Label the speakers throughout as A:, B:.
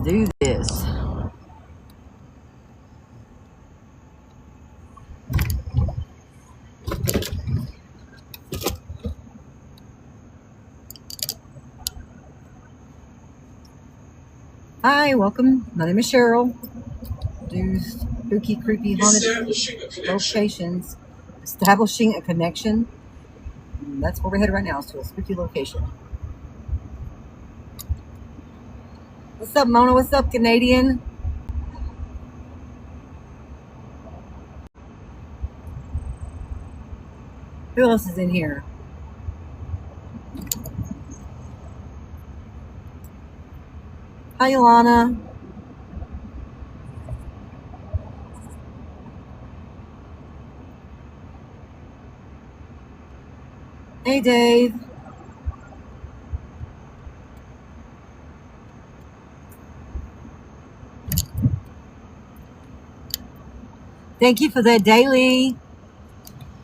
A: do this. Hi, welcome. My name is Cheryl. Do spooky, creepy, haunted locations. Establishing a connection. That's where we're headed right now, to a spooky location. What's up, Mona? What's up, Canadian? Who else is in here? Hi, Ilana. Hey, Dave. Thank you for that daily.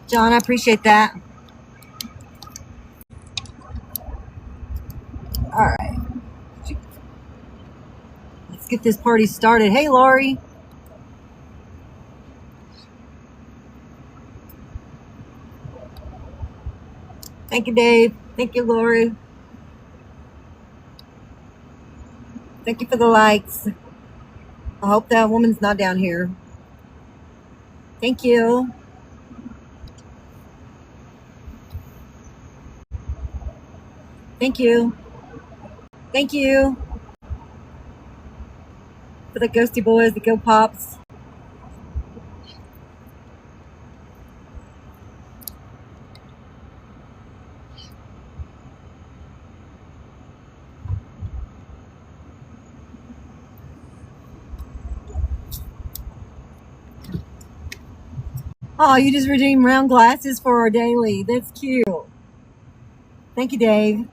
A: John, I appreciate that. All right. Let's get this party started. Hey, Laurie. Thank you, Dave. Thank you, Laurie. Thank you for the likes. I hope that woman's not down here. Thank you. Thank you. Thank you for the ghosty boys, the go pops. Oh, you just redeemed round glasses for our daily. That's cute. Thank you, Dave.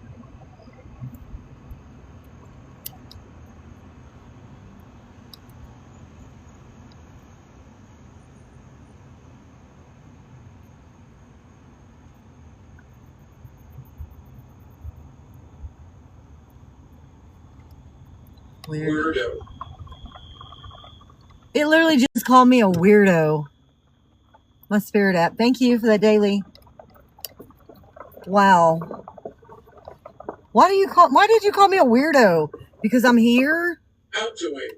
A: Weirdo. It literally just called me a weirdo. My spirit app. Thank you for that daily. Wow. Why did you call me a weirdo? Because I'm here? Outgoing.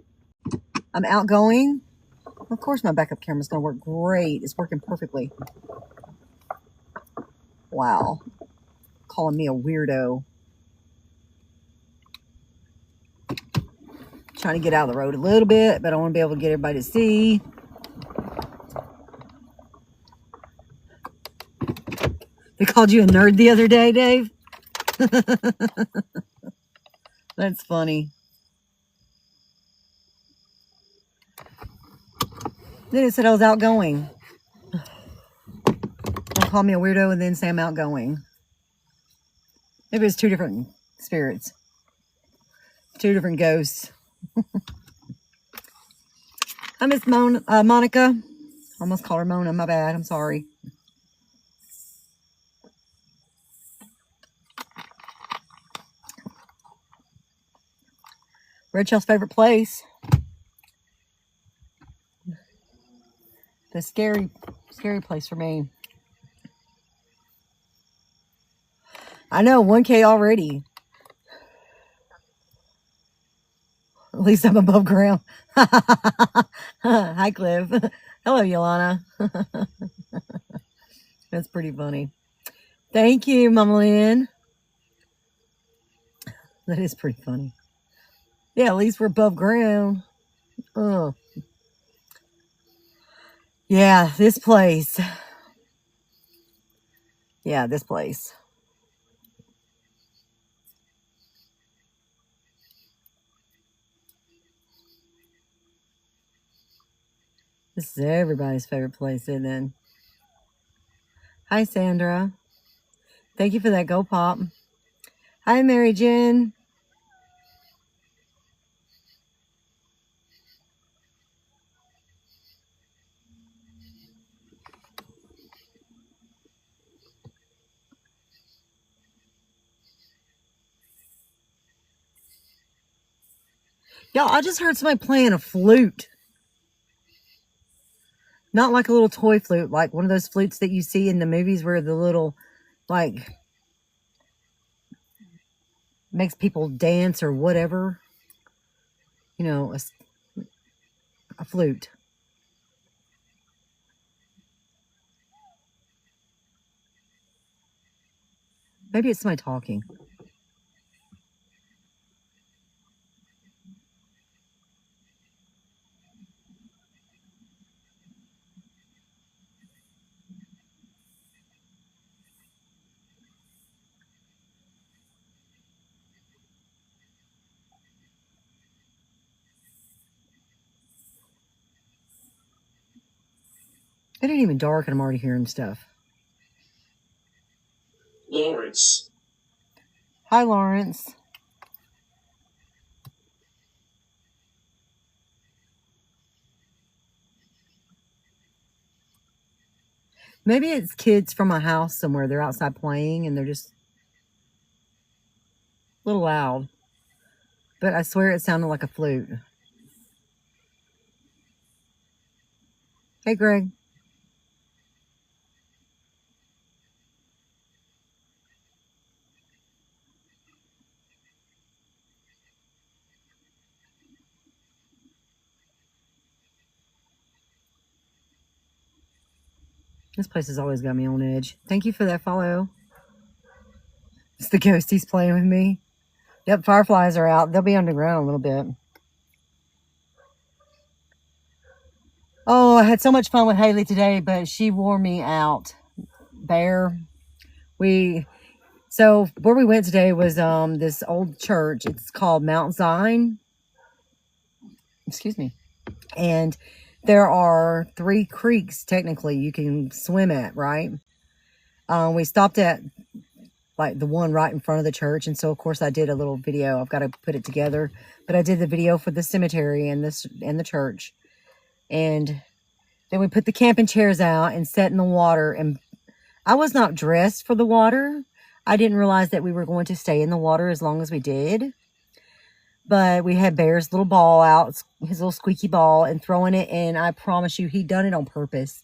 A: I'm outgoing? Of course my backup camera's gonna work great. It's working perfectly. Wow. Calling me a weirdo. Trying to get out of the road a little bit, but I want to be able to get everybody to see. They called you a nerd the other day, Dave? That's funny. Then it said I was outgoing. Don't call me a weirdo and then say I'm outgoing. Maybe it's two different spirits. Two different ghosts. I miss Monica. Almost called her Mona. My bad. I'm sorry. Red Shell's favorite place. The scary place for me. I know, 1K already. At least I'm above ground. Hi, Cliff. Hello, Yolana. That's pretty funny. Thank you, Mama Lynn. That is pretty funny. Yeah, at least we're above ground. Oh. Yeah, this place. Yeah, this place. This is everybody's favorite place, isn't it? Hi, Sandra. Thank you for that Go Pop. Hi, Mary Jen. Y'all, I just heard somebody playing a flute. Not like a little toy flute, like one of those flutes that you see in the movies where the little, like, makes people dance or whatever. You know, a flute. Maybe it's somebody talking. It ain't even dark and I'm already hearing stuff.
B: Lawrence.
A: Hi, Lawrence. Maybe it's kids from a house somewhere. They're outside playing and they're just a little loud. But I swear it sounded like a flute. Hey, Greg. This place has always got me on edge. Thank you for that follow. It's the ghost. He's playing with me. Yep, fireflies are out. They'll be underground a little bit. Oh, I had so much fun with Haley today, but she wore me out. Bear. So where we went today was this old church. It's called Mount Zion. Excuse me. And there are 3 creeks technically you can swim at, right? We stopped at like the one right in front of the church, and so of course I did a little video. I've got to put it together, but I did the video for the cemetery and the church, and then we put the camping chairs out and sat in the water. And I was not dressed for the water. I didn't realize that we were going to stay in the water as long as we did. But we had Bear's little ball out, his little squeaky ball, and throwing it. And I promise you, he done it on purpose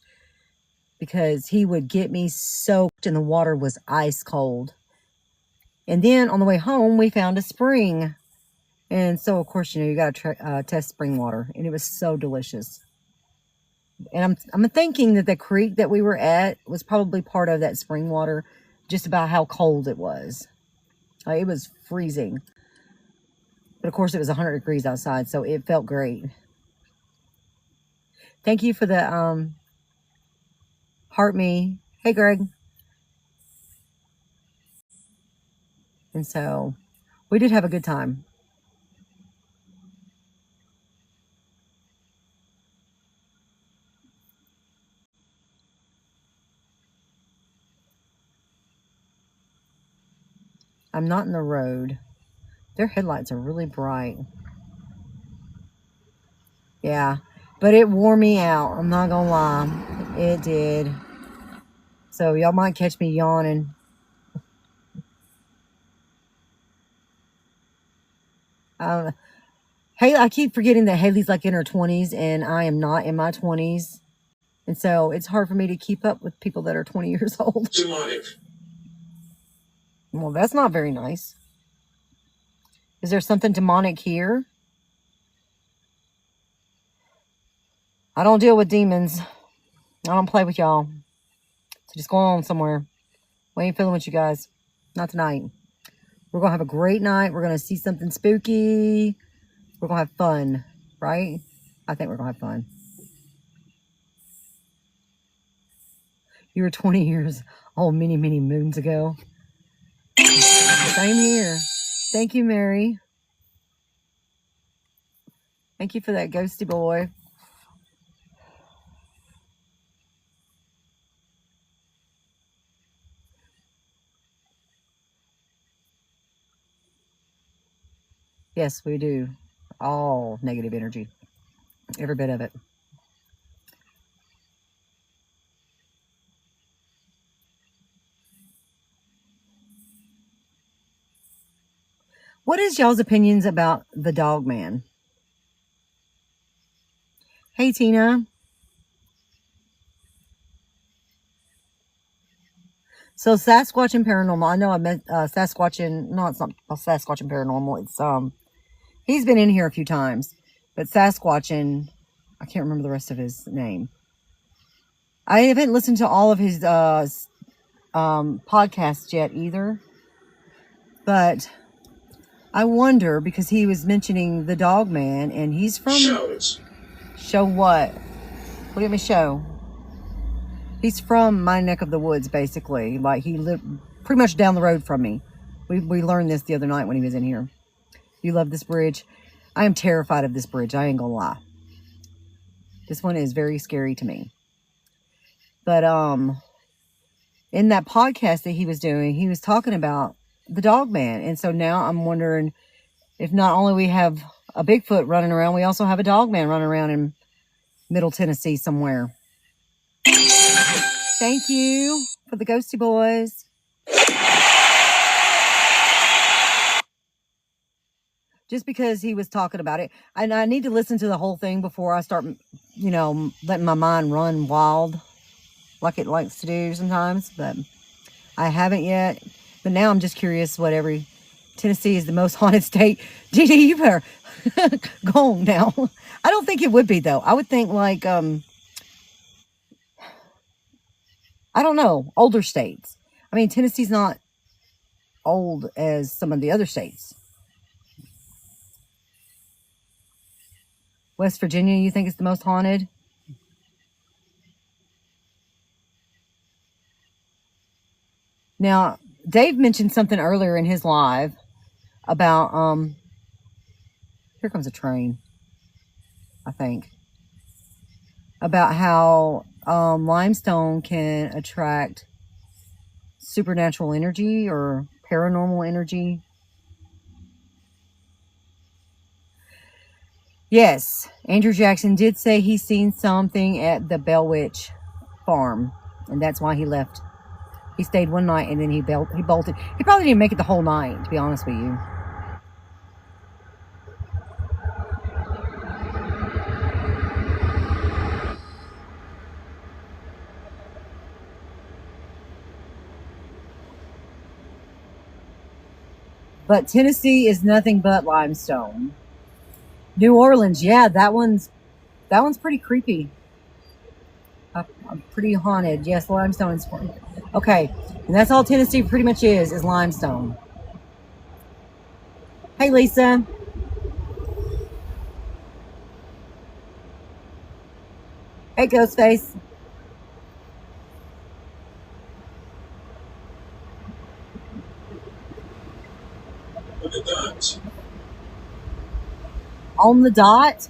A: because he would get me soaked and the water was ice cold. And then on the way home, we found a spring. And so, of course, you got to test spring water. And it was so delicious. And I'm thinking that the creek that we were at was probably part of that spring water, just about how cold it was. It was freezing. But of course, it was 100 degrees outside, so it felt great. Thank you for the heart me. Hey, Greg. And so we did have a good time. I'm not in the road. Their headlights are really bright. Yeah, but it wore me out. I'm not gonna lie. It did. So y'all might catch me yawning. Hey, I keep forgetting that Haley's like in her 20s and I am not in my 20s. And so it's hard for me to keep up with people that are 20 years old.
B: Demonic.
A: Well, that's not very nice. Is there something demonic here? I don't deal with demons. I don't play with y'all. So just go on somewhere. We ain't feeling with you guys. Not tonight. We're going to have a great night. We're going to see something spooky. We're going to have fun, right? I think we're going to have fun. You were 20 years old many, many moons ago. Same here. Thank you, Mary. Thank you for that ghosty boy. Yes, we do. All negative energy. Every bit of it. What is y'all's opinions about the dog man? Hey, Tina. So Sasquatch and Paranormal. I know I met Sasquatch and no, it's not Sasquatch and Paranormal. It's he's been in here a few times, but Sasquatch and I can't remember the rest of his name. I haven't listened to all of his podcasts yet either, but I wonder because he was mentioning the Dog Man, and he's from Show what? Look at me show. He's from my neck of the woods, basically. Like he lived pretty much down the road from me. We learned this the other night when he was in here. You love this bridge? I am terrified of this bridge. I ain't gonna lie. This one is very scary to me. But in that podcast that he was doing, he was talking about the Dog Man, and so now I'm wondering if not only we have a Bigfoot running around, we also have a Dog Man running around in Middle Tennessee somewhere. Thank you for the Ghosty Boys. Just because he was talking about it. And I need to listen to the whole thing before I start, letting my mind run wild like it likes to do sometimes. But I haven't yet. But now I'm just curious what Tennessee is the most haunted state. GD, you better go on now. I don't think it would be, though. I would think like, I don't know, older states. I mean, Tennessee's not old as some of the other states. West Virginia, you think is the most haunted? Now, Dave mentioned something earlier in his live about, here comes a train, I think, about how limestone can attract supernatural energy or paranormal energy. Yes, Andrew Jackson did say he's seen something at the Bell Witch farm, and that's why he left. He stayed one night and then he bolted. He probably didn't make it the whole night, to be honest with you. But Tennessee is nothing but limestone. New Orleans, yeah, that one's pretty creepy. Pretty haunted. Yes, limestone is fun. Okay, and that's all Tennessee pretty much is limestone. Hey, Lisa. Hey, Ghostface.
B: On the dot.
A: On the dot?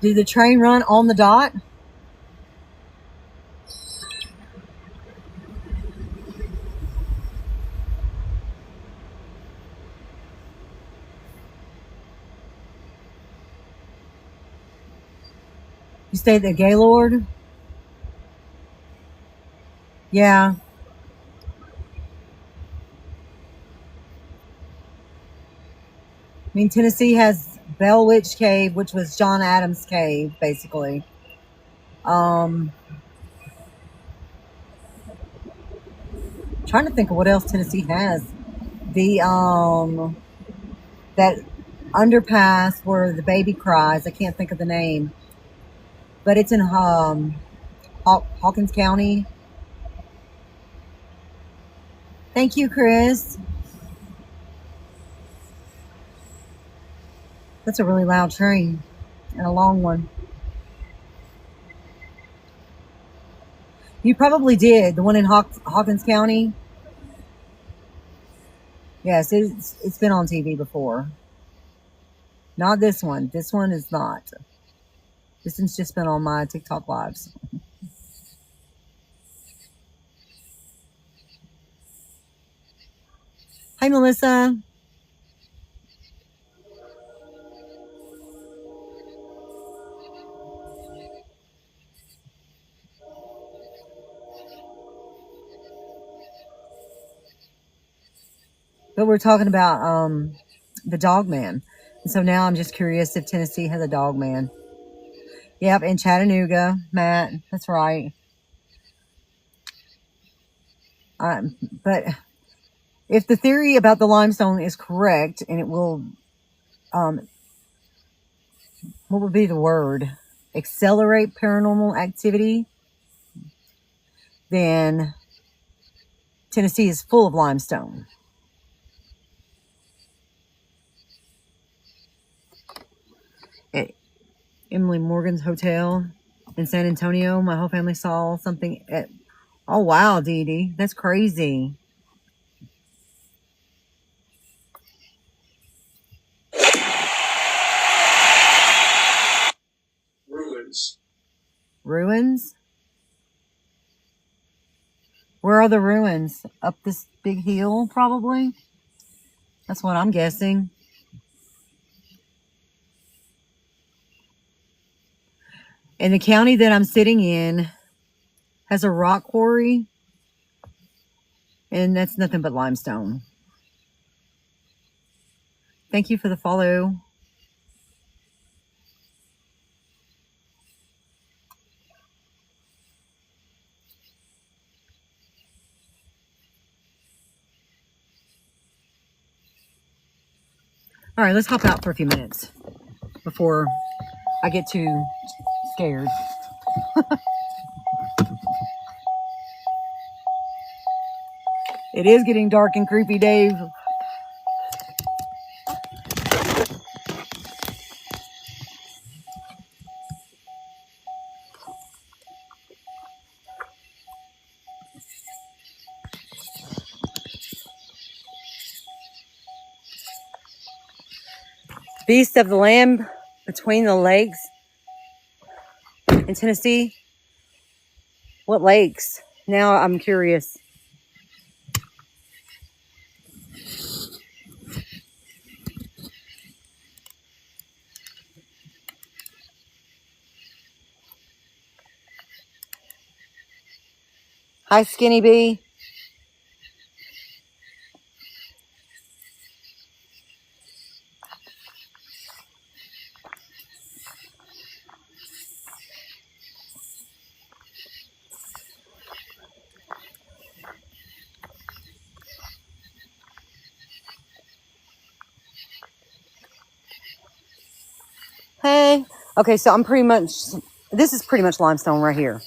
A: Did the train run on the dot? You stayed at the Gaylord? Yeah. I mean, Tennessee has Bell Witch Cave, which was John Adams' cave, basically. Trying to think of what else Tennessee has. The that underpass where the baby cries. I can't think of the name, but it's in Hawkins County. Thank you, Chris. That's a really loud train and a long one. You probably did. The one in Hawkins County. Yes, it's been on TV before. Not this one. This one is not. This one's just been on my TikTok lives. Hi, Melissa. But we're talking about the Dog Man. And so now I'm just curious if Tennessee has a Dog Man. Yep, in Chattanooga, Matt. That's right. But if the theory about the limestone is correct, and it will, what would be the word? Accelerate paranormal activity, then Tennessee is full of limestone. At Emily Morgan's hotel in San Antonio, my whole family saw something at, oh wow, Dee Dee, that's crazy. Ruins? Where are the ruins? Up this big hill, probably? That's what I'm guessing. And the county that I'm sitting in has a rock quarry, and that's nothing but limestone. Thank you for the follow. All right, let's hop out for a few minutes before I get too scared. It is getting dark and creepy, Dave. Beast of the Lamb between the lakes in Tennessee. What lakes? Now I'm curious. Hi, Skinny Bee. Hey. Okay, so this is pretty much limestone right here.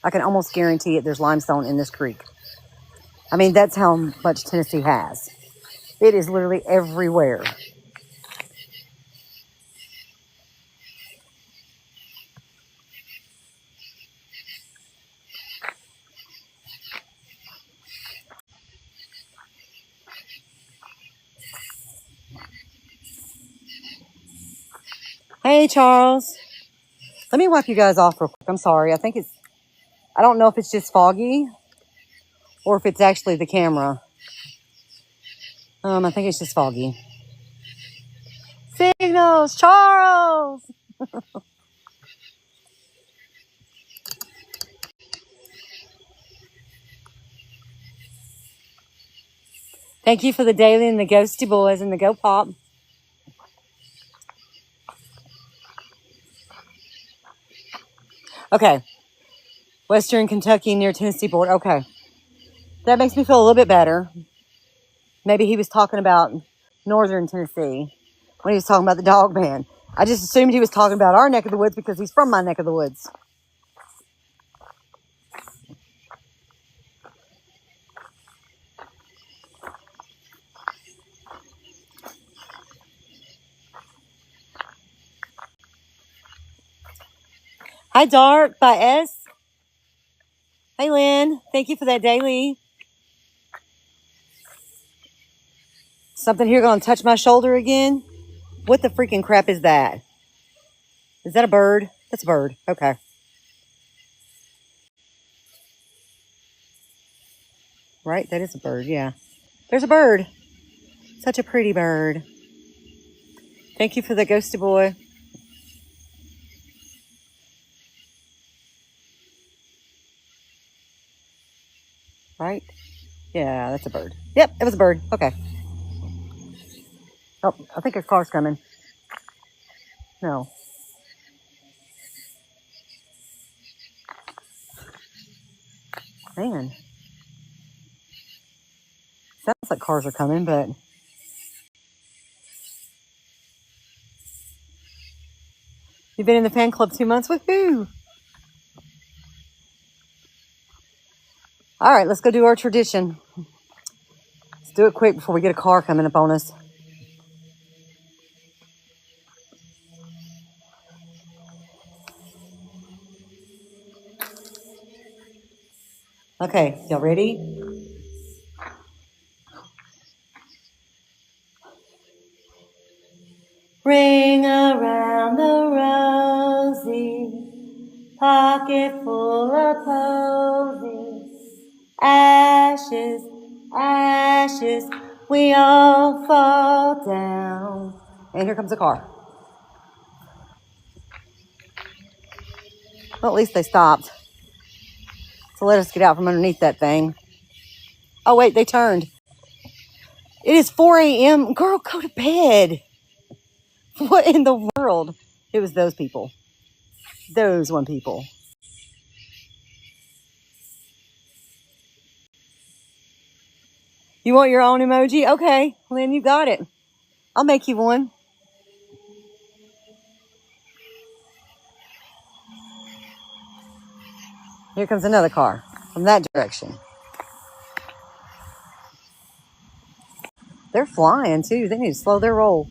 A: I can almost guarantee it there's limestone in this creek. I mean, that's how much Tennessee has. It is literally everywhere. Hey, Charles. Let me wipe you guys off real quick. I'm sorry. I don't know if it's just foggy or if it's actually the camera. I think it's just foggy. Signals, Charles. Thank you for the daily and the ghosty boys and the go pop. Okay. Western Kentucky near Tennessee border. Okay. That makes me feel a little bit better. Maybe he was talking about northern Tennessee when he was talking about the dog man. I just assumed he was talking about our neck of the woods because he's from my neck of the woods. Hi, Dark by S. Hey, Lynn. Thank you for that daily. Something here going to touch my shoulder again? What the freaking crap is that? Is that a bird? That's a bird. Okay. Right? That is a bird. Yeah. There's a bird. Such a pretty bird. Thank you for the ghosty boy. Right? Yeah, that's a bird. Yep, it was a bird. Okay. Oh, I think a car's coming. No. Man. Sounds like cars are coming, but... You've been in the fan club 2 months? Woohoo! All right, let's go do our tradition. Let's do it quick before we get a car coming up on us. Okay, y'all ready? Ring around the rosy, pocket full of posies. Ashes, ashes, we all fall down. And here comes a car. Well, at least they stopped. So let us get out from underneath that thing. Oh, wait, they turned. It is 4 a.m. Girl, go to bed. What in the world? It was those people. Those one people. You want your own emoji? Okay, Lynn, you got it. I'll make you one. Here comes another car from that direction. They're flying too. They need to slow their roll.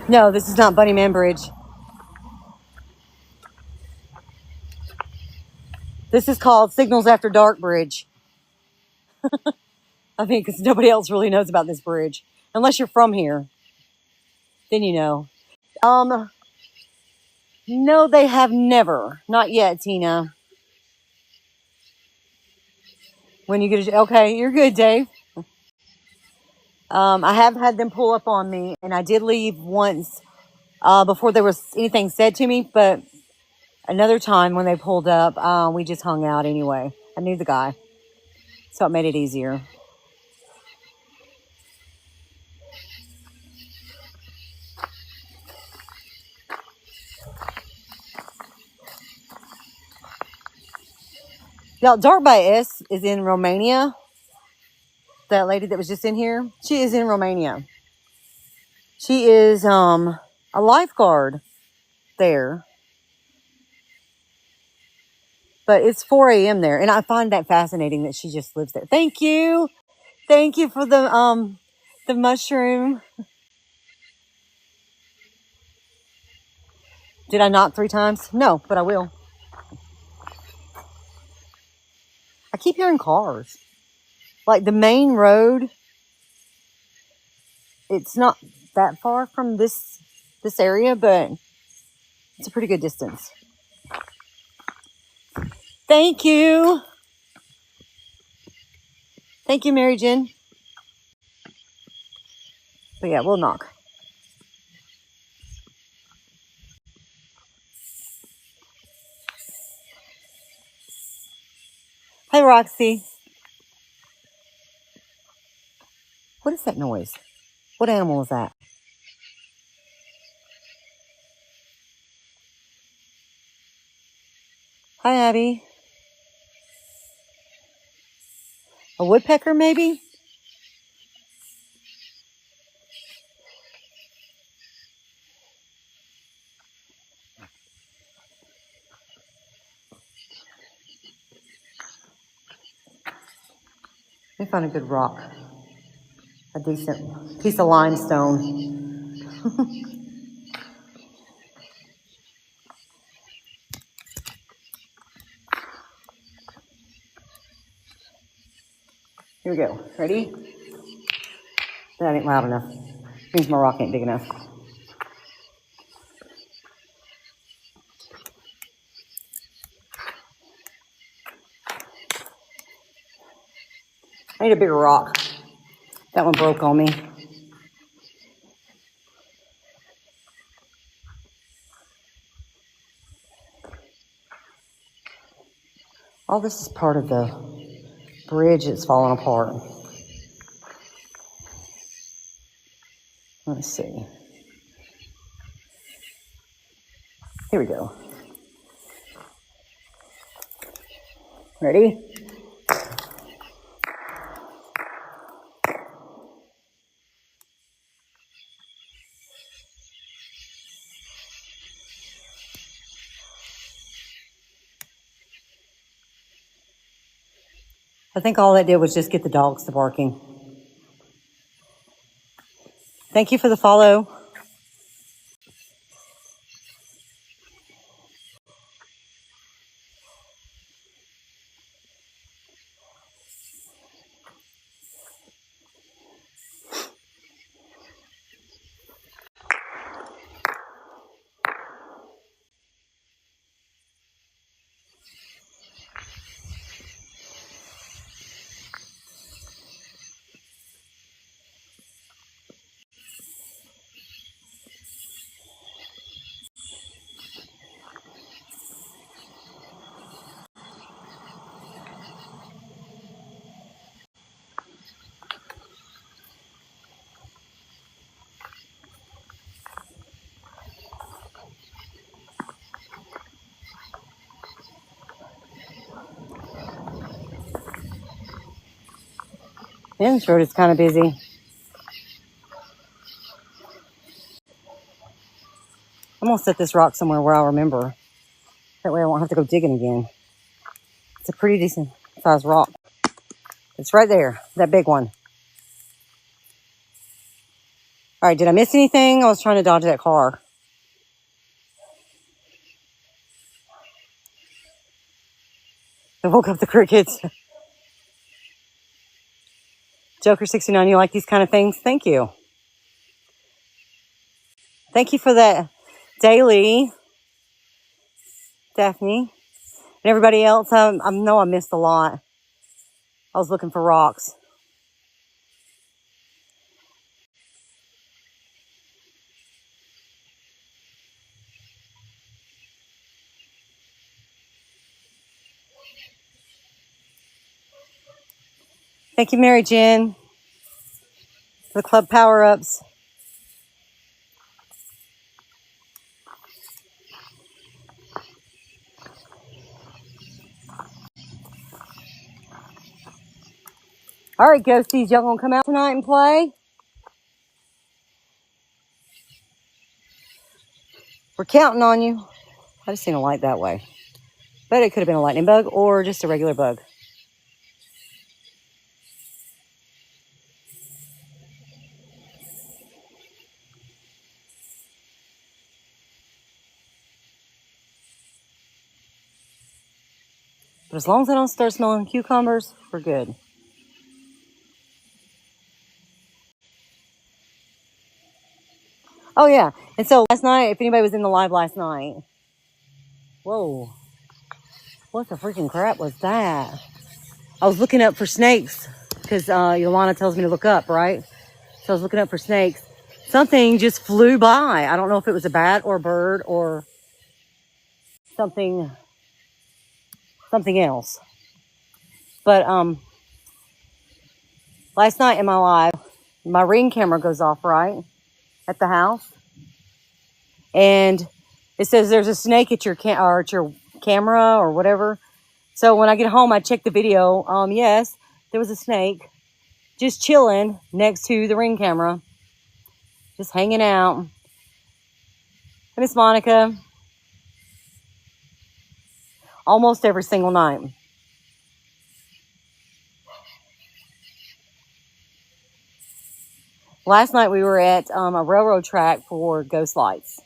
A: No, this is not Bunnyman Bridge. This is called Signals After Dark Bridge. I think because nobody else really knows about this bridge. Unless you're from here. Then you know. No, they have never. Not yet, Tina. When you get a... Okay, you're good, Dave. I have had them pull up on me, and I did leave once before there was anything said to me, but another time when they pulled up, we just hung out anyway. I knew the guy, so it made it easier. Now, Dark by S is in Romania. That lady that was just in here, she is in Romania. She is a lifeguard there. But it's 4 a.m. there, and I find that fascinating that she just lives there. Thank you. Thank you for the mushroom. Did I knock 3 times? No, but I will. I keep hearing cars. Like the main road, it's not that far from this area, but it's a pretty good distance. Thank you. Thank you, Mary Jen. But yeah, we'll knock. Hi, Roxy. What is that noise? What animal is that? Hi, Abby. A woodpecker, maybe? Let me find a good rock. A decent piece of limestone. Here we go. Ready? That ain't loud enough. Means my rock ain't big enough. I need a bigger rock. That one broke on me. All this is part of the bridge that's falling apart. Let's see. Here we go. Ready? I think all that did was just get the dogs to barking. Thank you for the follow. This road is kind of busy. I'm going to set this rock somewhere where I'll remember. That way I won't have to go digging again. It's a pretty decent sized rock. It's right there, that big one. All right, did I miss anything? I was trying to dodge that car. I woke up the crickets. Joker69, you like these kind of things? Thank you. Thank you for that daily, Daphne. And everybody else, I know I missed a lot. I was looking for rocks. Thank you, Mary Jen, for the club power-ups. All right, ghosties, y'all gonna come out tonight and play? We're counting on you. I just seen a light that way. But it could have been a lightning bug or just a regular bug. But as long as I don't start smelling cucumbers, we're good. Oh, yeah. And so last night, if anybody was in the live last night, whoa, what the freaking crap was that? I was looking up for snakes because Yolanda tells me to look up, right? So I was looking up for snakes. Something just flew by. I don't know if it was a bat or a bird or something else. But last night in my live, my Ring camera goes off, right, at the house. And it says there's a snake at your camera or whatever. So when I get home, I check the video. Yes, there was a snake just chilling next to the Ring camera, just hanging out. Hey, Miss Monica. Almost every single night. Last night we were at a railroad track for ghost lights.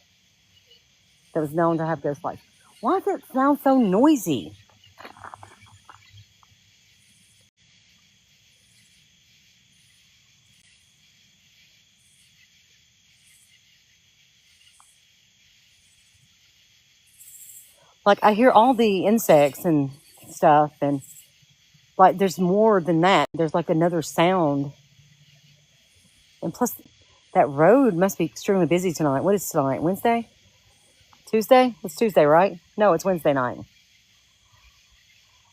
A: That was known to have ghost lights. Why does it sound so noisy? Like, I hear all the insects and stuff, and like there's more than that. There's like another sound. And plus, that road must be extremely busy tonight. What is tonight? Wednesday? Tuesday? It's Tuesday, right? No, it's Wednesday night.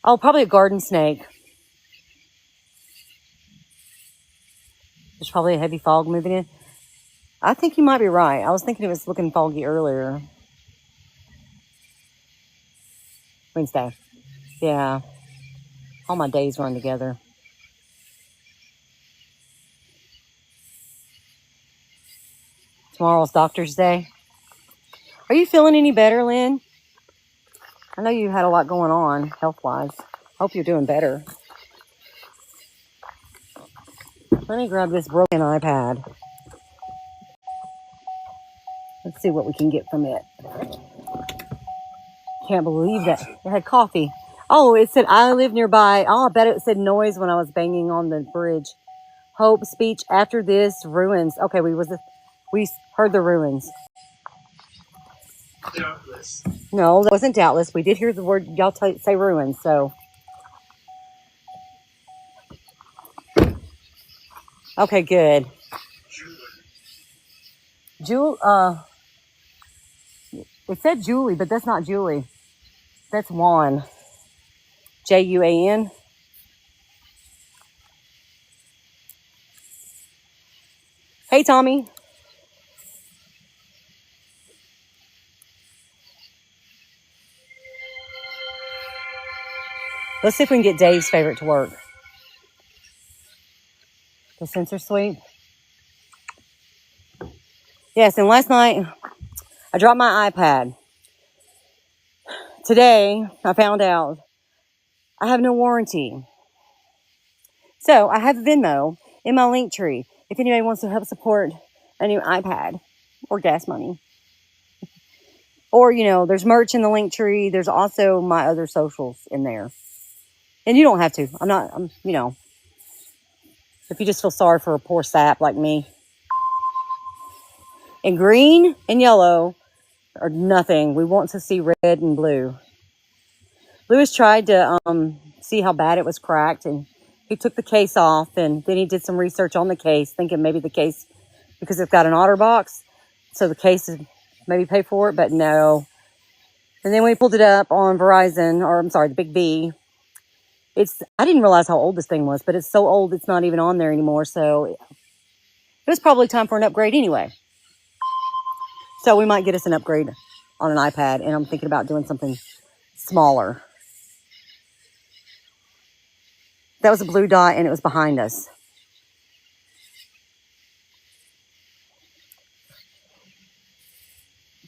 A: Oh, probably a garden snake. There's probably a heavy fog moving in. I think you might be right. I was thinking it was looking foggy earlier. Wednesday. Yeah. All my days run together. Tomorrow's doctor's day. Are you feeling any better, Lynn? I know you had a lot going on health-wise. Hope you're doing better. Let me grab this broken iPad. Let's see what we can get from it. Can't believe that. It had coffee. Oh, it said, I live nearby. Oh, I bet it said noise when I was banging on the bridge. Hope speech after this ruins. Okay, we heard the ruins.
B: Doubtless.
A: No, that wasn't doubtless. We did hear the word y'all say ruins, so. Okay, good. It said Julie, but that's not Julie. That's Juan. Juan. Hey, Tommy. Let's see if we can get Dave's favorite to work. The sensor sweep. Yes, and last night I dropped my iPad. Today I found out I have no warranty. So I have Venmo in my link tree if anybody wants to help support a new iPad or gas money. Or, there's merch in the link tree. There's also my other socials in there. And you don't have to. If you just feel sorry for a poor sap like me. And green and yellow are nothing. We want to see red and blue. Lewis tried to see how bad it was cracked, and he took the case off, and then he did some research on the case, thinking maybe the case, because it's got an OtterBox, so the case is maybe pay for it, but no. And then we pulled it up on Verizon, or I'm sorry, the Big B. I didn't realize how old this thing was, but it's so old it's not even on there anymore, so it was probably time for an upgrade anyway. So we might get us an upgrade on an iPad, and I'm thinking about doing something smaller. That was a blue dot, and it was behind us.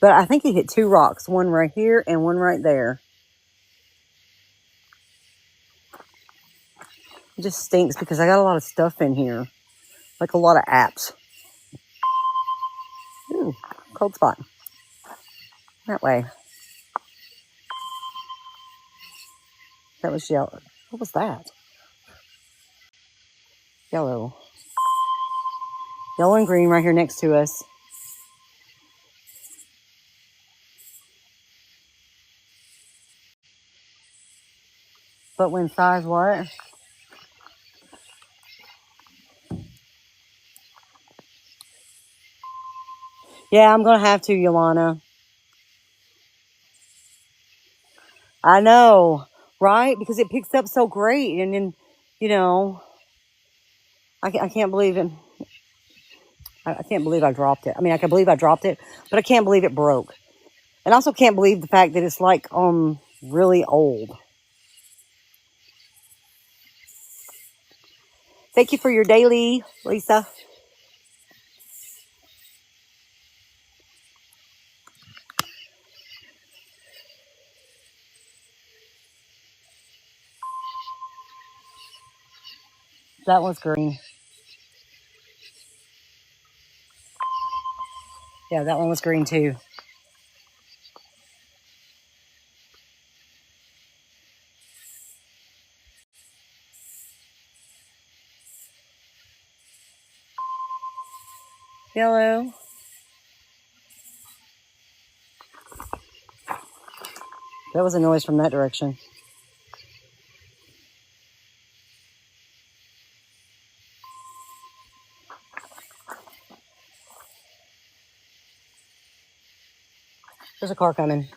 A: But I think he hit 2 rocks, one right here and one right there. It just stinks because I got a lot of stuff in here, like a lot of apps. Ooh, cold spot. That way. That was yellow. What was that? Yellow. Yellow and green right here next to us. But when size what? Yeah, I'm going to have to, Yolana. I know, right? Because it picks up so great. And then, I can't believe it. I can't believe I dropped it. I mean, I can believe I dropped it, but I can't believe it broke. And I also can't believe the fact that it's like really old. Thank you for your daily, Lisa. That one's green. Yeah, that one was green too. Yellow. That was a noise from that direction. There's a car coming.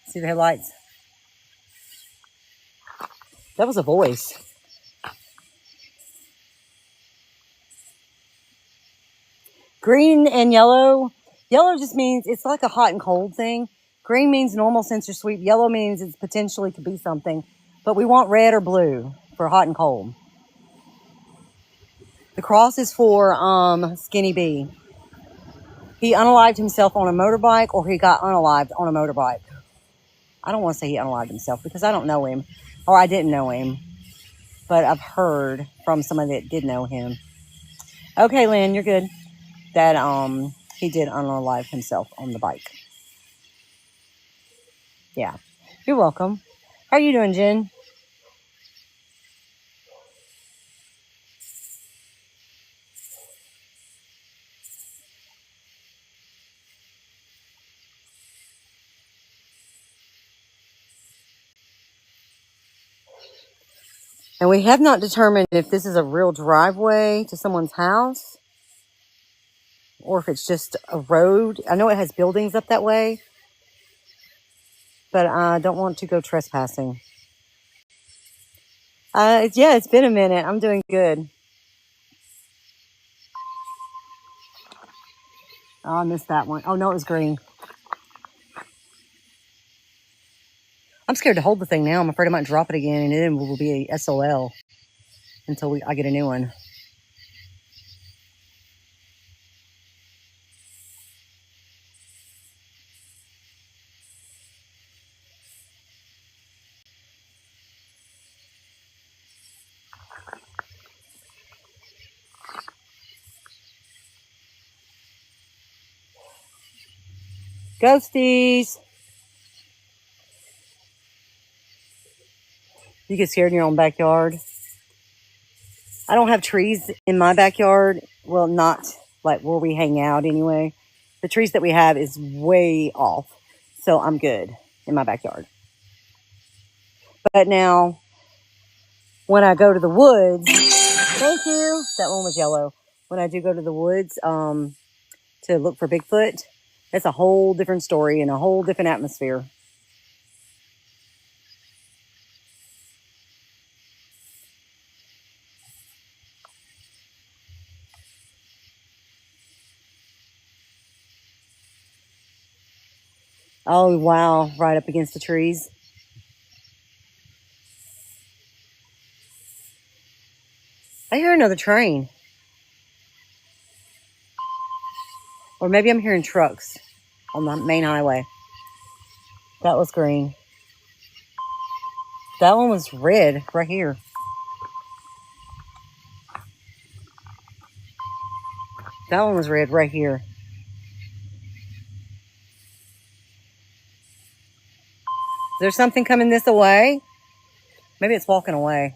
A: See the headlights? That was a voice. Green and yellow. Yellow just means it's like a hot and cold thing. Green means normal sensor sweep. Yellow means it potentially could be something. But we want red or blue for hot and cold. The cross is for Skinny B. He unalived himself on a motorbike, or he got unalived on a motorbike. I don't want to say he unalived himself because I don't know him, or I didn't know him. But I've heard from somebody that did know him. Okay, Lynn, you're good. That he did unalive himself on the bike. Yeah. You're welcome. How are you doing, Jen? And we have not determined if this is a real driveway to someone's house or if it's just a road. I know it has buildings up that way, but I don't want to go trespassing. Yeah, it's been a minute. I'm doing good. Oh, I missed that one. Oh, no, it was green. I'm scared to hold the thing now. I'm afraid I might drop it again, and then it will be a SOL until I get a new one. Ghosties! You get scared in your own backyard. I don't have trees in my backyard. Well, not like where we hang out anyway. The trees that we have is way off. So I'm good in my backyard. But now, when I go to the woods, thank you. That one was yellow. When I do go to the woods to look for Bigfoot, that's a whole different story and a whole different atmosphere. Oh, wow. Right up against the trees. I hear another train. Or maybe I'm hearing trucks on the main highway. That was green. That one was red right here. That one was red right here. Is there something coming this way? Maybe it's walking away.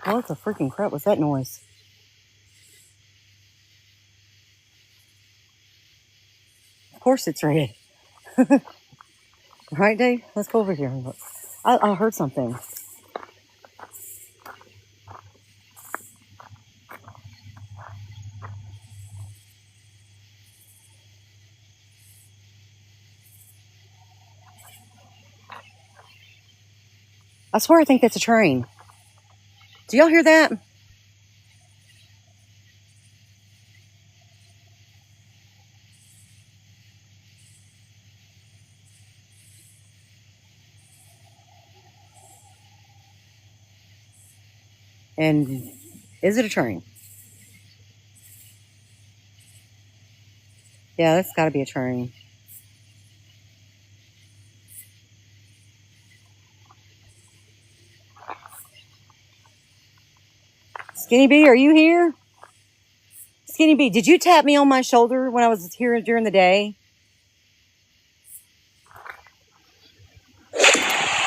A: What the freaking crap was that noise? Of course it's red. Right, Dave? Let's go over here and look. I heard something. I swear I think that's a train. Do y'all hear that? And is it a train? Yeah, that's got to be a train. Skinny B, are you here? Skinny B, did you tap me on my shoulder when I was here during the day?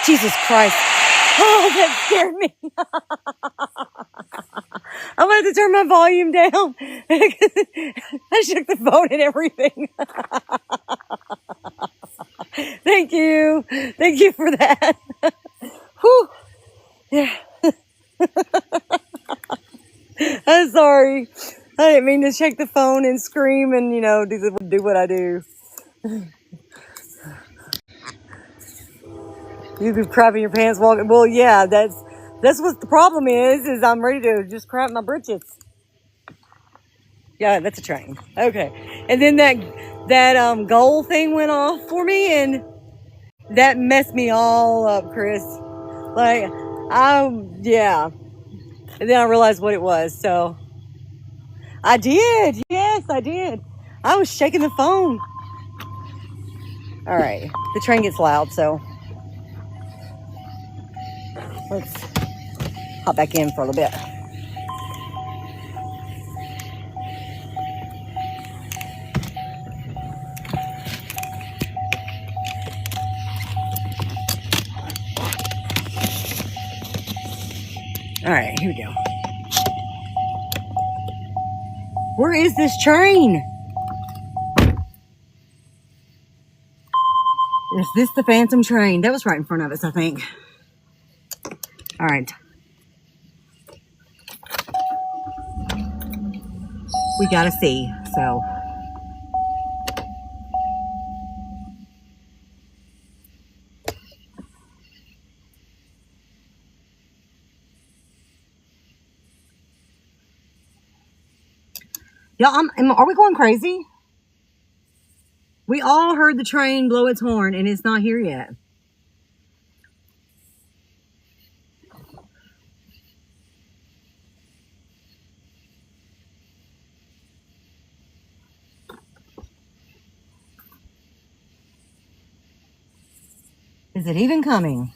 A: Jesus Christ. Oh, that scared me. I'm going to have to turn my volume down. I shook the phone and everything. Thank you. Thank you for that. Whew. Yeah. I'm sorry. I didn't mean to shake the phone and scream and, do what I do. You be crapping your pants walking. Well, yeah, that's what the problem is I'm ready to just crap my britches. Yeah, that's a train. Okay. And then that goal thing went off for me, and that messed me all up, Chris. Like, yeah. And then I realized what it was, so I did. Yes, I did. I was shaking the phone. All right. The train gets loud, so let's hop back in for a little bit. All right, here we go. Where is this train? Is this the Phantom train? That was right in front of us, I think. All right. We gotta see, so. Y'all, are we going crazy? We all heard the train blow its horn, and it's not here yet. Is it even coming?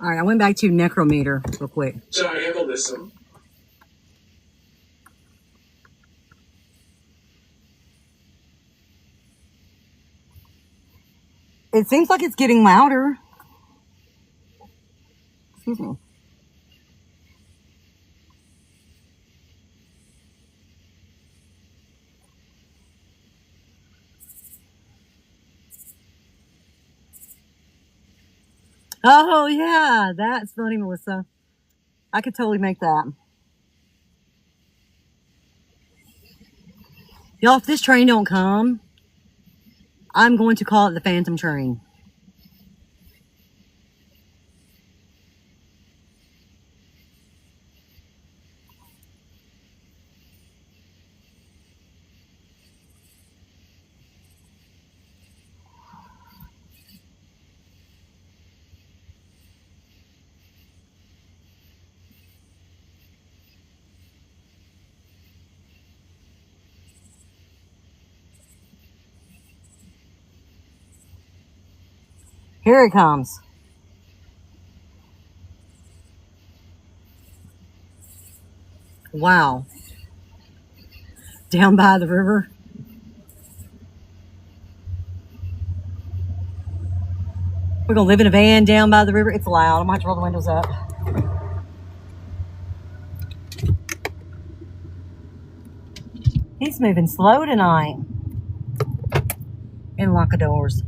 A: All right, I went back to Necrometer real quick.
B: Diabolism.
A: It seems like it's getting louder. Excuse me. Oh, yeah, that's funny, Melissa. I could totally make that. Y'all, if this train don't come, I'm going to call it the Phantom train. Here it comes. Wow. Down by the river. We're going to live in a van down by the river. It's loud. I might have to roll the windows up. He's moving slow tonight. And lock the doors.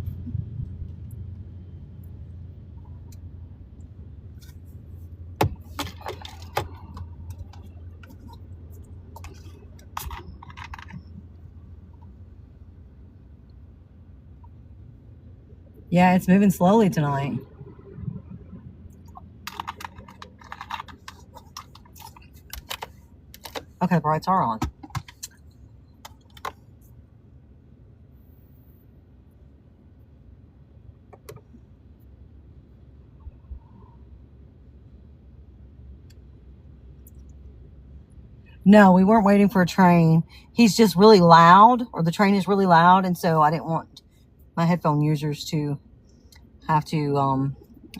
A: Yeah, it's moving slowly tonight. Okay, brights are on. No, we weren't waiting for a train. He's just really loud, or the train is really loud, and so I didn't want my headphone users to have to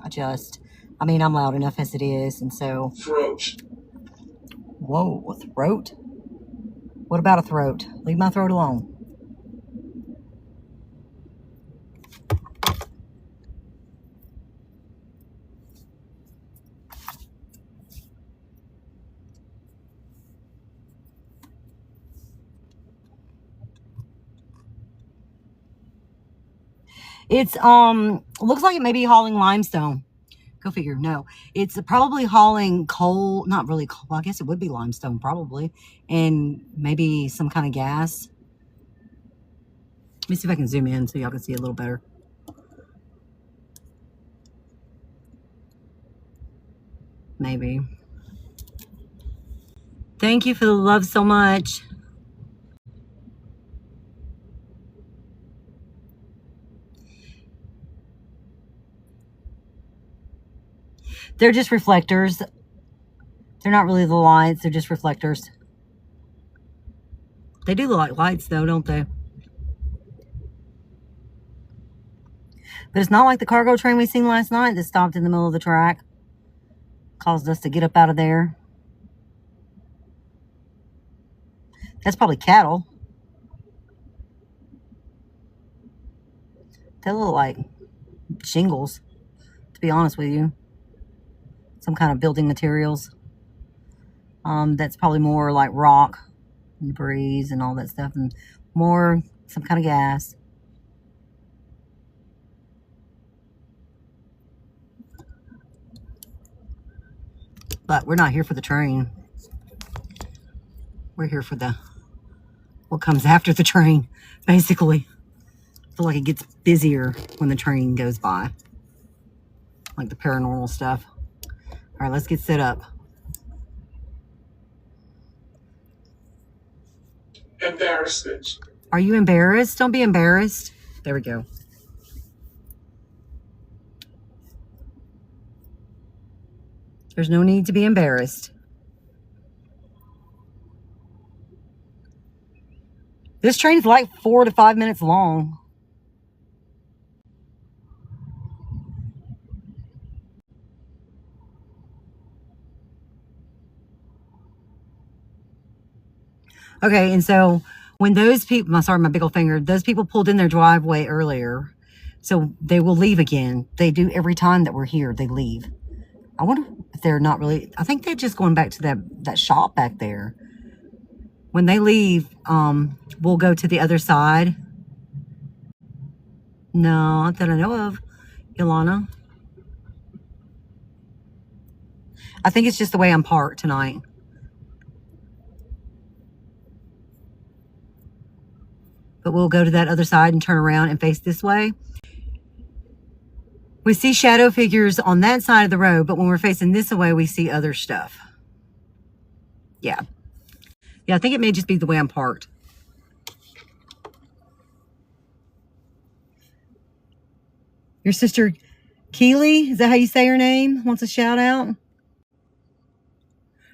A: adjust. I mean, I'm loud enough as it is, and so.
B: Throat.
A: Whoa, a throat? What about a throat? Leave my throat alone. It's looks like it may be hauling limestone. Go figure. No, it's probably hauling coal. Not really coal. Well, I guess it would be limestone probably, and maybe some kind of gas. Let me see if I can zoom in so y'all can see a little better. Maybe. Thank you for the love so much. They're just reflectors. They're not really the lights. They're just reflectors. They do look like lights, though, don't they? But it's not like the cargo train we seen last night that stopped in the middle of the track. Caused us to get up out of there. That's probably cattle. They look like shingles, to be honest with you. Some kind of building materials. That's probably more like rock and debris and all that stuff, and more some kind of gas. But we're not here for the train. We're here for the what comes after the train, basically. I feel like it gets busier when the train goes by, like the paranormal stuff. All right, let's get set up.
B: Embarrassment.
A: Are you embarrassed? Don't be embarrassed. There we go. There's no need to be embarrassed. This train is like 4 to 5 minutes long. Okay, and so when those people, sorry, my big old finger, those people pulled in their driveway earlier, so they will leave again. They do every time that we're here, they leave. I wonder if they're not really, I think they're just going back to that shop back there. When they leave, we'll go to the other side. No, not that I know of, Ilana. I think it's just the way I'm parked tonight. But we'll go to that other side and turn around and face this way. We see shadow figures on that side of the road, but when we're facing this way, we see other stuff. Yeah. Yeah, I think it may just be the way I'm parked. Your sister Keely, is that how you say her name? Wants a shout out?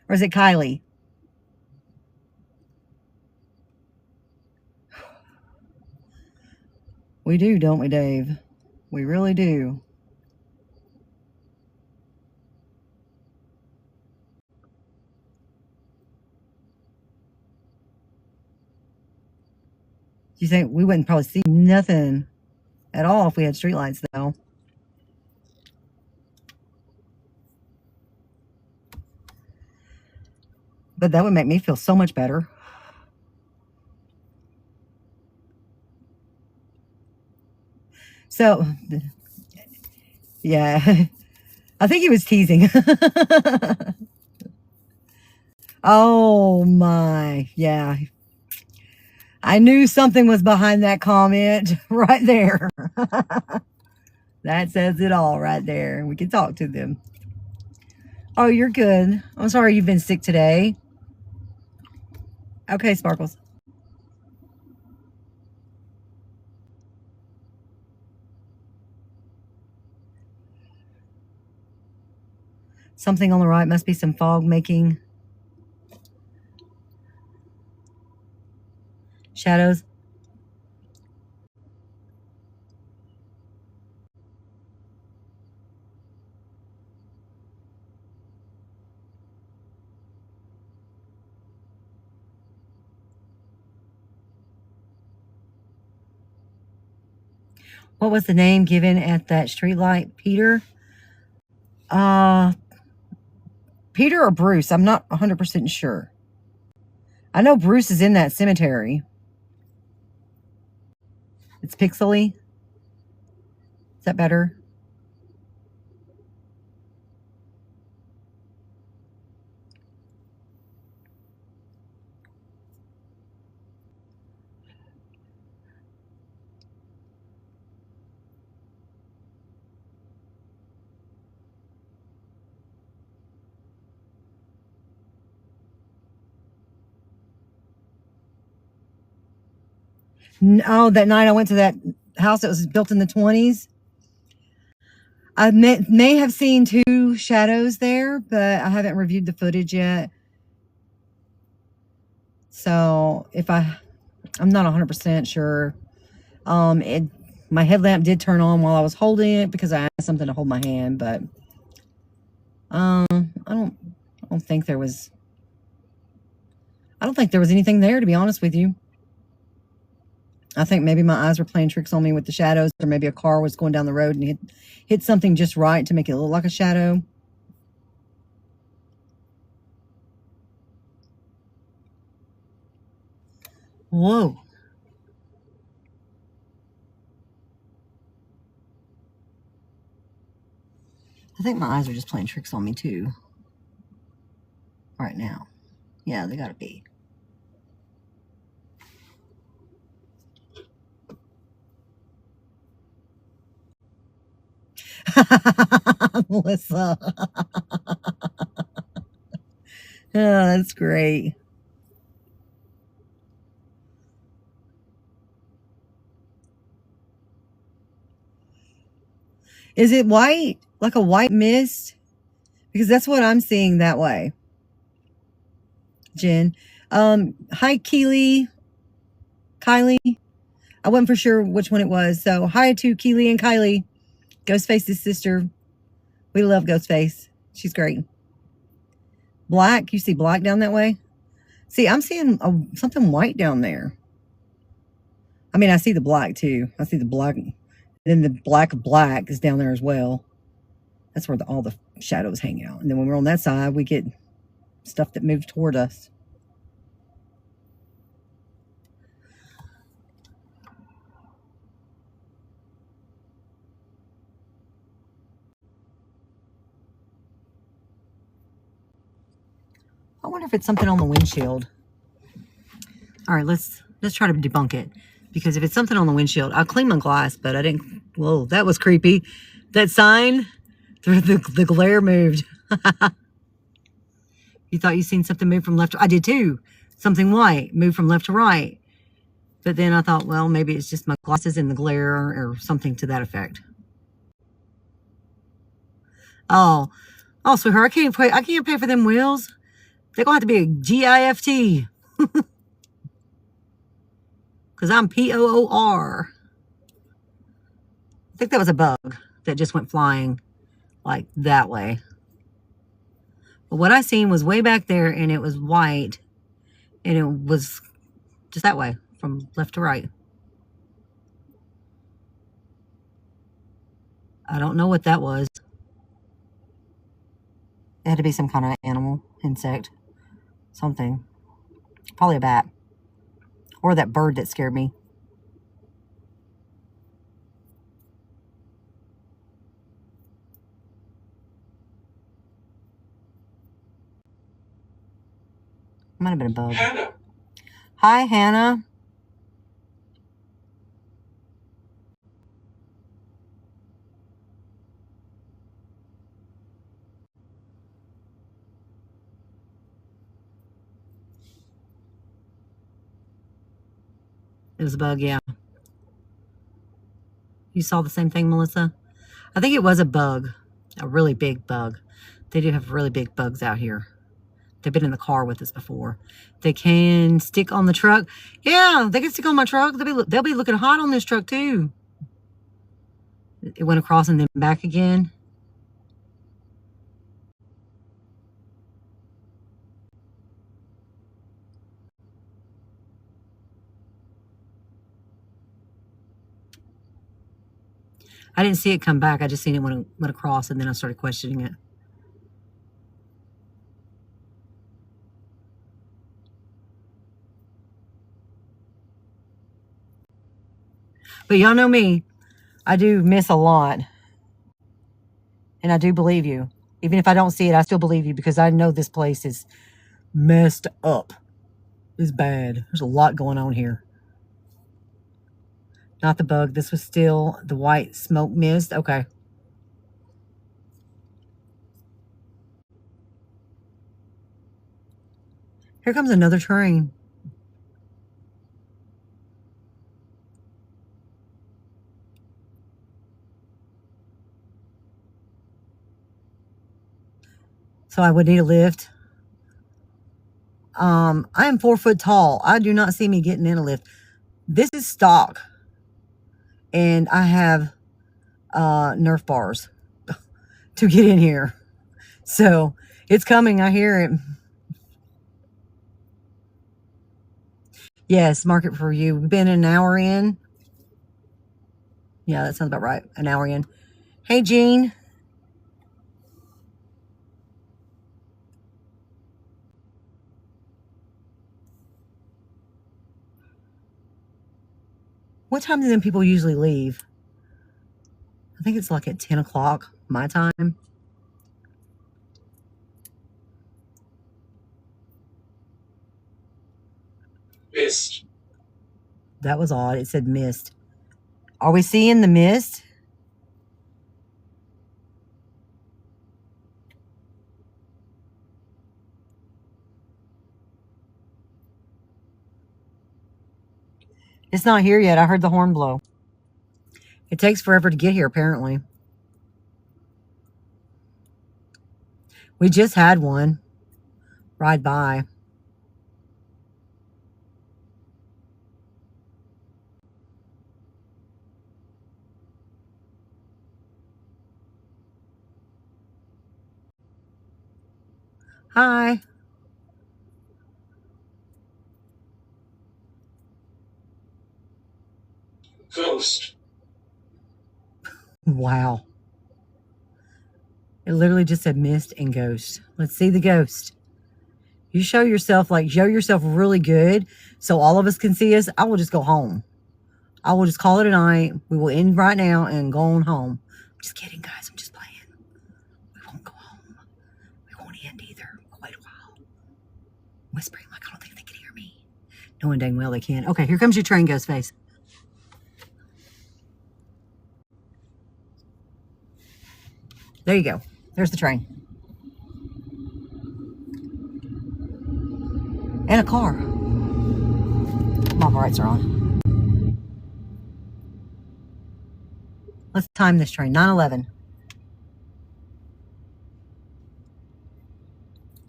A: Or is it Kylie? We do, don't we, Dave? We really do. You think we wouldn't probably see nothing at all if we had streetlights, though. But that would make me feel so much better. So, yeah, I think he was teasing. Oh my, yeah. I knew something was behind that comment right there. That says it all right there. We can talk to them. Oh, you're good. I'm sorry you've been sick today. Okay, Sparkles. Something on the right must be some fog making shadows. What was the name given at that streetlight? Peter? Peter or Bruce? I'm not 100% sure. I know Bruce is in that cemetery. It's pixely. Is that better? Oh, that night I went to that house that was built in the 20s. I may have seen 2 shadows there, but I haven't reviewed the footage yet. So I'm not 100% sure. My headlamp did turn on while I was holding it because I had something to hold my hand, but I don't think there was anything there, to be honest with you. I think maybe my eyes were playing tricks on me with the shadows, or maybe a car was going down the road and hit something just right to make it look like a shadow. Whoa. I think my eyes are just playing tricks on me too. Right now. Yeah, they gotta be. Melissa. Oh, that's great. Is it white? Like a white mist? Because that's what I'm seeing that way. Jen. Hi, Kylie. I wasn't for sure which one it was. So hi to Keely and Kylie, Ghostface's sister. We love Ghostface. She's great. Black. You see black down that way? See, I'm seeing something white down there. I mean, I see the black too. I see the black. And then the black is down there as well. That's where all the shadows hang out. And then when we're on that side, we get stuff that moves toward us. I wonder if it's something on the windshield. All right, let's try to debunk it. Because if it's something on the windshield, I'll clean my glass, but I didn't. Whoa, that was creepy. That sign, the glare moved. You thought you seen something move from left to, I did too. Something white move from left to right. But then I thought, well, maybe it's just my glasses in the glare or something to that effect. Oh, sweetheart, I can't pay for them wheels. They're gonna have to be a GIFT. Because I'm POOR. I think that was a bug that just went flying like that way. But what I seen was way back there, and it was white, and it was just that way from left to right. I don't know what that was. It had to be some kind of animal, insect, something. Probably a bat. Or that bird that scared me. Might have been a bug.
B: Hannah.
A: Hi, Hannah. It was a bug, yeah. You saw the same thing, Melissa? I think it was a bug. A really big bug. They do have really big bugs out here. They've been in the car with us before. They can stick on the truck. Yeah, they can stick on my truck. They'll be looking hot on this truck too. It went across and then back again. I didn't see it come back. I just seen it when it went across, and then I started questioning it. But y'all know me. I do miss a lot. And I do believe you. Even if I don't see it, I still believe you because I know this place is messed up. It's bad. There's a lot going on here. Not the bug. This was still the white smoke mist. Okay. Here comes another train. so I would need a lift. I am 4 foot tall. I do not see me getting in a lift. This is stock, and I have Nerf bars to get in here. So it's coming. I hear it. Yes, market for you. We've been an hour in. Yeah, that sounds about right. An hour in. Hey, Jean. What time do them people usually leave? I think it's like at 10 o'clock my time.
B: Mist.
A: That was odd. It said mist. Are we seeing the mist? It's not here yet. I heard the horn blow. It takes forever to get here, apparently. We just had one ride by. Hi.
B: Ghost.
A: Wow. It literally just said mist and ghost. Let's see the ghost. You show yourself really good so all of us can see us. I will just go home. I will just call it a night. We will end right now and go on home. I'm just kidding, guys. I'm just playing. We won't go home. We won't end either. We'll wait a while. Whispering like I don't think they can hear me. Knowing dang well they can. Okay, here comes your train, Ghostface. There you go. There's the train. And a car. My brights are on. Let's time this train. 9:11.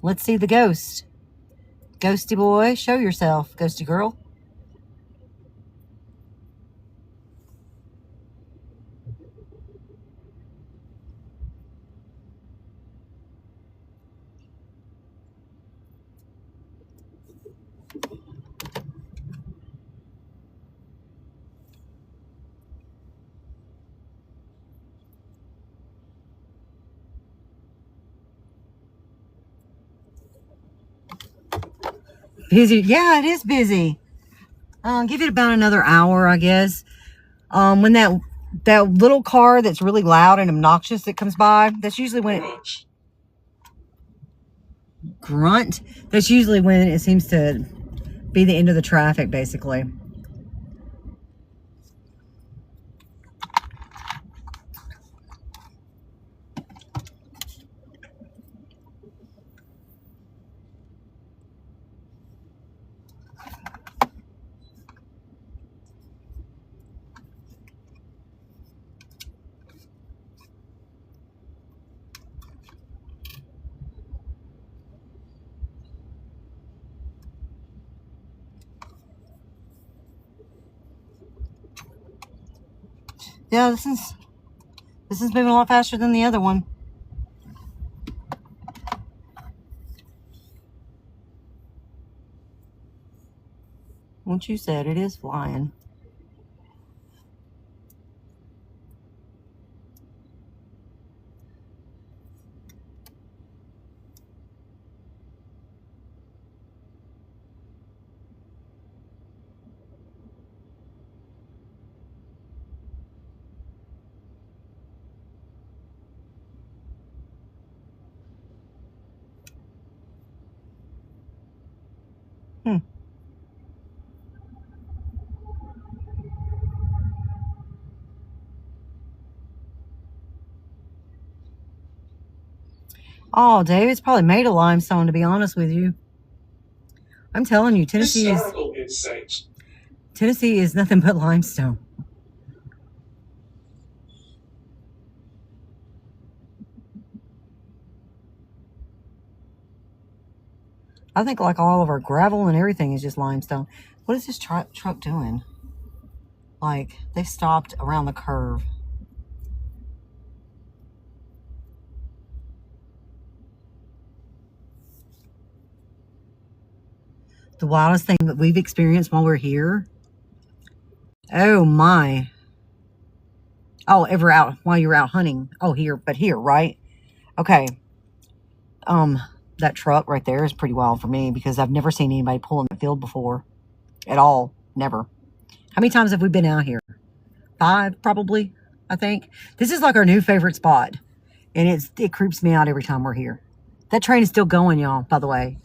A: Let's see the ghost. Ghosty boy, show yourself. Ghosty girl. Busy. Yeah, it is busy. Give it about another hour, I guess. When that little car that's really loud and obnoxious that comes by, that's usually when it grunt. That's usually when it seems to be the end of the traffic, basically. Yeah, this is moving a lot faster than the other one. What you said, it is flying. Oh, Dave, it's probably made of limestone, to be honest with you. I'm telling you, Tennessee is nothing but limestone. I think like all of our gravel and everything is just limestone. What is this truck doing? Like, they stopped around the curve. The wildest thing that we've experienced while we're here. Oh my. Oh, ever out while you're out hunting. Oh, here, right? Okay. That truck right there is pretty wild for me because I've never seen anybody pull in the field before. At all. Never. How many times have we been out here? 5, probably, I think. This is like our new favorite spot. And it creeps me out every time we're here. That train is still going, y'all, by the way.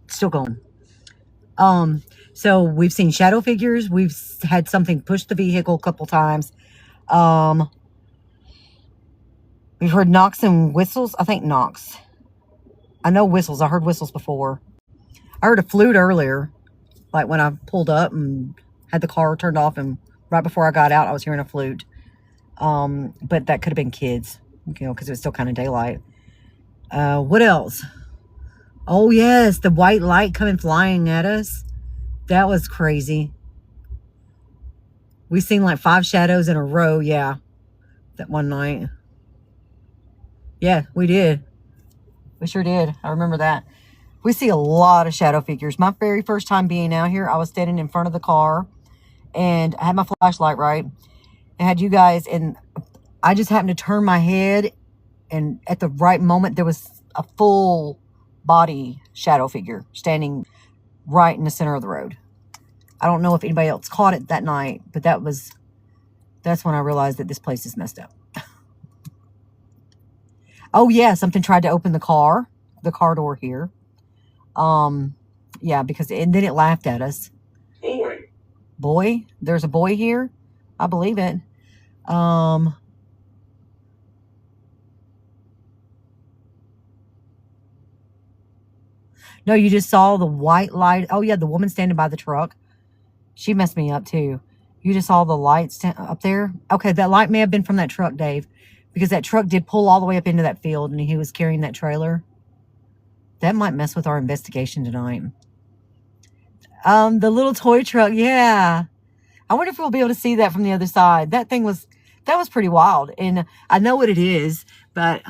A: Still going. So we've seen shadow figures. We've had something push the vehicle a couple times. We've heard knocks and whistles. I think knocks. I know whistles. I heard whistles before. I heard a flute earlier, like when I pulled up and had the car turned off, and right before I got out, I was hearing a flute. But that could have been kids, because it was still kind of daylight. What else? Oh, yes, the white light coming flying at us. That was crazy. We seen like 5 shadows in a row, yeah, that one night. Yeah, we did. We sure did. I remember that. We see a lot of shadow figures. My very first time being out here, I was standing in front of the car, and I had my flashlight, right? I had you guys, and I just happened to turn my head, and at the right moment, there was a full body shadow figure standing right in the center of the road. I don't know if anybody else caught it that night, but that's when I realized that this place is messed up. Oh yeah, something tried to open the car door here. Yeah, and then it laughed at us. Boy? There's a boy here? I believe it. No, you just saw the white light. Oh yeah, the woman standing by the truck. She messed me up too. You just saw the lights up there? Okay, that light may have been from that truck, Dave, because that truck did pull all the way up into that field, and he was carrying that trailer. That might mess with our investigation tonight. The little toy truck, yeah. I wonder if we'll be able to see that from the other side. That was pretty wild. And I know what it is, but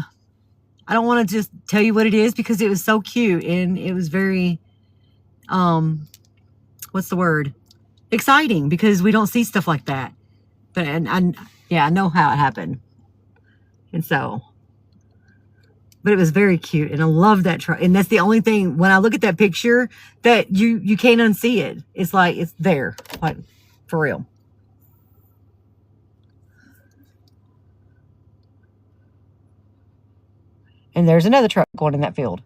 A: I don't want to just tell you what it is because it was so cute and it was very, what's the word? Exciting, because we don't see stuff like that. But I know how it happened. And so, but it was very cute, and I love that truck. And that's the only thing, when I look at that picture, that you can't unsee it. It's like it's there, like for real. And there's another truck going in that field.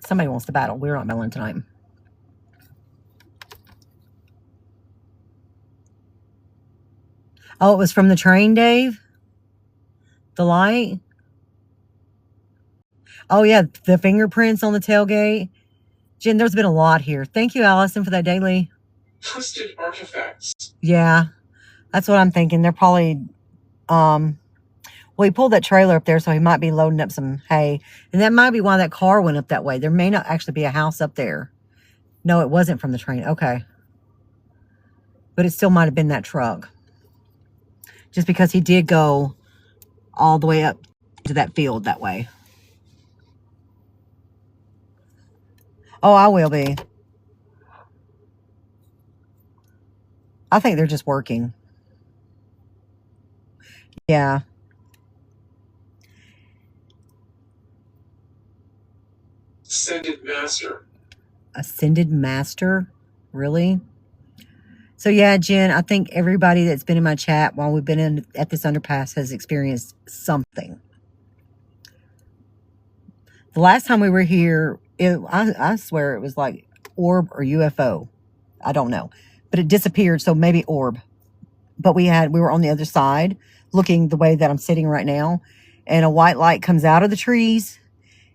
A: Somebody wants to battle. We're not battling tonight. Oh, it was from the train, Dave? The light? Oh, yeah, the fingerprints on the tailgate. Jen, there's been a lot here. Thank you, Allison, for that daily.
B: Twisted artifacts.
A: Yeah, that's what I'm thinking. They're probably, well, he pulled that trailer up there, so he might be loading up some hay. And that might be why that car went up that way. There may not actually be a house up there. No, it wasn't from the train. Okay. But it still might have been that truck. Just because he did go all the way up to that field that way. Oh, I will be. I think they're just working. Yeah.
B: Ascended Master.
A: Ascended Master? Really? So yeah, Jen, I think everybody that's been in my chat while we've been at this underpass has experienced something. The last time we were here, I swear it was like orb or UFO. I don't know. But it disappeared, so maybe orb. But we were on the other side, looking the way that I'm sitting right now, and a white light comes out of the trees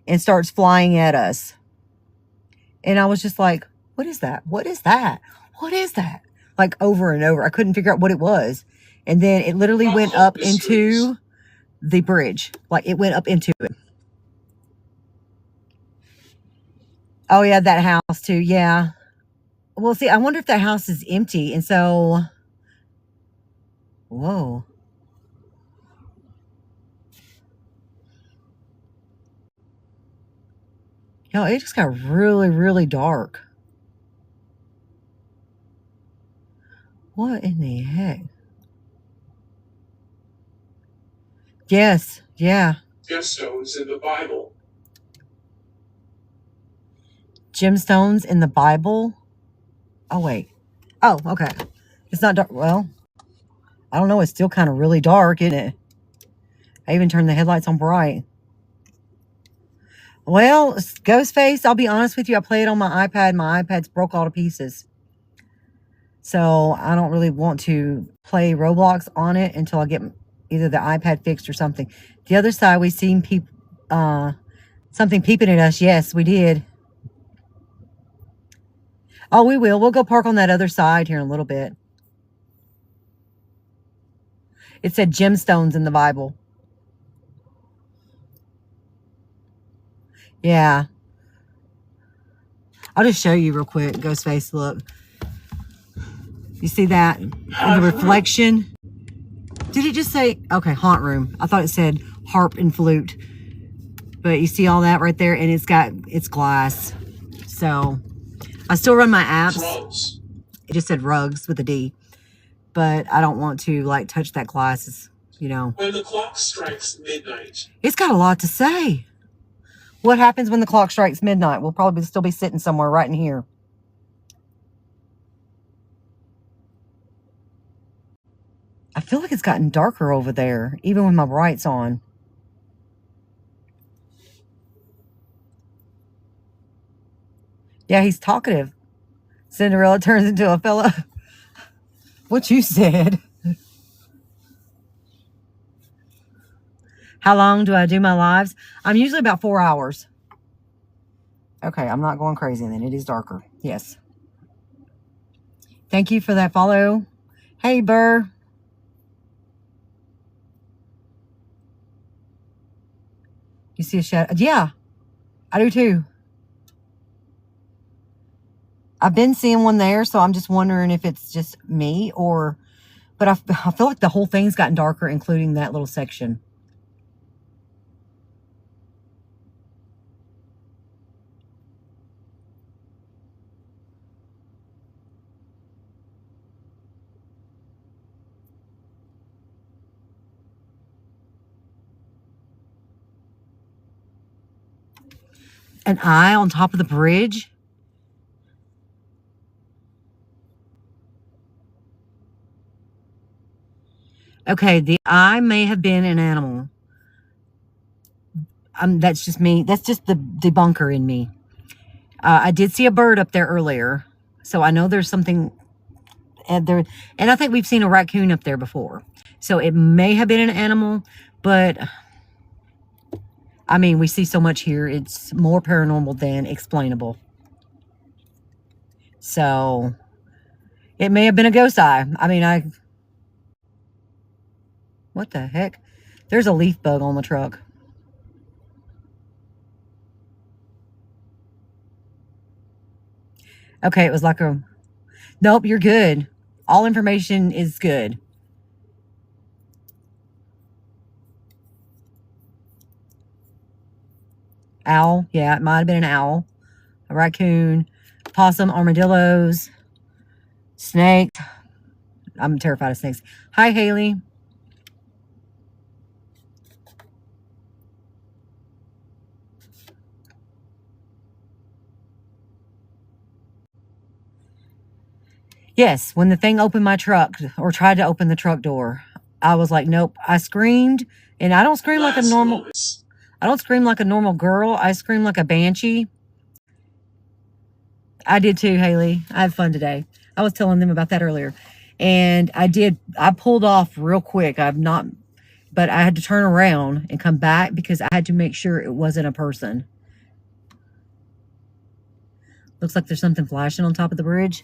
A: and starts flying at us. And I was just like, what is that? What is that? What is that? Like over and over. I couldn't figure out what it was. And then it literally went up into the bridge. Like it went up into it. Oh, yeah, that house too. Yeah. Well, see, I wonder if that house is empty. And so, whoa. Yo, it just got really, really dark. What in the heck? Yes. Yeah.
B: Gemstones in the Bible.
A: Gemstones in the Bible. Oh, wait. Oh, okay. It's not dark. Well, I don't know. It's still kind of really dark, isn't it? I even turned the headlights on bright. Well, Ghostface, I'll be honest with you. I play it on my iPad. My iPad's broke all to pieces. So I don't really want to play Roblox on it until I get either the iPad fixed or something. The other side, we seen something peeping at us. Yes, we did. Oh, we will. We'll go park on that other side here in a little bit. It said gemstones in the Bible. Yeah. I'll just show you real quick. Ghostface, look. You see that? In the reflection? Did it just say, okay, haunt room. I thought it said harp and flute. But you see all that right there? And it's glass. So I still run my apps.
B: Drugs.
A: It just said rugs with a D. But I don't want to like touch that glass, you know.
B: When the clock strikes midnight.
A: It's got a lot to say. What happens when the clock strikes midnight? We'll probably still be sitting somewhere right in here. I feel like it's gotten darker over there, even with my brights on. Yeah, he's talkative. Cinderella turns into a fella. What you said. How long do I do my lives? I'm usually about 4 hours. Okay, I'm not going crazy then. It is darker. Yes. Thank you for that follow. Hey, Burr. You see a shadow? Yeah, I do too. I've been seeing one there, so I'm just wondering if it's just me or... But I feel like the whole thing's gotten darker, including that little section. An eye on top of the bridge? Okay, the eye may have been an animal. That's just me. That's just the debunker in me. I did see a bird up there earlier, so I know there's something there. And I think we've seen a raccoon up there before. So it may have been an animal, but I mean, we see so much here. It's more paranormal than explainable. So it may have been a ghost eye. I mean, what the heck? There's a leaf bug on the truck. Okay, it was like a... Nope, you're good. All information is good. Owl. Yeah, it might have been an owl. A raccoon. Possum. Armadillos. Snake. I'm terrified of snakes. Hi, Haley. Yes, when the thing opened my truck or tried to open the truck door, I was like, nope. I screamed, and I don't scream like a normal... I don't scream like a normal girl. I scream like a banshee. I did too, Haley. I had fun today. I was telling them about that earlier. And I pulled off real quick. But I had to turn around and come back because I had to make sure it wasn't a person. Looks like there's something flashing on top of the bridge.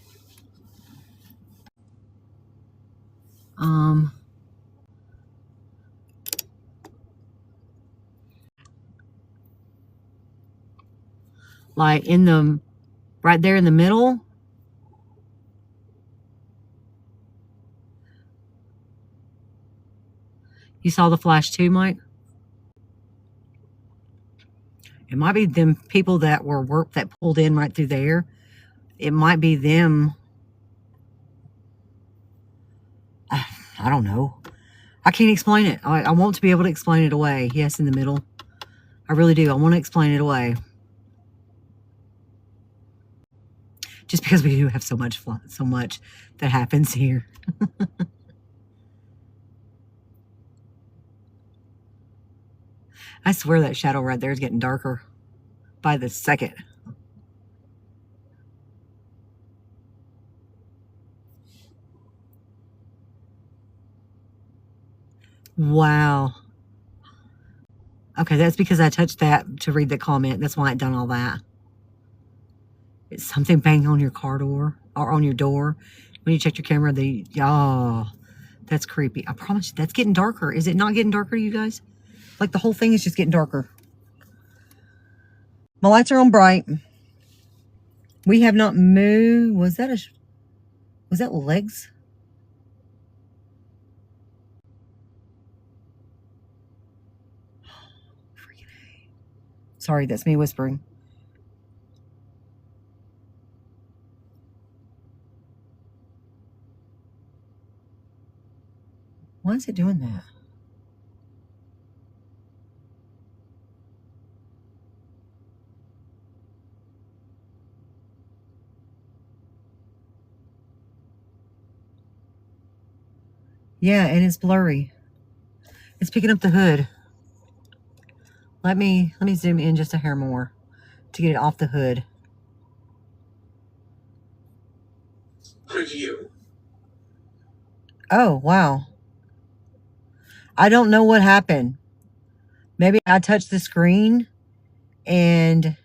A: like in the, right there in the middle. You saw the flash too, Mike? It might be them people that that pulled in right through there. It might be them. I don't know. I can't explain it. I want to be able to explain it away. Yes, in the middle. I really do. I want to explain it away. Just because we do have so much that happens here. I swear that shadow right there is getting darker by the second. Wow. Okay, that's because I touched that to read the comment. That's why it done all that. It's something banging on your car door or on your door. When you check your camera, oh, that's creepy. I promise you, that's getting darker. Is it not getting darker, you guys? Like the whole thing is just getting darker. My lights are on bright. We have not moved. Was that legs? Freaking A. Sorry, that's me whispering. Why is it doing that? Yeah, and it's blurry. It's picking up the hood. Let me zoom in just a hair more to get it off the hood.
B: Preview.
A: Oh, wow. I don't know what happened. Maybe I touched the screen and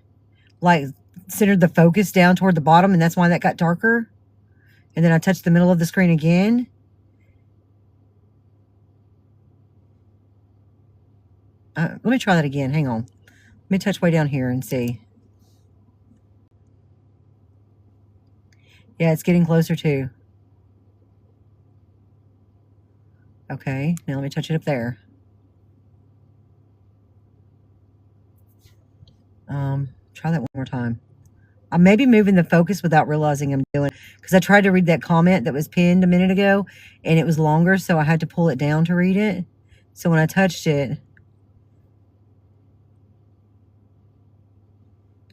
A: like centered the focus down toward the bottom, and that's why that got darker. And then I touched the middle of the screen again. Let me try that again. Hang on. Let me touch way down here and see. Yeah, it's getting closer too. Okay, now let me touch it up there. Try that one more time. I may be moving the focus without realizing I'm doing, because I tried to read that comment that was pinned a minute ago and it was longer, so I had to pull it down to read it. So when I touched it,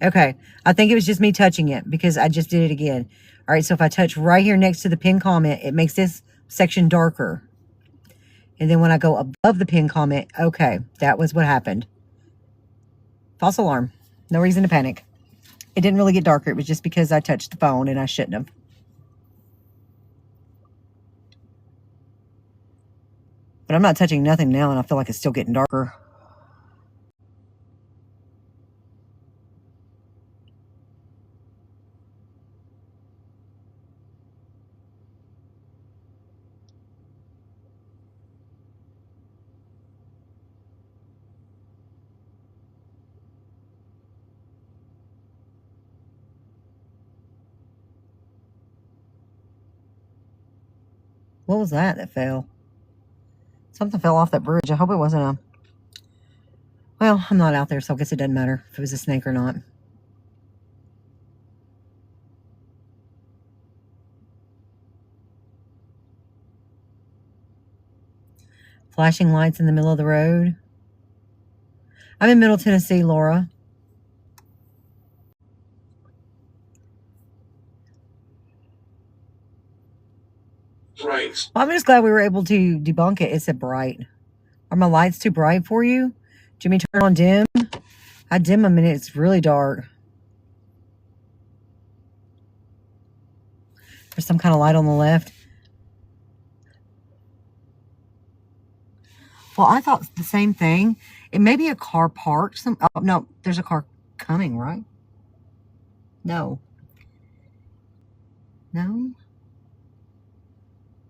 A: okay, I think it was just me touching it because I just did it again. All right, so if I touch right here next to the pinned comment, it makes this section darker. And then when I go above the pinned comment, okay, that was what happened. False alarm. No reason to panic. It didn't really get darker. It was just because I touched the phone and I shouldn't have. But I'm not touching nothing now, and I feel like it's still getting darker. What was that fell? Something fell off that bridge. I hope it wasn't a... Well, I'm not out there, so I guess it doesn't matter if it was a snake or not. Flashing lights in the middle of the road. I'm in Middle Tennessee, Laura.
B: Bright.
A: Well, I'm just glad we were able to debunk it. It said bright. Are my lights too bright for you? Jimmy, turn on dim. I dim them and it's really dark. There's some kind of light on the left. Well, I thought the same thing. It may be a car parked. Oh, no, there's a car coming, right? No. No?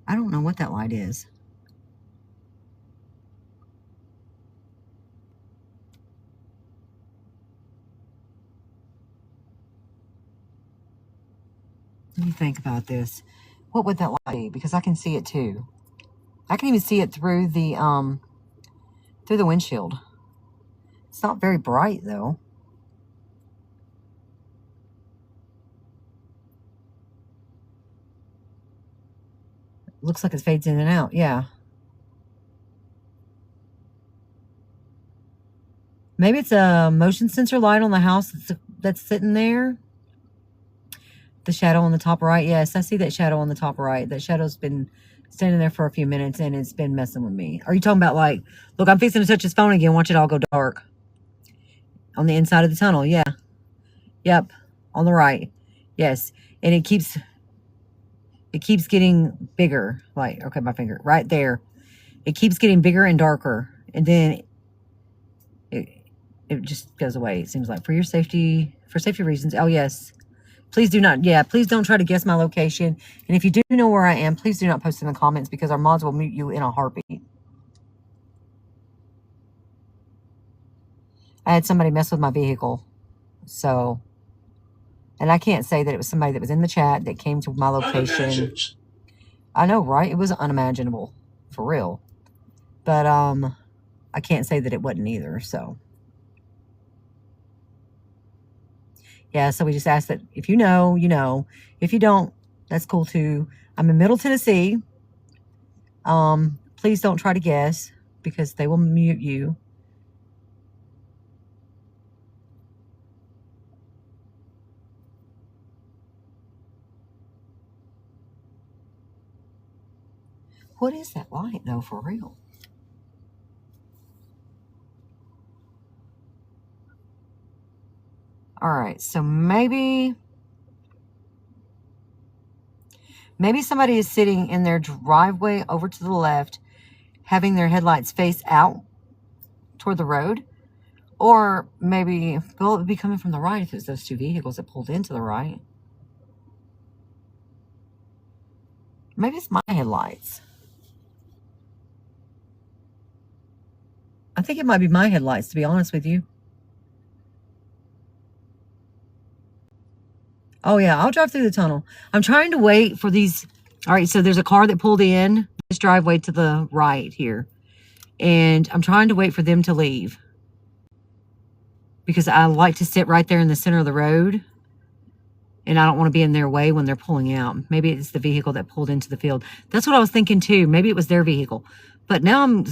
A: I don't know what that light is. What do you think about this? What would that light be? Because I can see it too. I can even see it through the windshield. It's not very bright though. Looks like it fades in and out. Yeah. Maybe it's a motion sensor light on the house that's sitting there. The shadow on the top right. Yes, I see that shadow on the top right. That shadow's been standing there for a few minutes and it's been messing with me. Are you talking about like, look, I'm fixing to touch his phone again. Watch it all go dark. On the inside of the tunnel. Yeah. Yep. On the right. Yes. And it keeps getting bigger. Like, okay, my finger right there. It keeps getting bigger and darker. And then it just goes away. It seems like for safety reasons. Oh yes. Please do not, please don't try to guess my location. And if you do know where I am, please do not post in the comments because our mods will mute you in a heartbeat. I had somebody mess with my vehicle. So, and I can't say that it was somebody that was in the chat that came to my location. I know, right? It was unimaginable, for real. But I can't say that it wasn't either, so. Yeah, so we just ask that if you know, you know. If you don't, that's cool too. I'm in Middle Tennessee. Please don't try to guess because they will mute you. What is that light though, for real? All right, so maybe somebody is sitting in their driveway over to the left, having their headlights face out toward the road. Or maybe, well, it would be coming from the right if it was those two vehicles that pulled into the right. Maybe it's my headlights. I think it might be my headlights, to be honest with you. Oh, yeah, I'll drive through the tunnel. I'm trying to wait for these. All right, so there's a car that pulled in this driveway to the right here. And I'm trying to wait for them to leave. Because I like to sit right there in the center of the road. And I don't want to be in their way when they're pulling out. Maybe it's the vehicle that pulled into the field. That's what I was thinking too. Maybe it was their vehicle. But now I'm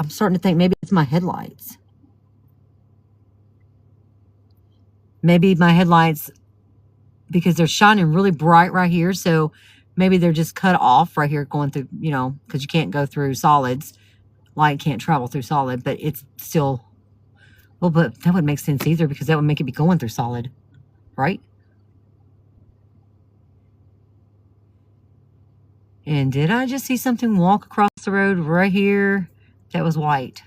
A: starting to think maybe it's my headlights. Maybe my headlights, because they're shining really bright right here. So maybe they're just cut off right here going through, you know, because you can't go through solids. Light can't travel through solid, but it's still, well, but that wouldn't make sense either because that would make it be going through solid, right? And did I just see something walk across the road right here that was white?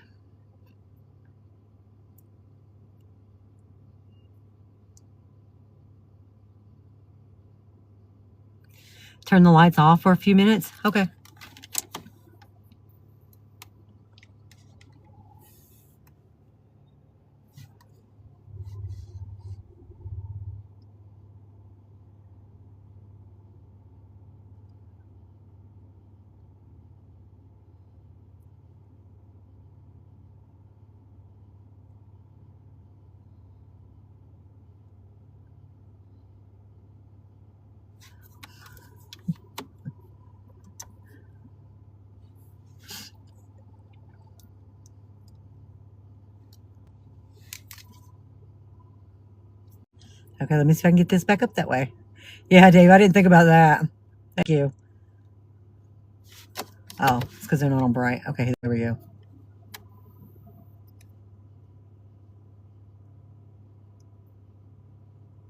A: Turn the lights off for a few minutes? Okay. Okay, let me see if I can get this back up that way. Yeah, Dave, I didn't think about that. Thank you. Oh, it's because they're not on bright. Okay, there we go.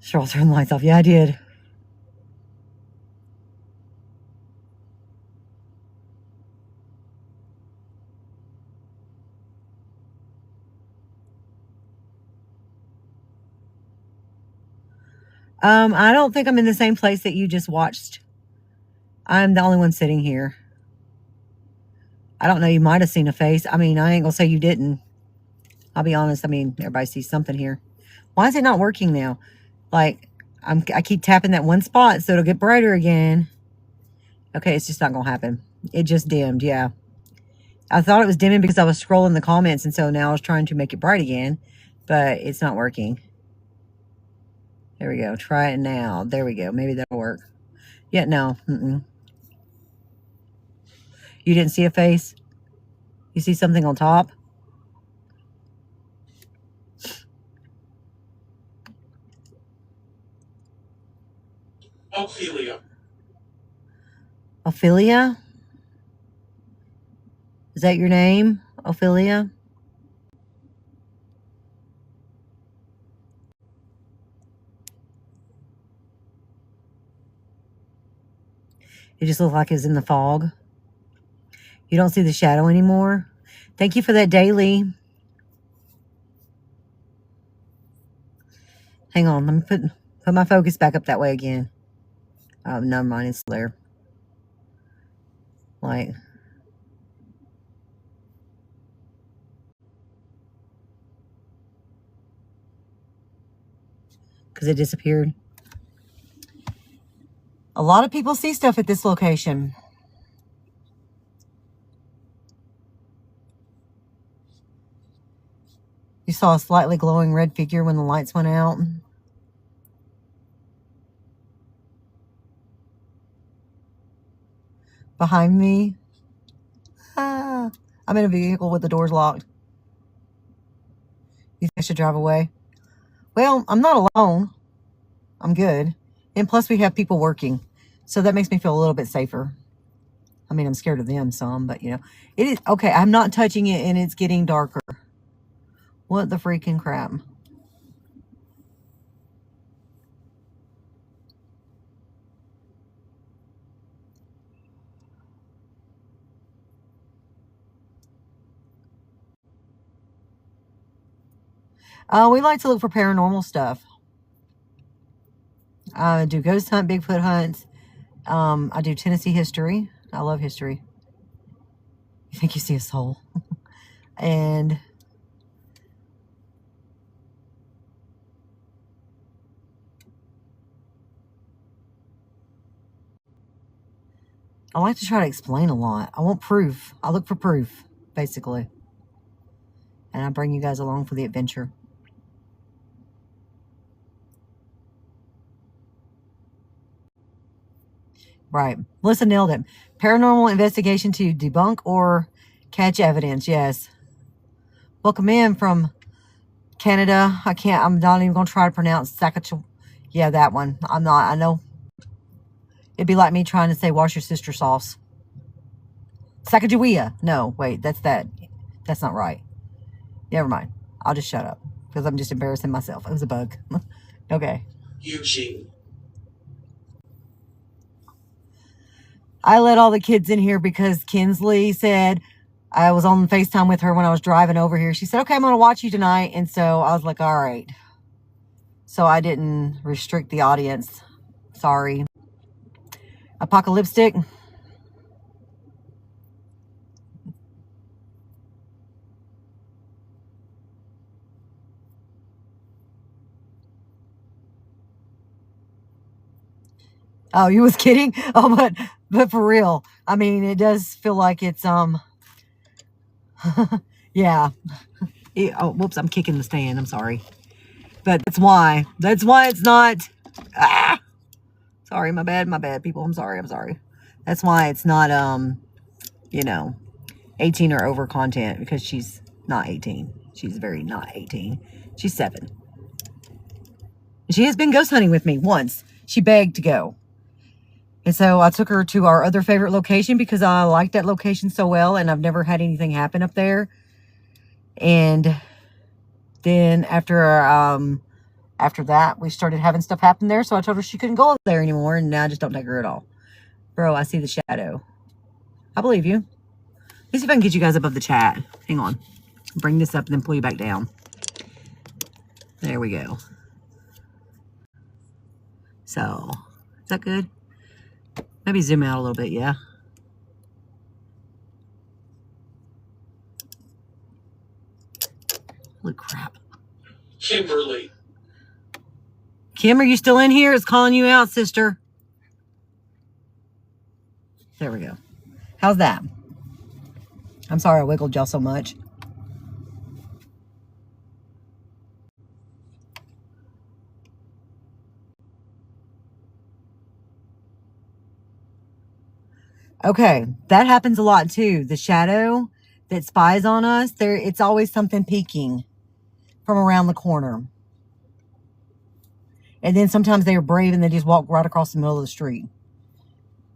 A: Sure, I'll turn the lights off. Yeah, I did. I don't think I'm in the same place that you just watched. I'm the only one sitting here. I don't know. You might have seen a face. I mean, I ain't gonna say you didn't. I'll be honest. I mean, everybody sees something here. Why is it not working now? Like, I keep tapping that one spot so it'll get brighter again. Okay, it's just not gonna happen. It just dimmed, yeah. I thought it was dimming because I was scrolling the comments, and so now I was trying to make it bright again, but it's not working. There we go. Try it now. There we go. Maybe that'll work. Yeah, no. You didn't see a face? You see something on top?
B: Ophelia.
A: Ophelia? Is that your name? Ophelia? It just looked like it's in the fog. You don't see the shadow anymore. Thank you for that daily. Hang on, let me put my focus back up that way again. Never mind, it's there. Like, because it disappeared. A lot of people see stuff at this location. You saw a slightly glowing red figure when the lights went out. Behind me. I'm in a vehicle with the doors locked. You think I should drive away? Well, I'm not alone. I'm good. And plus we have people working. So that makes me feel a little bit safer. I mean, I'm scared of them some, but you know. It is okay, I'm not touching it and it's getting darker. What the freaking crap? We like to look for paranormal stuff. I do ghost hunt, Bigfoot hunts. I do Tennessee history. I love history. You think you see a soul? And I like to try to explain a lot. I want proof. I look for proof, basically. And I bring you guys along for the adventure. Right. Melissa nailed it. Paranormal investigation to debunk or catch evidence. Yes. Welcome in from Canada. I'm not even going to try to pronounce Sakachu. Yeah, that one. I'm not. I know. It'd be like me trying to say wash your sister sauce. Sacagawea. No, wait. That's that. That's not right. Never mind. I'll just shut up because I'm just embarrassing myself. It was a bug. Okay.
B: Eugene.
A: I let all the kids in here because Kinsley said I was on FaceTime with her when I was driving over here. She said, okay, I'm going to watch you tonight. And so I was like, all right. So I didn't restrict the audience. Sorry. Apocalyptic. Oh, you was kidding? Oh, but for real. I mean, it does feel like it's, yeah. Oh, whoops, I'm kicking the stand. I'm sorry. But that's why it's not, sorry, my bad, people. I'm sorry. That's why it's not, you know, 18 or over content, because she's not 18. She's very not 18. She's 7. She has been ghost hunting with me once. She begged to go. And so I took her to our other favorite location because I liked that location so well, and I've never had anything happen up there. And then after that, we started having stuff happen there, so I told her she couldn't go up there anymore, and now I just don't take her at all. Bro, I see the shadow. I believe you. Let me see if I can get you guys above the chat. Hang on. Bring this up and then pull you back down. There we go. So, is that good? Maybe zoom out a little bit, yeah. Holy crap.
B: Kimberly.
A: Kim, are you still in here? It's calling you out, sister. There we go. How's that? I'm sorry I wiggled y'all so much. Okay, that happens a lot too. The shadow that spies on us, it's always something peeking from around the corner. And then sometimes they are brave and they just walk right across the middle of the street.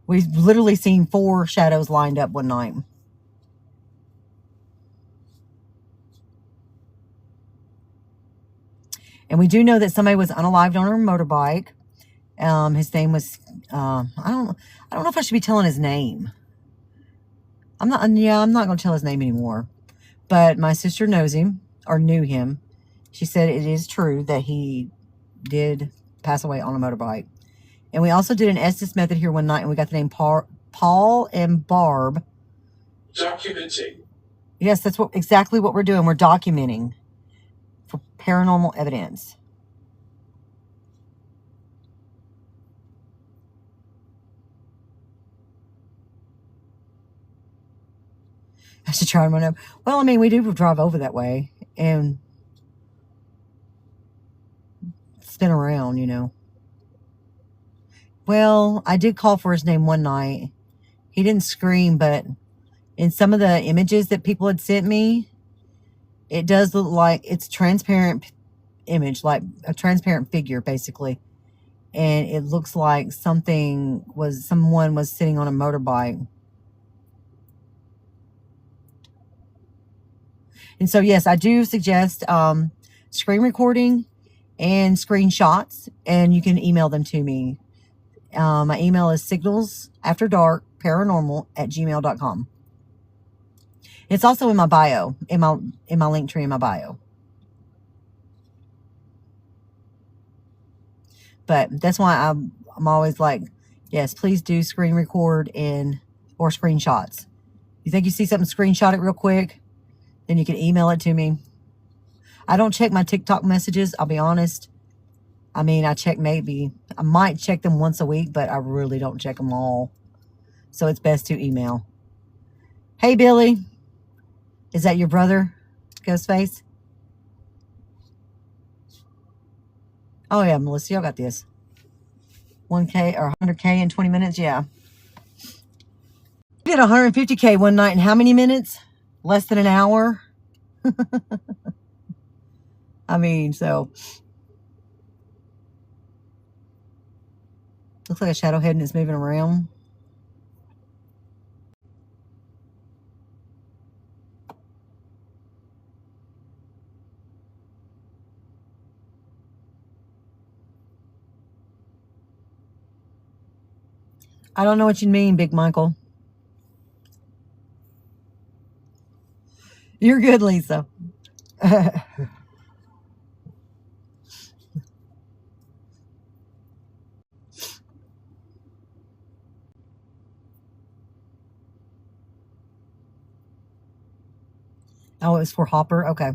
A: We've literally seen 4 shadows lined up one night. And we do know that somebody was unalived on a motorbike. His name was, I don't know if I should be telling his name. I'm not going to tell his name anymore. But my sister knows him, or knew him. She said it is true that he did pass away on a motorbike. And we also did an Estes method here one night, and we got the name Paul and Barb.
B: Documenting.
A: Yes, that's exactly what we're doing. We're documenting for paranormal evidence. I should try one up. Well, I mean, we do drive over that way and spin around, you know. Well, I did call for his name one night. He didn't scream, but in some of the images that people had sent me, it does look like it's transparent image, like a transparent figure, basically. And it looks like someone was sitting on a motorbike. And so, yes, I do suggest screen recording and screenshots, and you can email them to me. My email is signalsafterdarkparanormal@gmail.com. It's also in my bio, in my link tree in my bio. But that's why I'm always like, yes, please do screen record or screenshots. You think you see something, screenshot it real quick, then you can email it to me. I don't check my TikTok messages, I'll be honest. I mean, I might check them once a week, but I really don't check them all. So it's best to email. Hey, Billy. Is that your brother, Ghostface? Oh, yeah, Melissa, y'all got this. 1K or 100K in 20 minutes? Yeah. We did 150K one night in how many minutes? Less than an hour? I mean, so. Looks like a shadow head and it's moving around. I don't know what you mean, Big Michael. You're good, Lisa. Oh, it was for Hopper? Okay.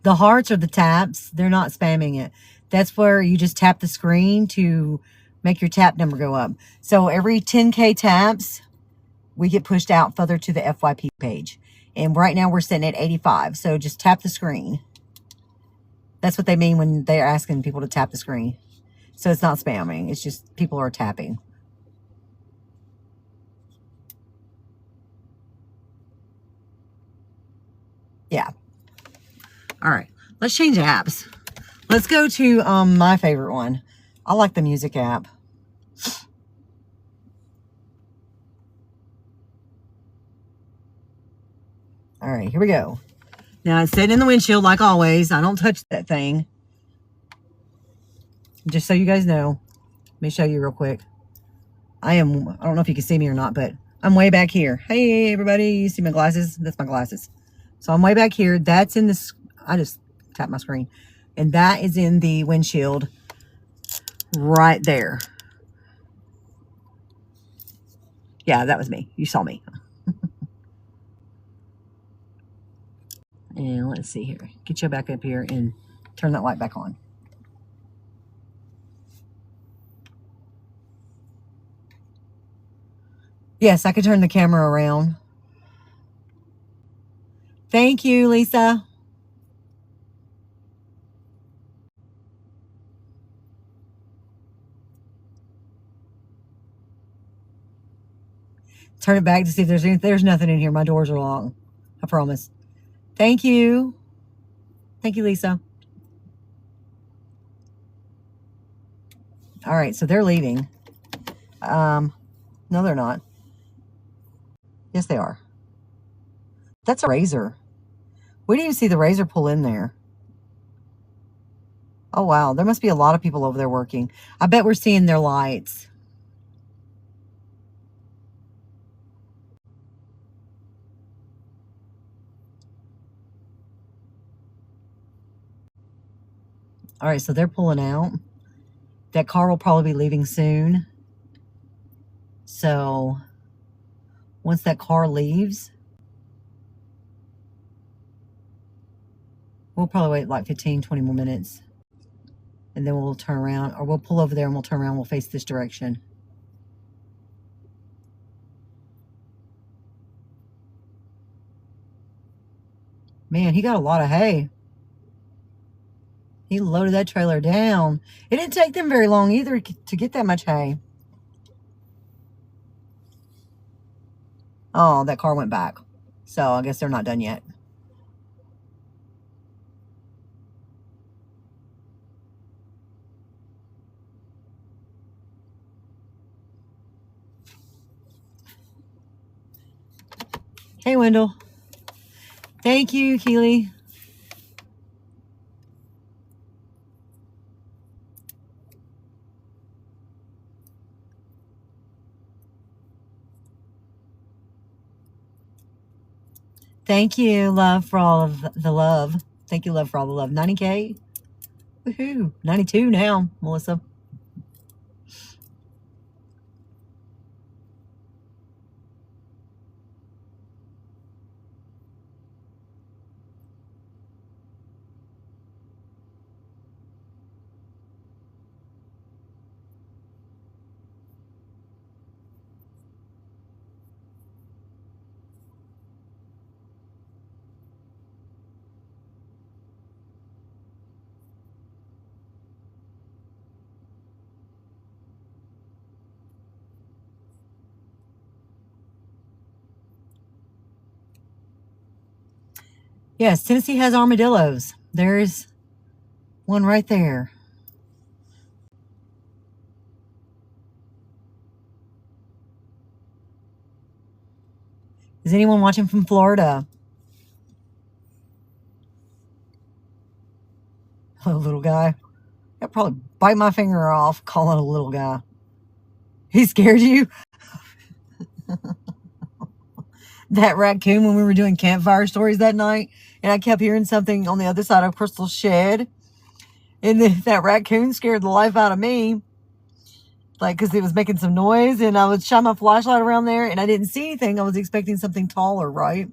A: The hearts or the taps, they're not spamming it. That's where you just tap the screen to make your tap number go up. So every 10K taps, we get pushed out further to the FYP page. And right now we're sitting at 85. So just tap the screen. That's what they mean when they're asking people to tap the screen. So it's not spamming. It's just people are tapping. Yeah. All right. Let's change apps. Let's go to my favorite one. I like the music app. All right, here we go. Now it's sitting in the windshield like always. I don't touch that thing. Just so you guys know. Let me show you real quick. I don't know if you can see me or not, but I'm way back here. Hey, everybody. You see my glasses? That's my glasses. So I'm way back here. That's in this. I just tap my screen. And that is in the windshield right there. Yeah, that was me. You saw me. And let's see here. Get you back up here and turn that light back on. Yes, I could turn the camera around. Thank you, Lisa. Turn it back to see if there's nothing in here. My doors are locked. I promise. Thank you. Thank you, Lisa. All right, so they're leaving. No, they're not. Yes, they are. That's a razor. We didn't even see the razor pull in there. Oh, wow. There must be a lot of people over there working. I bet we're seeing their lights. All right, so they're pulling out. That car will probably be leaving soon. So once that car leaves, we'll probably wait like 15, 20 more minutes. And then we'll turn around, or we'll pull over there and we'll turn around. We'll face this direction. Man, he got a lot of hay. He loaded that trailer down. It didn't take them very long either to get that much hay. Oh, that car went back. So I guess they're not done yet. Hey, Wendell. Thank you, Keely. Thank you, love, for all of the love. Thank you, love, for all the love. 90K. Woohoo. 92 now, Melissa. Yes, Tennessee has armadillos. There's one right there. Is anyone watching from Florida? A little guy. I'd probably bite my finger off calling a little guy. He scared you? That raccoon when we were doing campfire stories that night, and I kept hearing something on the other side of Crystal's shed, and that raccoon scared the life out of me, like, because it was making some noise, and I would shine my flashlight around there, and I didn't see anything. I was expecting something taller, right?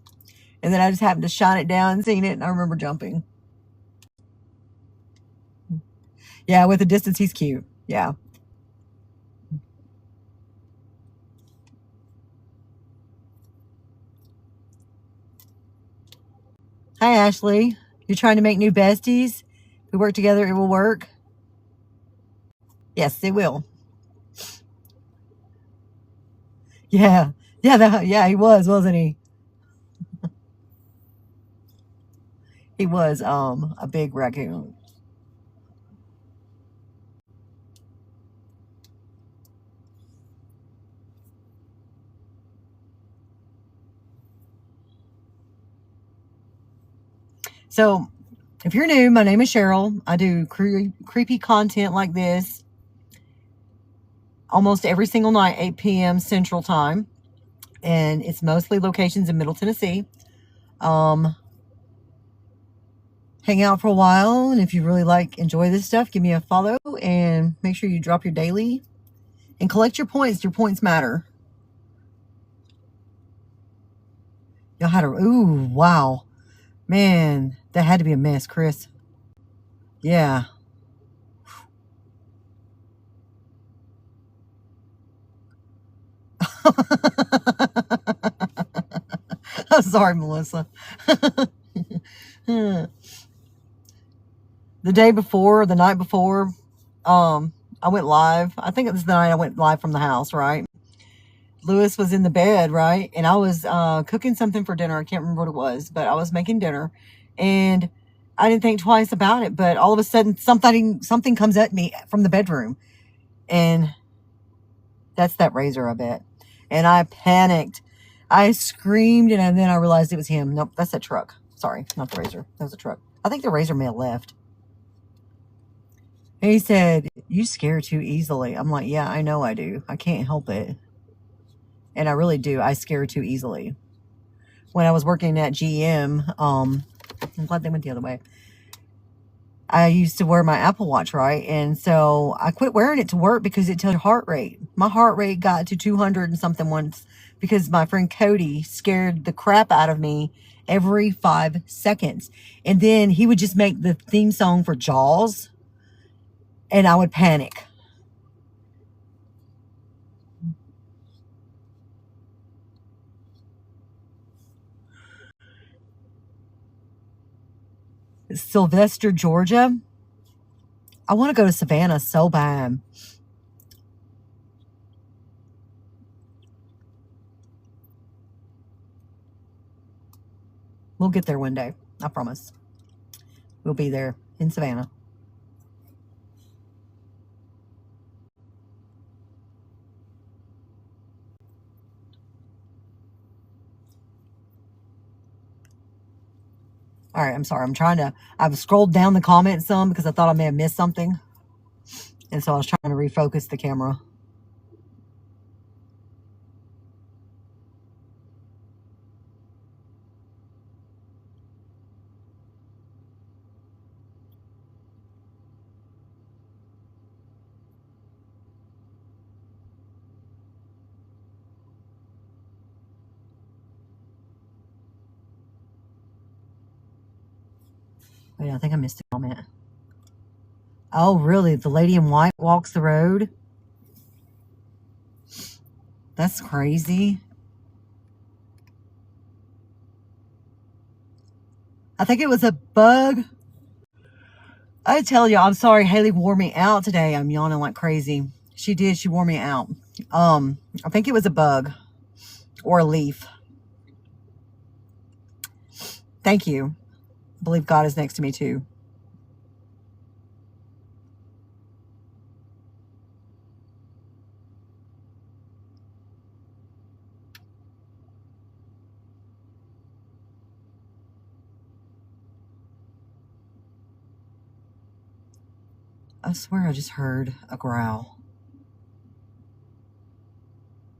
A: And then I just happened to shine it down and seen it, and I remember jumping. Yeah, with the distance, he's cute. Yeah. Hi, Ashley. You're trying to make new besties? If we work together, it will work. Yes, it will. Yeah. Yeah, he was, wasn't he? He was a big raccoon. So, if you're new, my name is Cheryl. I do creepy content like this almost every single night, 8 p.m. Central Time. And it's mostly locations in Middle Tennessee. hang out for a while. And if you really enjoy this stuff, give me a follow and make sure you drop your daily and collect your points. Your points matter. Y'all had a, ooh, wow. Man, that had to be a mess, Chris. Yeah. I'm sorry, Melissa. The day before, the night before, I went live. I think it was the night I went live from the house, right? Lewis was in the bed, right? And I was cooking something for dinner. I can't remember what it was, but I was making dinner. And I didn't think twice about it. But all of a sudden, something comes at me from the bedroom. And that's that razor, I bet. And I panicked. I screamed, and then I realized it was him. Nope, that's that truck. Sorry, not the razor. That was a truck. I think the razor may have left. And he said, "You scare too easily." I'm like, yeah, I know I do. I can't help it. And I really do. I scare too easily. When I was working at GM, I'm glad they went the other way. I used to wear my Apple Watch, right? And so I quit wearing it to work because it tells your heart rate. My heart rate got to 200 and something once because my friend Cody scared the crap out of me every 5 seconds. And then he would just make the theme song for Jaws, and I would panic. Sylvester, Georgia. I want to go to Savannah so bad. We'll get there one day. I promise. We'll be there in Savannah. All right, I'm sorry. I've scrolled down the comments some because I thought I may have missed something. And so I was trying to refocus the camera. Oh, yeah, I think I missed a comment. Oh, really? The lady in white walks the road? That's crazy. I think it was a bug. I tell you, I'm sorry. Haley wore me out today. I'm yawning like crazy. She did. She wore me out. I think it was a bug or a leaf. Thank you. I believe God is next to me too. I swear I just heard a growl.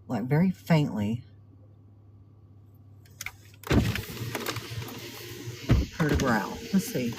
A: Like very faintly. Heard a growl. Let's see.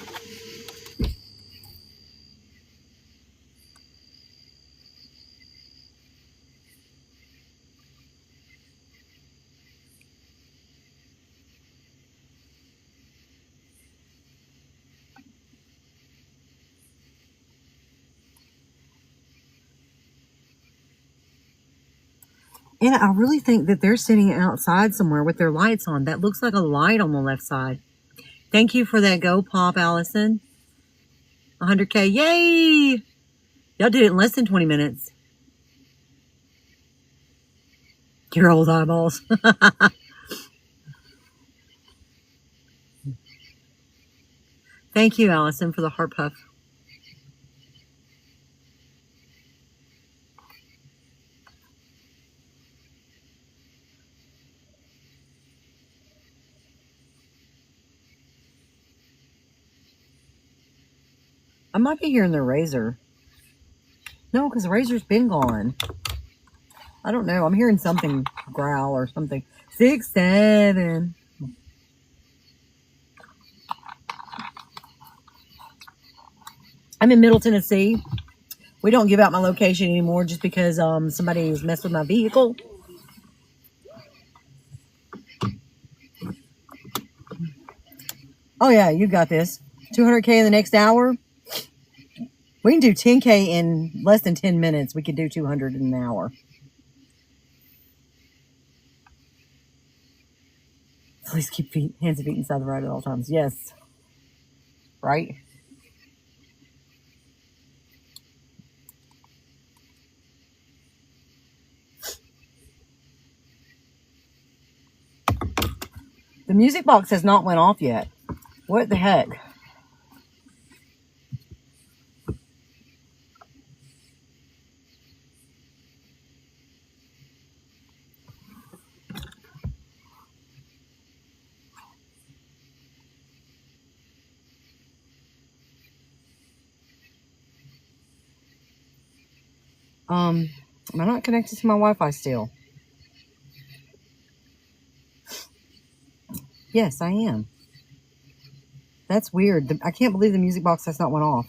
A: And I really think that they're sitting outside somewhere with their lights on. That looks like a light on the left side. Thank you for that Go Pop, Allison. 100K. Yay! Y'all did it in less than 20 minutes. Your old eyeballs. Thank you, Allison, for the heart puff. I might be hearing the razor. No, because the razor's been gone. I don't know. I'm hearing something growl or something. 6, 7. I'm in Middle Tennessee. We don't give out my location anymore just because somebody has messed with my vehicle. Oh yeah, you got this. 200K in the next hour. We can do 10K in less than 10 minutes. We can do 200 in an hour. Please keep hands and feet inside the ride at all times. Yes. Right? The music box has not went off yet. What the heck? Am I not connected to my Wi-Fi still? Yes, I am. That's weird. I can't believe the music box has not went off.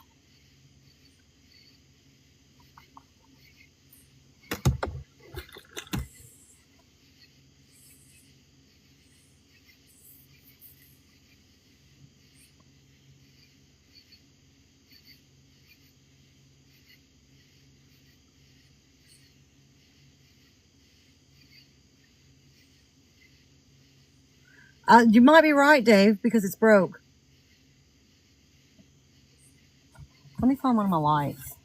A: You might be right, Dave, because it's broke. Let me find one of my lights.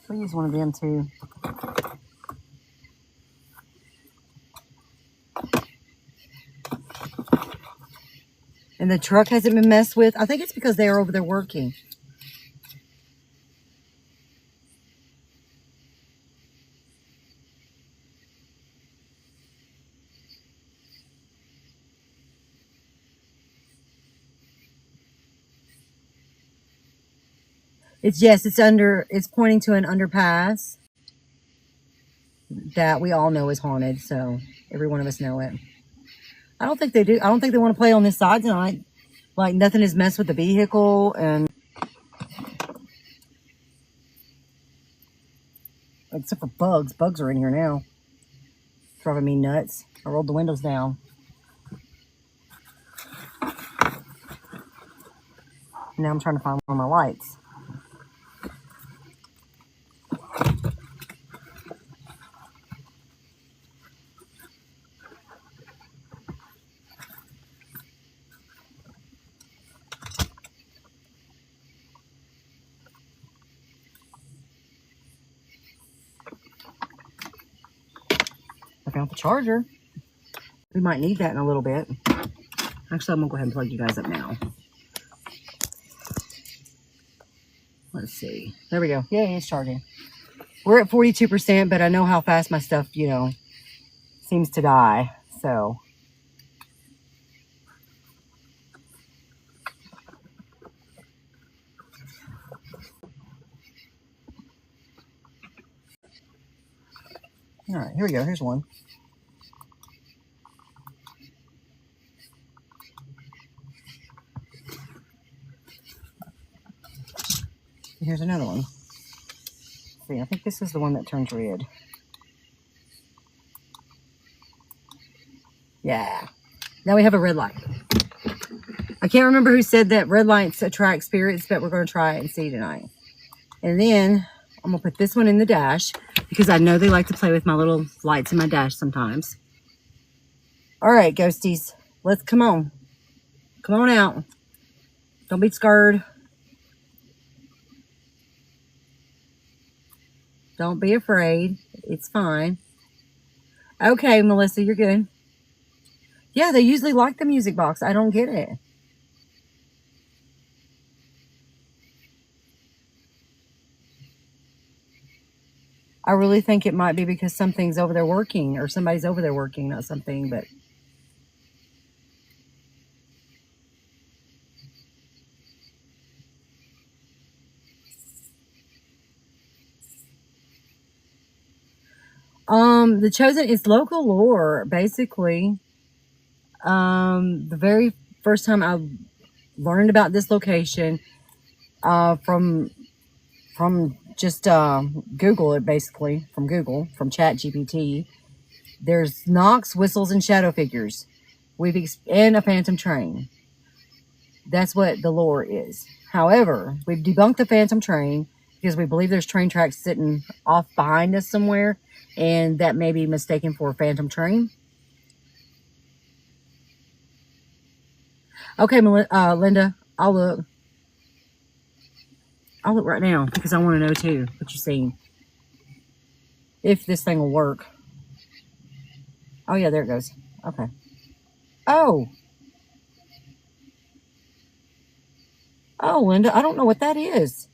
A: We'll use one of them too. And the truck hasn't been messed with. I think it's because they are over there working. It's pointing to an underpass that we all know is haunted, so every one of us know it. I don't think they do. I don't think they want to play on this side tonight. Like nothing has messed with the vehicle, and except for bugs. Bugs are in here now. Driving me nuts. I rolled the windows down. Now I'm trying to find one of my lights. I found the charger. We might need that in a little bit. Actually, I'm going to go ahead and plug you guys up now. Let's see. There we go. Yay, it's charging. We're at 42%, but I know how fast my stuff, seems to die. So. All right, here we go. Here's one. Here's another one. See, I think this is the one that turns red. Yeah. Now we have a red light. I can't remember who said that red lights attract spirits, but we're going to try it and see tonight. And then I'm going to put this one in the dash because I know they like to play with my little lights in my dash sometimes. All right, ghosties. Let's come on. Come on out. Don't be scared. Don't be afraid. It's fine. Okay, Melissa, you're good. Yeah, they usually like the music box. I don't get it. I really think it might be because something's over there working or somebody's over there working, not something, but. The Chosen is local lore, basically. The very first time I learned about this location, from from just Google it, basically, from Google, from Chat GPT. There's knocks, whistles, and shadow figures. And a phantom train. That's what the lore is. However, we've debunked the phantom train because we believe there's train tracks sitting off behind us somewhere, and that may be mistaken for a phantom train. Okay, Linda, I'll look. I'll look right now because I want to know too what you're seeing. If this thing will work. Oh yeah, there it goes. Okay. Oh. Oh, Linda, I don't know what that is.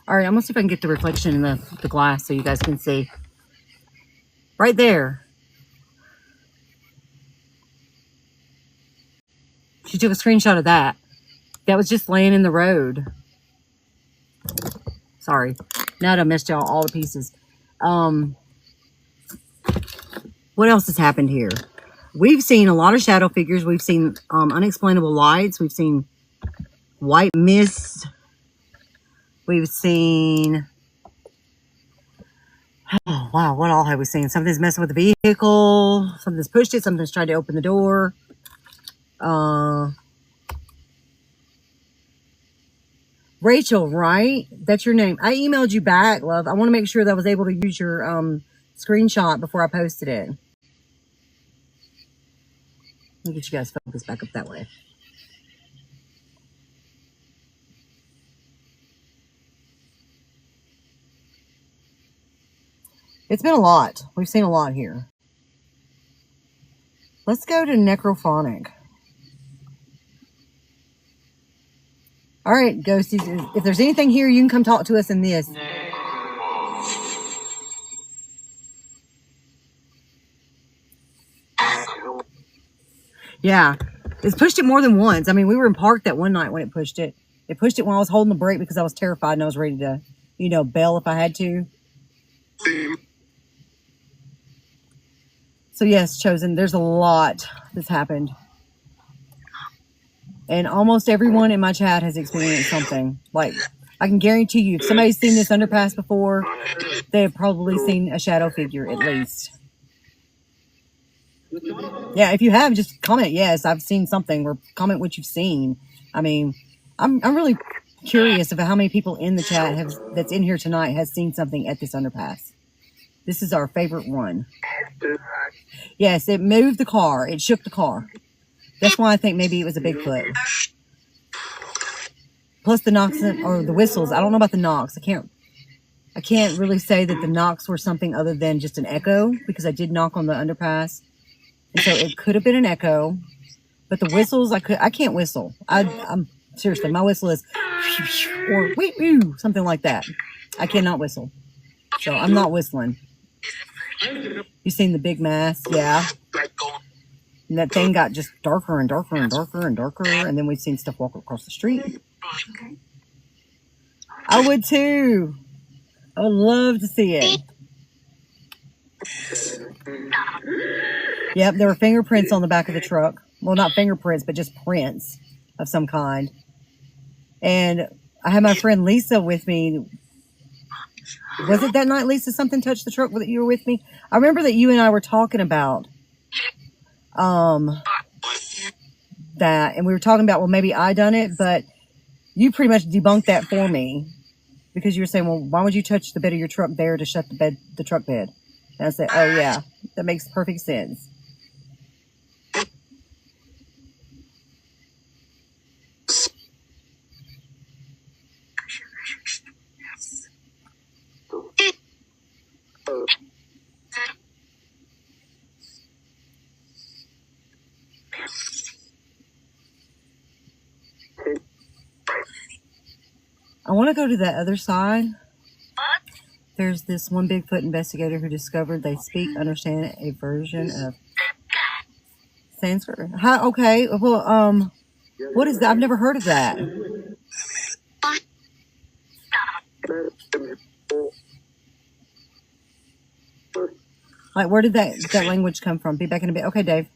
A: All right, I'm gonna see if I can get the reflection in the glass so you guys can see. Right there. She took a screenshot of that. That was just laying in the road. Sorry. Now that I missed y'all all the pieces. What else has happened here? We've seen a lot of shadow figures. We've seen unexplainable lights. We've seen white mist. We've seen... Oh, wow. What all have we seen? Something's messing with the vehicle. Something's pushed it. Something's tried to open the door. Rachel, right? That's your name. I emailed you back, love. I want to make sure that I was able to use your screenshot before I posted it. Let me get you guys focused back up that way. It's been a lot. We've seen a lot here. Let's go to necrophonic. All right, ghosties. If there's anything here, you can come talk to us in this. Yeah, it's pushed it more than once. I mean, we were in park that one night when it pushed it. It pushed it when I was holding the brake because I was terrified and I was ready to, bail if I had to. So yes, Chosen, there's a lot that's happened. And almost everyone in my chat has experienced something. Like, I can guarantee you, if somebody's seen this underpass before, they have probably seen a shadow figure at least. Yeah, if you have, just comment, yes, I've seen something, or comment what you've seen. I mean, I'm really curious about how many people in the chat that's in here tonight has seen something at this underpass. This is our favorite one. Yes, it moved the car. It shook the car. That's why I think maybe it was a Bigfoot. Plus the knocks or the whistles. I don't know about the knocks. I can't really say that the knocks were something other than just an echo because I did knock on the underpass. And so it could have been an echo. But the whistles, I can't whistle. I'm seriously, my whistle is or wee something like that. I cannot whistle. So I'm not whistling. You seen the big mass? Yeah. And that thing got just darker and darker and darker and darker. And then we've seen stuff walk across the street. I would too. I would love to see it. Yep, there were fingerprints on the back of the truck. Well, not fingerprints, but just prints of some kind. And I had my friend Lisa with me. Was it that night, Lisa, something touched the truck that you were with me? I remember that you and I were talking about that, and we were talking about, well, maybe I done it, but you pretty much debunked that for me because you were saying, well, why would you touch the bed of your truck there to shut the truck bed? And I said, oh yeah, that makes perfect sense. I want to go to that other side. There's this one Bigfoot investigator who discovered they speak, understand a version of Sanskrit. Hi, okay, well, what is that? I've never heard of that. Like, where did that language come from? Be back in a bit. Okay, Dave.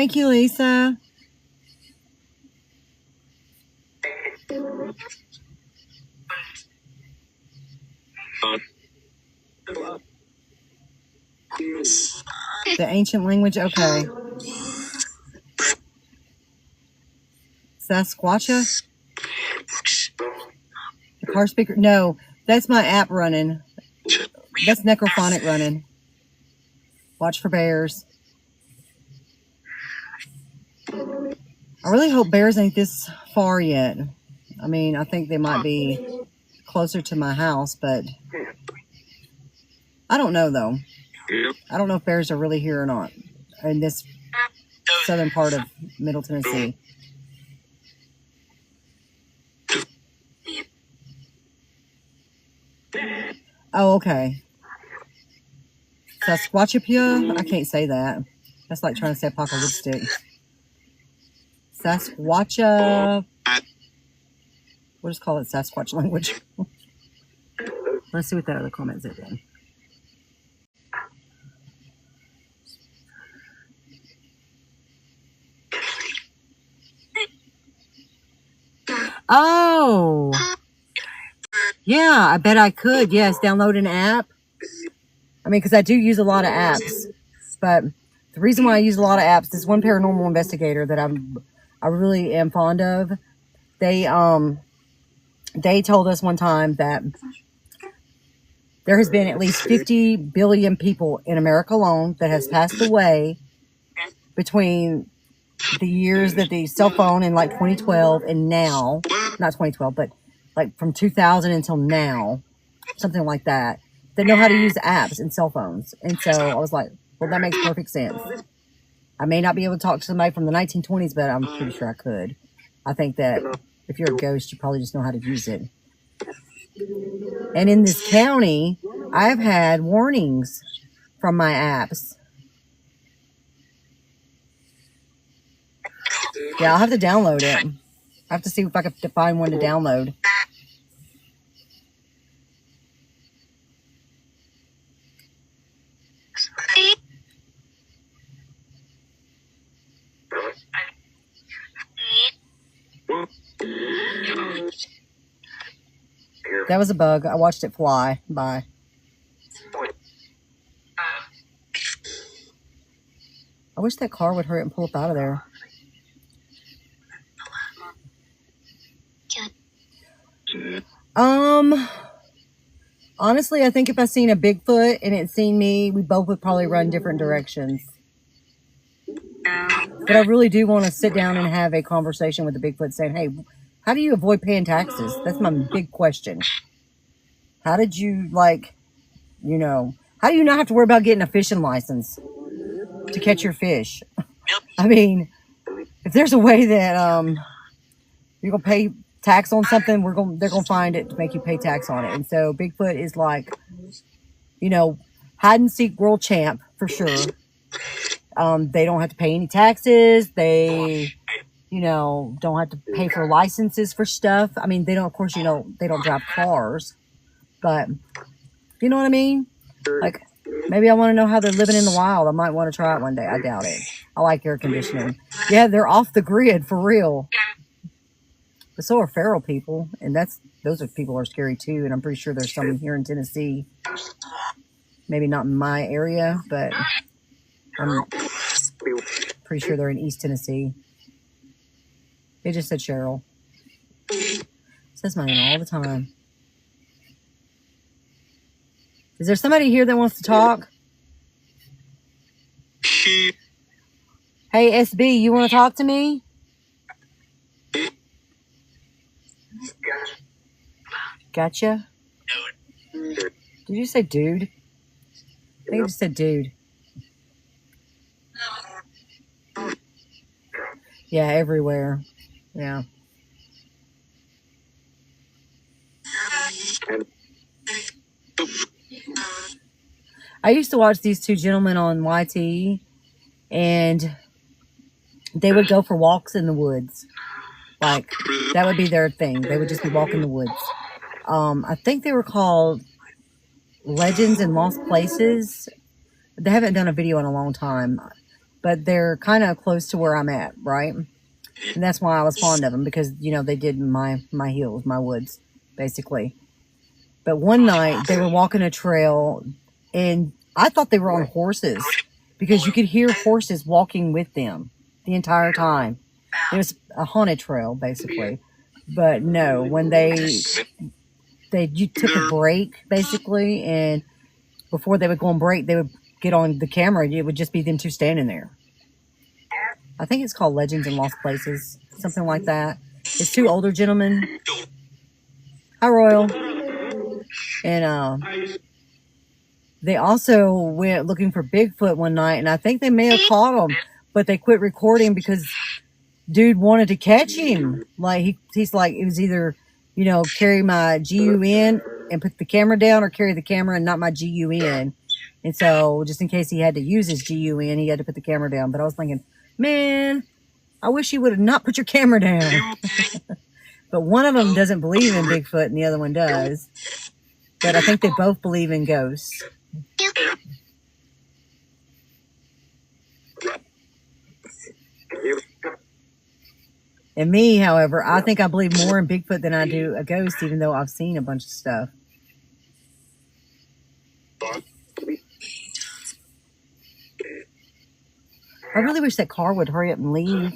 A: Thank you, Lisa. The ancient language, okay. Sasquatcha? The car speaker? No, that's my app running. That's necrophonic running. Watch for bears. I really hope bears ain't this far yet. I mean, I think they might be closer to my house, but I don't know, though. I don't know if bears are really here or not in this southern part of Middle Tennessee. Oh, okay. Sasquatchapia? I can't say that. That's like trying to say apocalyptic. Sasquatcha. We'll just call it Sasquatch language. Let's see what that other comment said then. Oh. Yeah, I bet I could. Yes, download an app. I mean, because I do use a lot of apps. But the reason why I use a lot of apps, this one paranormal investigator that I really am fond of, they told us one time that there has been at least 50 billion people in America alone that has passed away between the years that the cell phone in like 2012 and now, not 2012, but like from 2000 until now, something like that know how to use apps and cell phones. And so I was like, well, that makes perfect sense. I may not be able to talk to somebody from the 1920s, but I'm pretty sure I could. I think that if you're a ghost, you probably just know how to use it. And in this county, I've had warnings from my apps. Yeah, I'll have to download it. I have to see if I can find one to download. That was a bug. I watched it fly by. I wish that car would hurry up and pull up out of there. Honestly, I think if I seen a Bigfoot and it seen me, we both would probably run different directions. But I really do want to sit down and have a conversation with the Bigfoot saying, hey, how do you avoid paying taxes? That's my big question. How did you, like, you know, how do you not have to worry about getting a fishing license to catch your fish? I mean, if there's a way that you're going to pay tax on something, they're going to find it to make you pay tax on it. And so Bigfoot is like, you know, hide and seek world champ for sure. They don't have to pay any taxes. They, you know, don't have to pay for licenses for stuff. I mean, they don't, of course, you know, they don't drive cars, but you know what I mean? Like, maybe I want to know how they're living in the wild. I might want to try it one day. I doubt it. I like air conditioning. Yeah, they're off the grid for real. But so are feral people, and those people are scary too. And I'm pretty sure there's some here in Tennessee. Maybe not in my area, but I'm pretty sure they're in East Tennessee. It just said Cheryl. It says my name all the time. Is there somebody here that wants to talk? Hey, SB, you want to talk to me? Gotcha. Did you say dude? I think you just said dude. Yeah, everywhere. Yeah. I used to watch these two gentlemen on YT, and they would go for walks in the woods. Like, that would be their thing. They would just be walking the woods. I think they were called Legends in Lost Places. They haven't done a video in a long time. but they're kind of close to where I'm at, right? And that's why I was fond of them, because, you know, they did my hills, my woods, basically. But one night they were walking a trail, and I thought they were on horses, because you could hear horses walking with them the entire time. It was a haunted trail, basically. But no, when you took a break, basically, and before they would go on break, they would get on the camera, and it would just be them two standing there. I think it's called Legends in Lost Places, something like that. It's two older gentlemen. Hi, Royal. And they also went looking for Bigfoot one night, and I think they may have caught him, but they quit recording because dude wanted to catch him. Like he's like, it was either, you know, carry my GUN and put the camera down, or carry the camera and not my GUN. And so just in case he had to use his GUN, he had to put the camera down. But I was thinking, man, I wish you would have not put your camera down. But one of them doesn't believe in Bigfoot and the other one does. But I think they both believe in ghosts. And me, however, I think I believe more in Bigfoot than I do a ghost, even though I've seen a bunch of stuff. I really wish that car would hurry up and leave.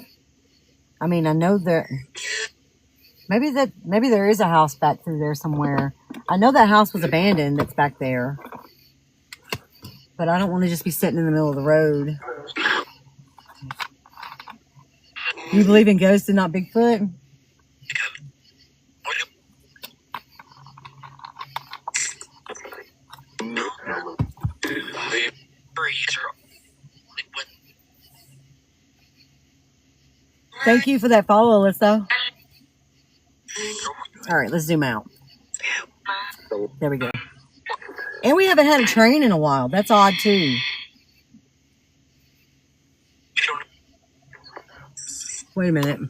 A: I mean, I know that maybe there is a house back through there somewhere. I know that house was abandoned that's back there. But I don't want to just be sitting in the middle of the road. You believe in ghosts and not Bigfoot? Thank you for that follow, Alyssa. All right, let's zoom out. There we go. And we haven't had a train in a while. That's odd, too. Wait a minute.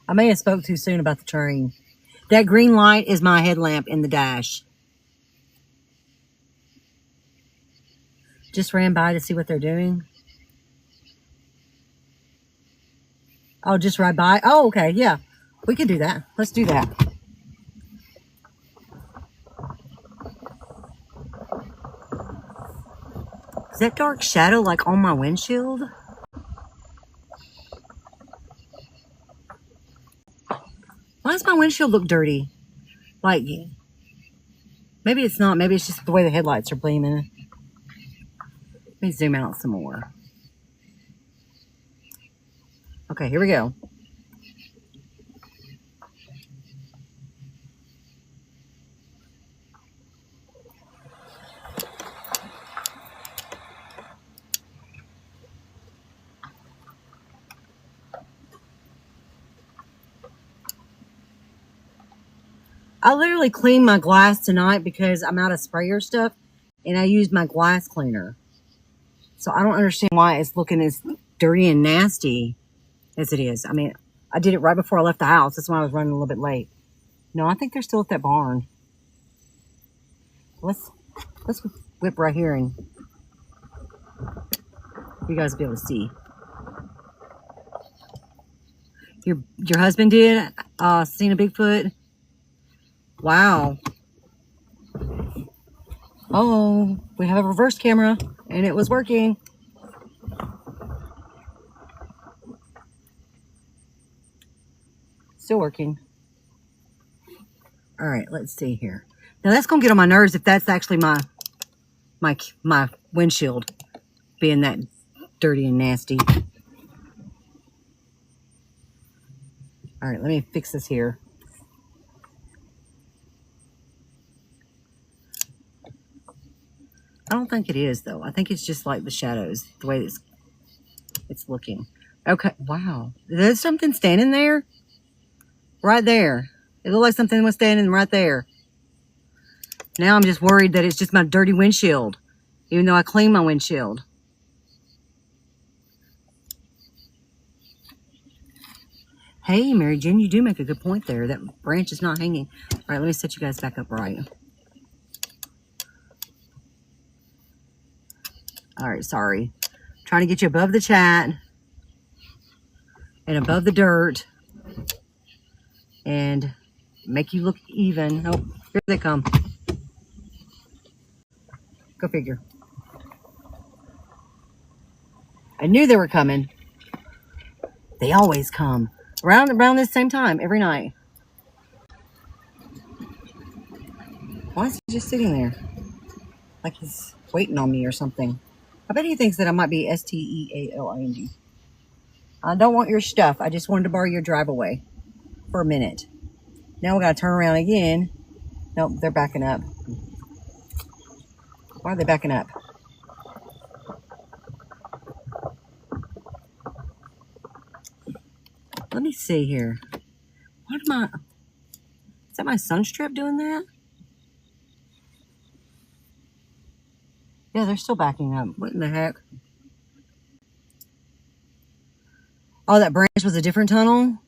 A: I may have spoke too soon about the train. That green light is my headlamp in the dash. Just ran by to see what they're doing. Oh, just ride by? Oh, okay, yeah. We can do that. Let's do that. Is that dark shadow like on my windshield? Why does my windshield look dirty? Like, maybe it's not. Maybe it's just the way the headlights are gleaming. Let me zoom out some more. Okay, here we go. I literally cleaned my glass tonight because I'm out of sprayer stuff, and I used my glass cleaner. So I don't understand why it's looking as dirty and nasty as it is. I mean, I did it right before I left the house. That's why I was running a little bit late. No, I think they're still at that barn. Let's whip right here and you guys will be able to see. Your husband did seen a Bigfoot? Wow. Oh, we have a reverse camera and it was working. Still working. All right, let's see here. Now that's gonna get on my nerves if that's actually my windshield being that dirty and nasty. All right, let me fix this here. I don't think it is though. I think it's just like the shadows, the way it's looking. Okay, wow. There's something standing there? Right there. It looked like something was standing right there. Now I'm just worried that it's just my dirty windshield, even though I cleaned my windshield. Hey, Mary Jane, you do make a good point there. That branch is not hanging. All right, let me set you guys back up right. All right, sorry. Trying to get you above the chat and above the dirt and make you look even. Oh, here they come. Go figure. I knew they were coming. They always come around this same time every night. Why is he just sitting there? Like he's waiting on me or something. I bet he thinks that I might be STEALING. I don't want your stuff. I just wanted to borrow your driveway for a minute. Now we got to turn around again. Nope, they're backing up. Why are they backing up? Let me see here. What am I? Is that my sunstrip doing that? Yeah, they're still backing up. What in the heck? Oh, that branch was a different tunnel?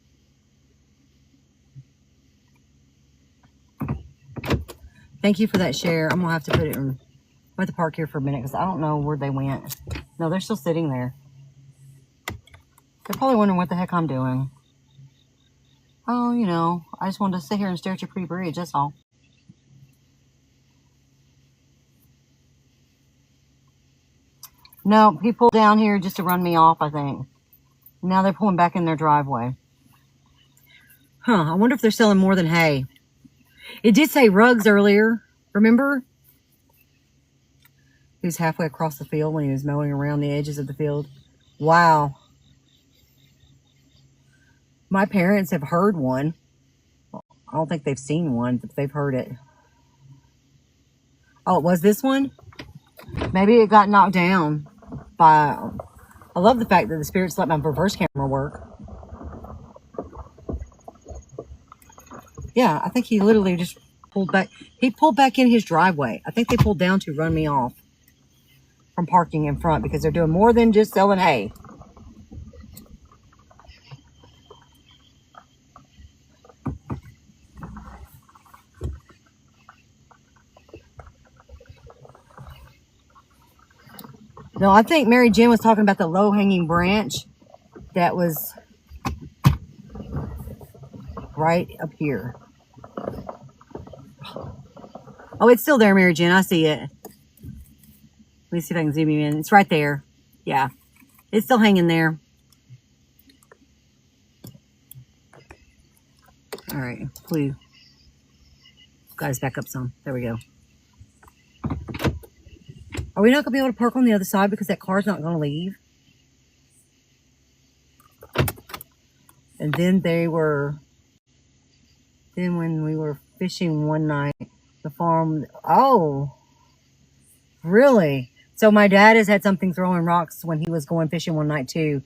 A: Thank you for that share. I'm going to have to put it in. I'm at the park here for a minute because I don't know where they went. No, they're still sitting there. They're probably wondering what the heck I'm doing. Oh, you know, I just wanted to sit here and stare at your pretty bridge. That's all. No, he pulled down here just to run me off, I think. Now they're pulling back in their driveway. Huh, I wonder if they're selling more than hay. It did say rugs earlier. Remember? He was halfway across the field when he was mowing around the edges of the field. Wow. My parents have heard one. I don't think they've seen one, but they've heard it. Oh, it was this one? Maybe it got knocked down by... I love the fact that the spirits let my reverse camera work. Yeah, I think he literally just pulled back. He pulled back in his driveway. I think they pulled down to run me off from parking in front because they're doing more than just selling hay. No, I think Mary Jen was talking about the low-hanging branch that was right up here. Oh, it's still there, Mary Jen. I see it. Let me see if I can zoom you in. It's right there. Yeah. It's still hanging there. All right. Please. Guys, back up some. There we go. Are we not going to be able to park on the other side because that car's not going to leave? And then when we were fishing one night, the farm, oh, really? So my dad has had something throwing rocks when he was going fishing one night too.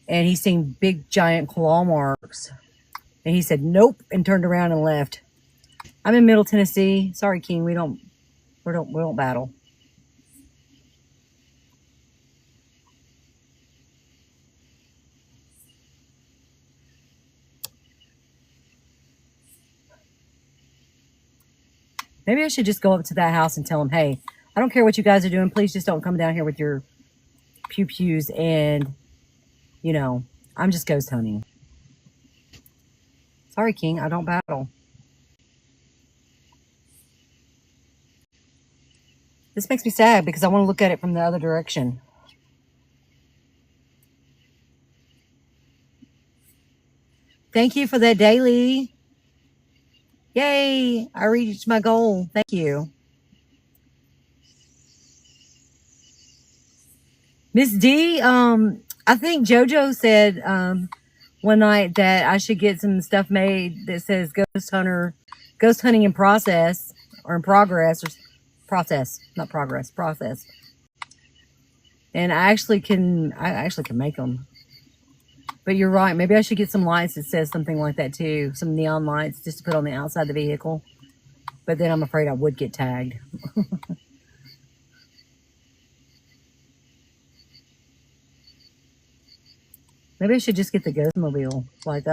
A: And he's seen big giant claw marks. And he said, nope, and turned around and left. I'm in Middle Tennessee. Sorry, King, we don't battle. Maybe I should just go up to that house and tell them, hey, I don't care what you guys are doing. Please just don't come down here with your pew-pews and, you know, I'm just ghost hunting. Sorry, King, I don't battle. This makes me sad because I want to look at it from the other direction. Thank you for that daily. Yay, I reached my goal. Thank you. Miss D, I think JoJo said one night that I should get some stuff made that says ghost hunting in process or in progress, or process, not progress, process. And I actually can make them. But you're right. Maybe I should get some lights that says something like that too. Some neon lights just to put on the outside of the vehicle. But then I'm afraid I would get tagged. Maybe I should just get the ghost mobile. Like,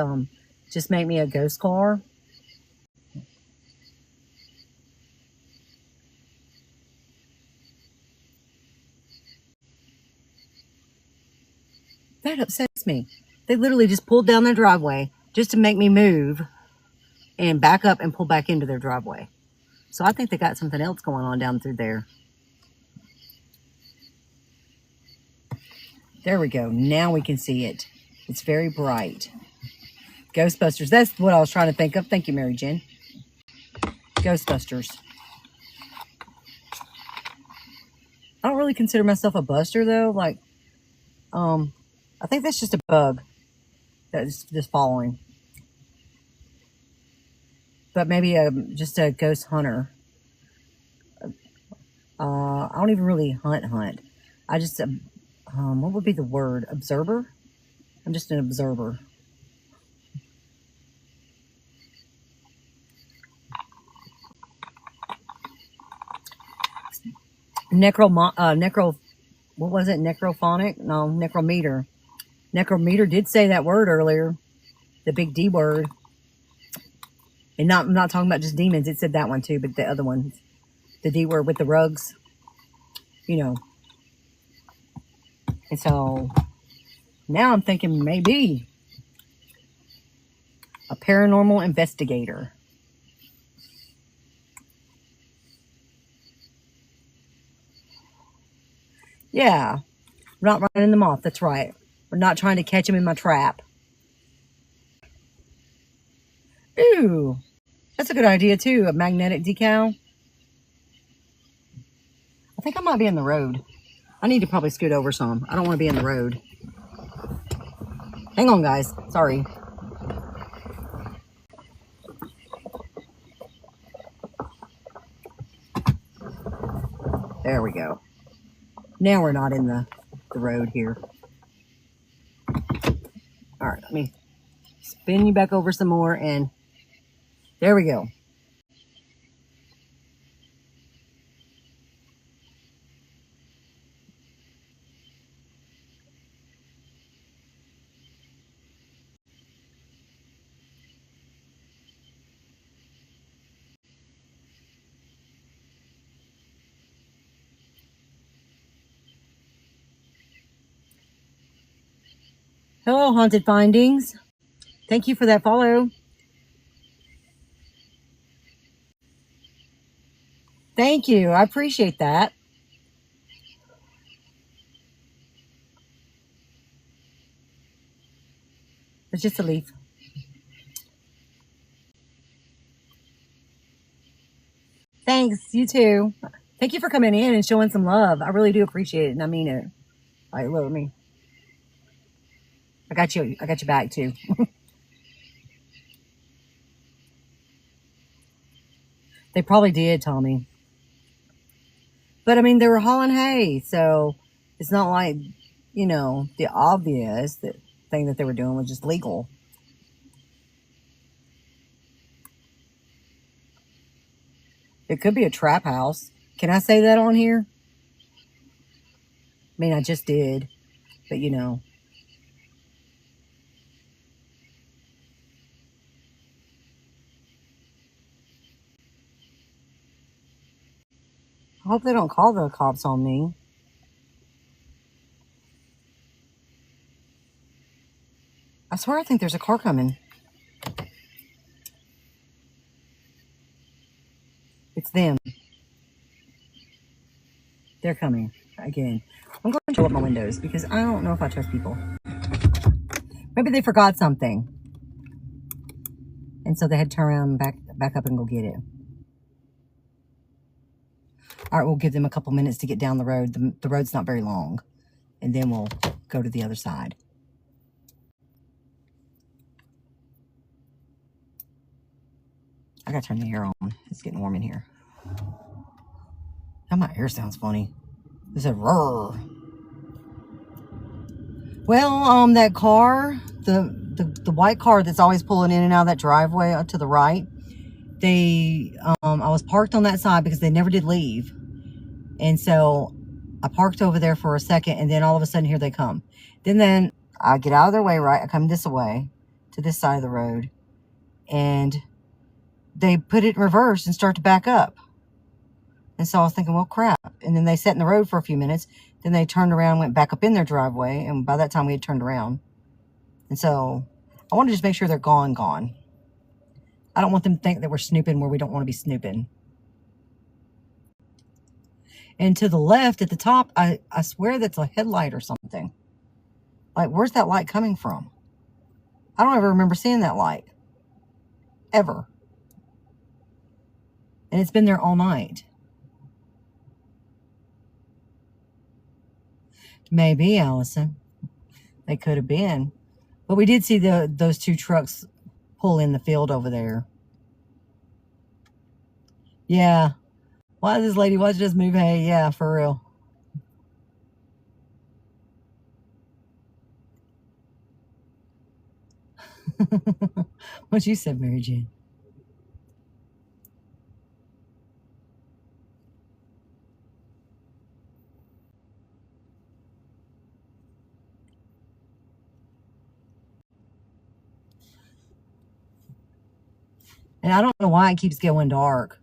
A: just make me a ghost car. That upsets me. They literally just pulled down their driveway just to make me move and back up and pull back into their driveway. So I think they got something else going on down through there. There we go. Now we can see it. It's very bright. Ghostbusters. That's what I was trying to think of. Thank you, Mary Jen. Ghostbusters. I don't really consider myself a buster though. Like, I think that's just a bug that's just following. But maybe just a ghost hunter. I don't even really hunt. I just, what would be the word? Observer? I'm just an observer. What was it? Necrophonic? No, necrometer. Necrometer did say that word earlier. The big D word. And I'm not talking about just demons. It said that one too, but the other one. The D word with the rugs. You know. And so now I'm thinking maybe a paranormal investigator. Yeah. We're not running them off. That's right. We're not trying to catch them in my trap. Ooh. That's a good idea too. A magnetic decal. I think I might be in the road. I need to probably scoot over some. I don't want to be in the road. Hang on, guys. Sorry. There we go. Now we're not in the road here. All right, let me spin you back over some more, and there we go. Hello, Haunted Findings. Thank you for that follow. Thank you. I appreciate that. It's just a leaf. Thanks. You too. Thank you for coming in and showing some love. I really do appreciate it, and I mean it. All right, look at me. I got you. I got your back too. They probably did, Tommy. But I mean, they were hauling hay, so it's not like, you know, the obvious thing that they were doing was just legal. It could be a trap house. Can I say that on here? I mean, I just did, but you know. I hope they don't call the cops on me. I swear I think there's a car coming. It's them. They're coming again. I'm going to roll up my windows because I don't know if I trust people. Maybe they forgot something. And so they had to turn around and back up and go get it. All right, we'll give them a couple minutes to get down the road. The road's not very long. And then we'll go to the other side. I gotta turn the air on. It's getting warm in here. Now my air sounds funny. It said roar. Well, that car, the white car that's always pulling in and out of that driveway to the right, I was parked on that side because they never did leave. And so I parked over there for a second, and then all of a sudden here they come. Then I get out of their way, right? I come this way to this side of the road, and they put it in reverse and start to back up. And so I was thinking, well, crap. And then they sat in the road for a few minutes. Then they turned around, went back up in their driveway, and by that time we had turned around. And so I want to just make sure they're gone. I don't want them to think that we're snooping where we don't want to be snooping. And to the left at the top, I swear that's a headlight or something. Like, where's that light coming from? I don't ever remember seeing that light. Ever. And it's been there all night. Maybe, Allison. They could have been. But we did see those two trucks pull in the field over there. Yeah. Why this lady watch us move hay? Yeah, for real. What you said, Mary Jane? And I don't know why it keeps going dark.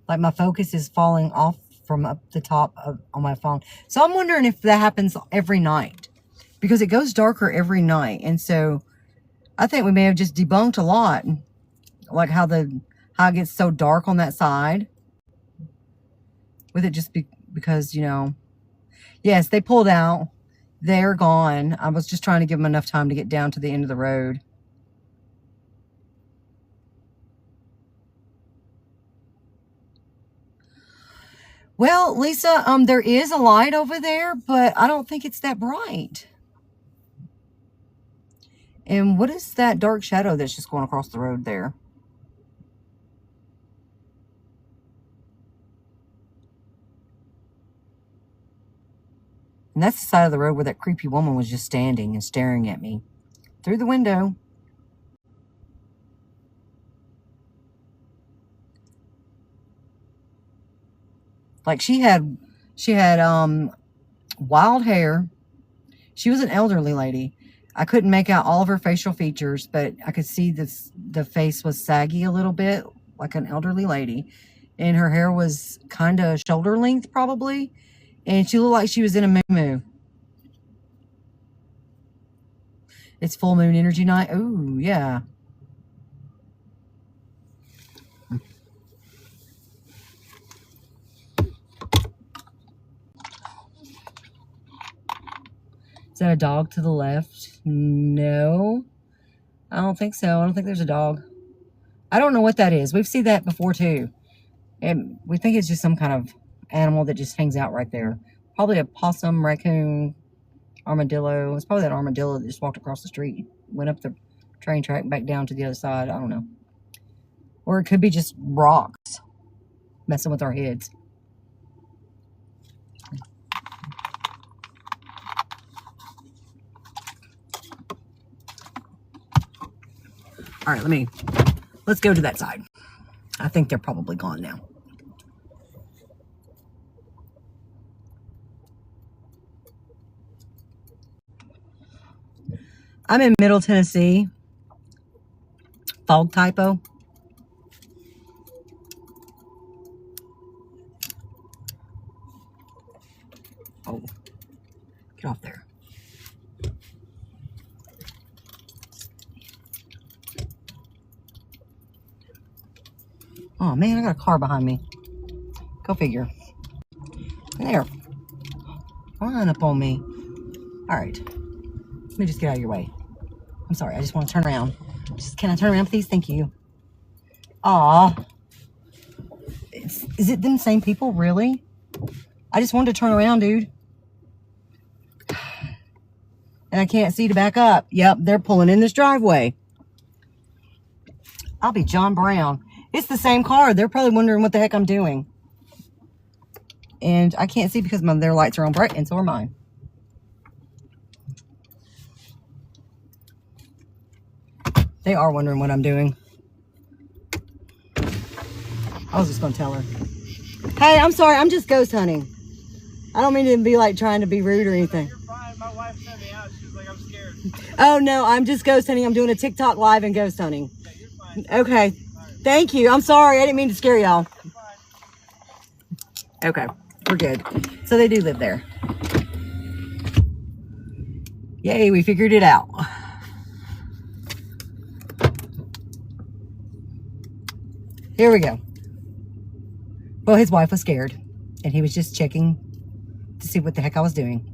A: Like, my focus is falling off from up the top on my phone. So I'm wondering if that happens every night. Because it goes darker every night. And so I think we may have just debunked a lot. Like how it gets so dark on that side. With it just because, you know. Yes, they pulled out. They're gone. I was just trying to give them enough time to get down to the end of the road. Well, Lisa, there is a light over there, but I don't think it's that bright. And what is that dark shadow that's just going across the road there? And that's the side of the road where that creepy woman was just standing and staring at me through the window. Like, she had wild hair. She was an elderly lady. I couldn't make out all of her facial features, but I could see the face was saggy a little bit, like an elderly lady. And her hair was kind of shoulder length, probably. And she looked like she was in a moo-moo. It's full moon energy night. Ooh, yeah. Is that a dog to the left? No. I don't think so. I don't think there's a dog. I don't know what that is. We've seen that before too. And we think it's just some kind of animal that just hangs out right there. Probably a possum, raccoon, armadillo. It's probably that armadillo that just walked across the street, went up the train track back down to the other side. I don't know. Or it could be just rocks messing with our heads. All right, let's go to that side. I think they're probably gone now. I'm in Middle Tennessee. Fog typo. Oh, get off there. Oh man, I got a car behind me. Go figure. There. Run up on me. All right. Let me just get out of your way. I'm sorry, I just want to turn around. Can I turn around, please? Thank you. Aw. Is it them same people, really? I just wanted to turn around, dude. And I can't see to back up. Yep, they're pulling in this driveway. I'll be John Brown. It's the same car. They're probably wondering what the heck I'm doing. And I can't see because their lights are on bright, and so are mine. They are wondering what I'm doing. I was just going to tell her. Hey, I'm sorry. I'm just ghost hunting. I don't mean to be like trying to be rude or anything.
C: You're fine. My wife sent me out. She was like, I'm scared.
A: Oh, no. I'm just ghost hunting. I'm doing a TikTok live and ghost hunting.
C: Yeah, you're fine.
A: Okay. Right. Thank you. I'm sorry. I didn't mean to scare y'all. Okay. We're good. So they do live there. Yay, we figured it out. Here we go. Well, his wife was scared, and he was just checking to see what the heck I was doing.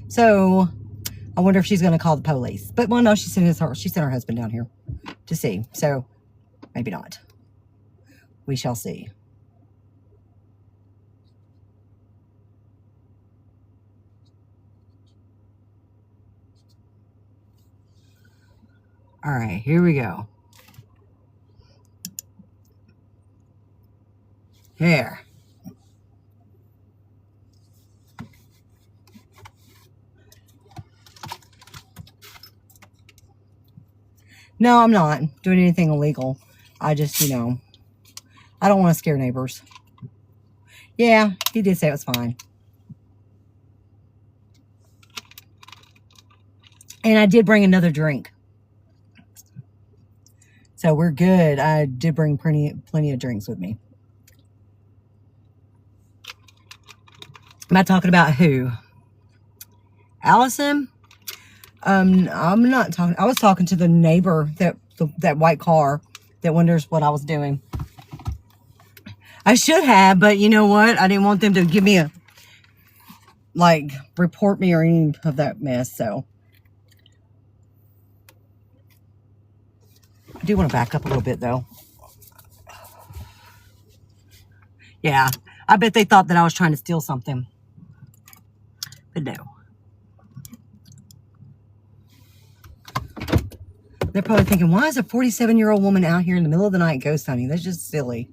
A: So, I wonder if she's going to call the police. But, well, no, she sent her husband down here to see. So, maybe not. We shall see. All right, here we go. Here. No, I'm not doing anything illegal. I just, I don't want to scare neighbors. Yeah, he did say it was fine. And I did bring another drink. So we're good. I did bring plenty of drinks with me. Am I talking about who? Allison? I'm not talking. I was talking to the neighbor, that white car that wonders what I was doing. I should have, but you know what? I didn't want them to give me report me or any of that mess, so. I do want to back up a little bit, though. Yeah, I bet they thought that I was trying to steal something. But no. They're probably thinking, why is a 47-year-old woman out here in the middle of the night ghost hunting? That's just silly.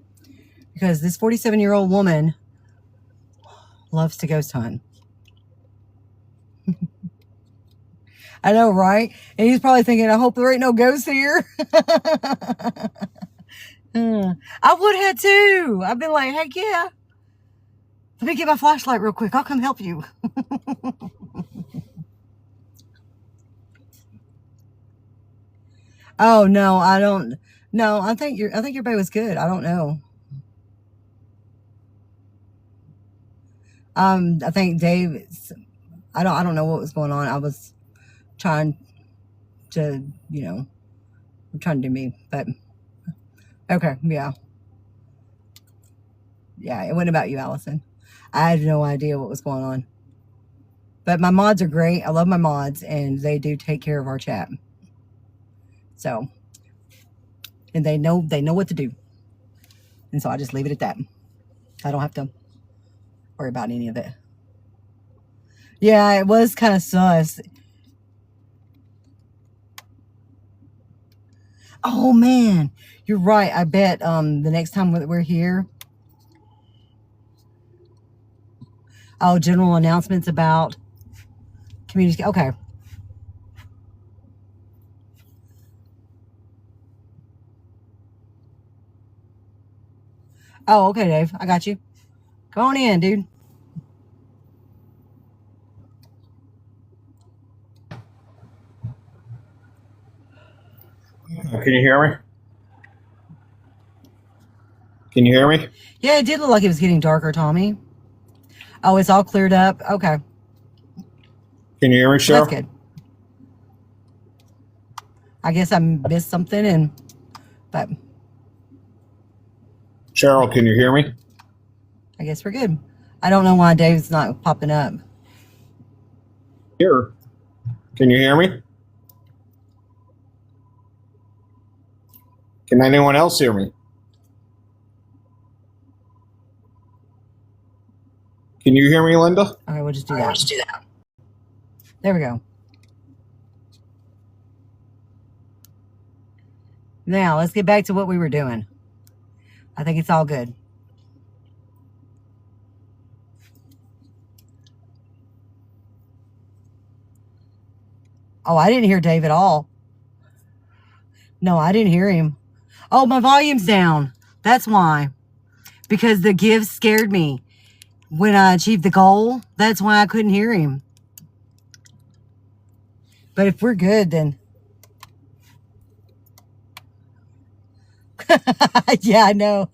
A: Because this 47-year-old woman loves to ghost hunt. I know, right? And he's probably thinking, I hope there ain't no ghosts here. I would have too. I've been like, heck yeah. Let me get my flashlight real quick. I'll come help you. Oh no, I don't. No, I think your baby was good. I don't know. I think Dave. I don't know what was going on. I was trying to, I'm trying to do me, but okay, yeah. Yeah, it wasn't about you, Allison. I had no idea what was going on. But my mods are great. I love my mods, and they do take care of our chat. So, and they know what to do. And so I just leave it at that. I don't have to worry about any of it. Yeah, it was kind of sus. Oh man, you're right. I bet the next time we're here. Oh, general announcements about community. Okay. Oh, okay, Dave. I got you. Come on in, dude.
B: Can you hear me? Can you hear me?
A: Yeah, it did look like it was getting darker, Tommy. Oh, it's all cleared up. Okay.
B: Can you hear me, Cheryl?
A: That's good. I guess I missed something, but
B: Cheryl, can you hear me?
A: I guess we're good. I don't know why Dave's not popping up.
B: Here. Can you hear me? Can anyone else hear me? Can you hear me, Linda?
A: All right, we'll just do that. There we go. Now, let's get back to what we were doing. I think it's all good. Oh, I didn't hear Dave at all. No, I didn't hear him. Oh, my volume's down. That's why. Because the give scared me. When I achieved the goal, that's why I couldn't hear him. But if we're good, then... Yeah, I know.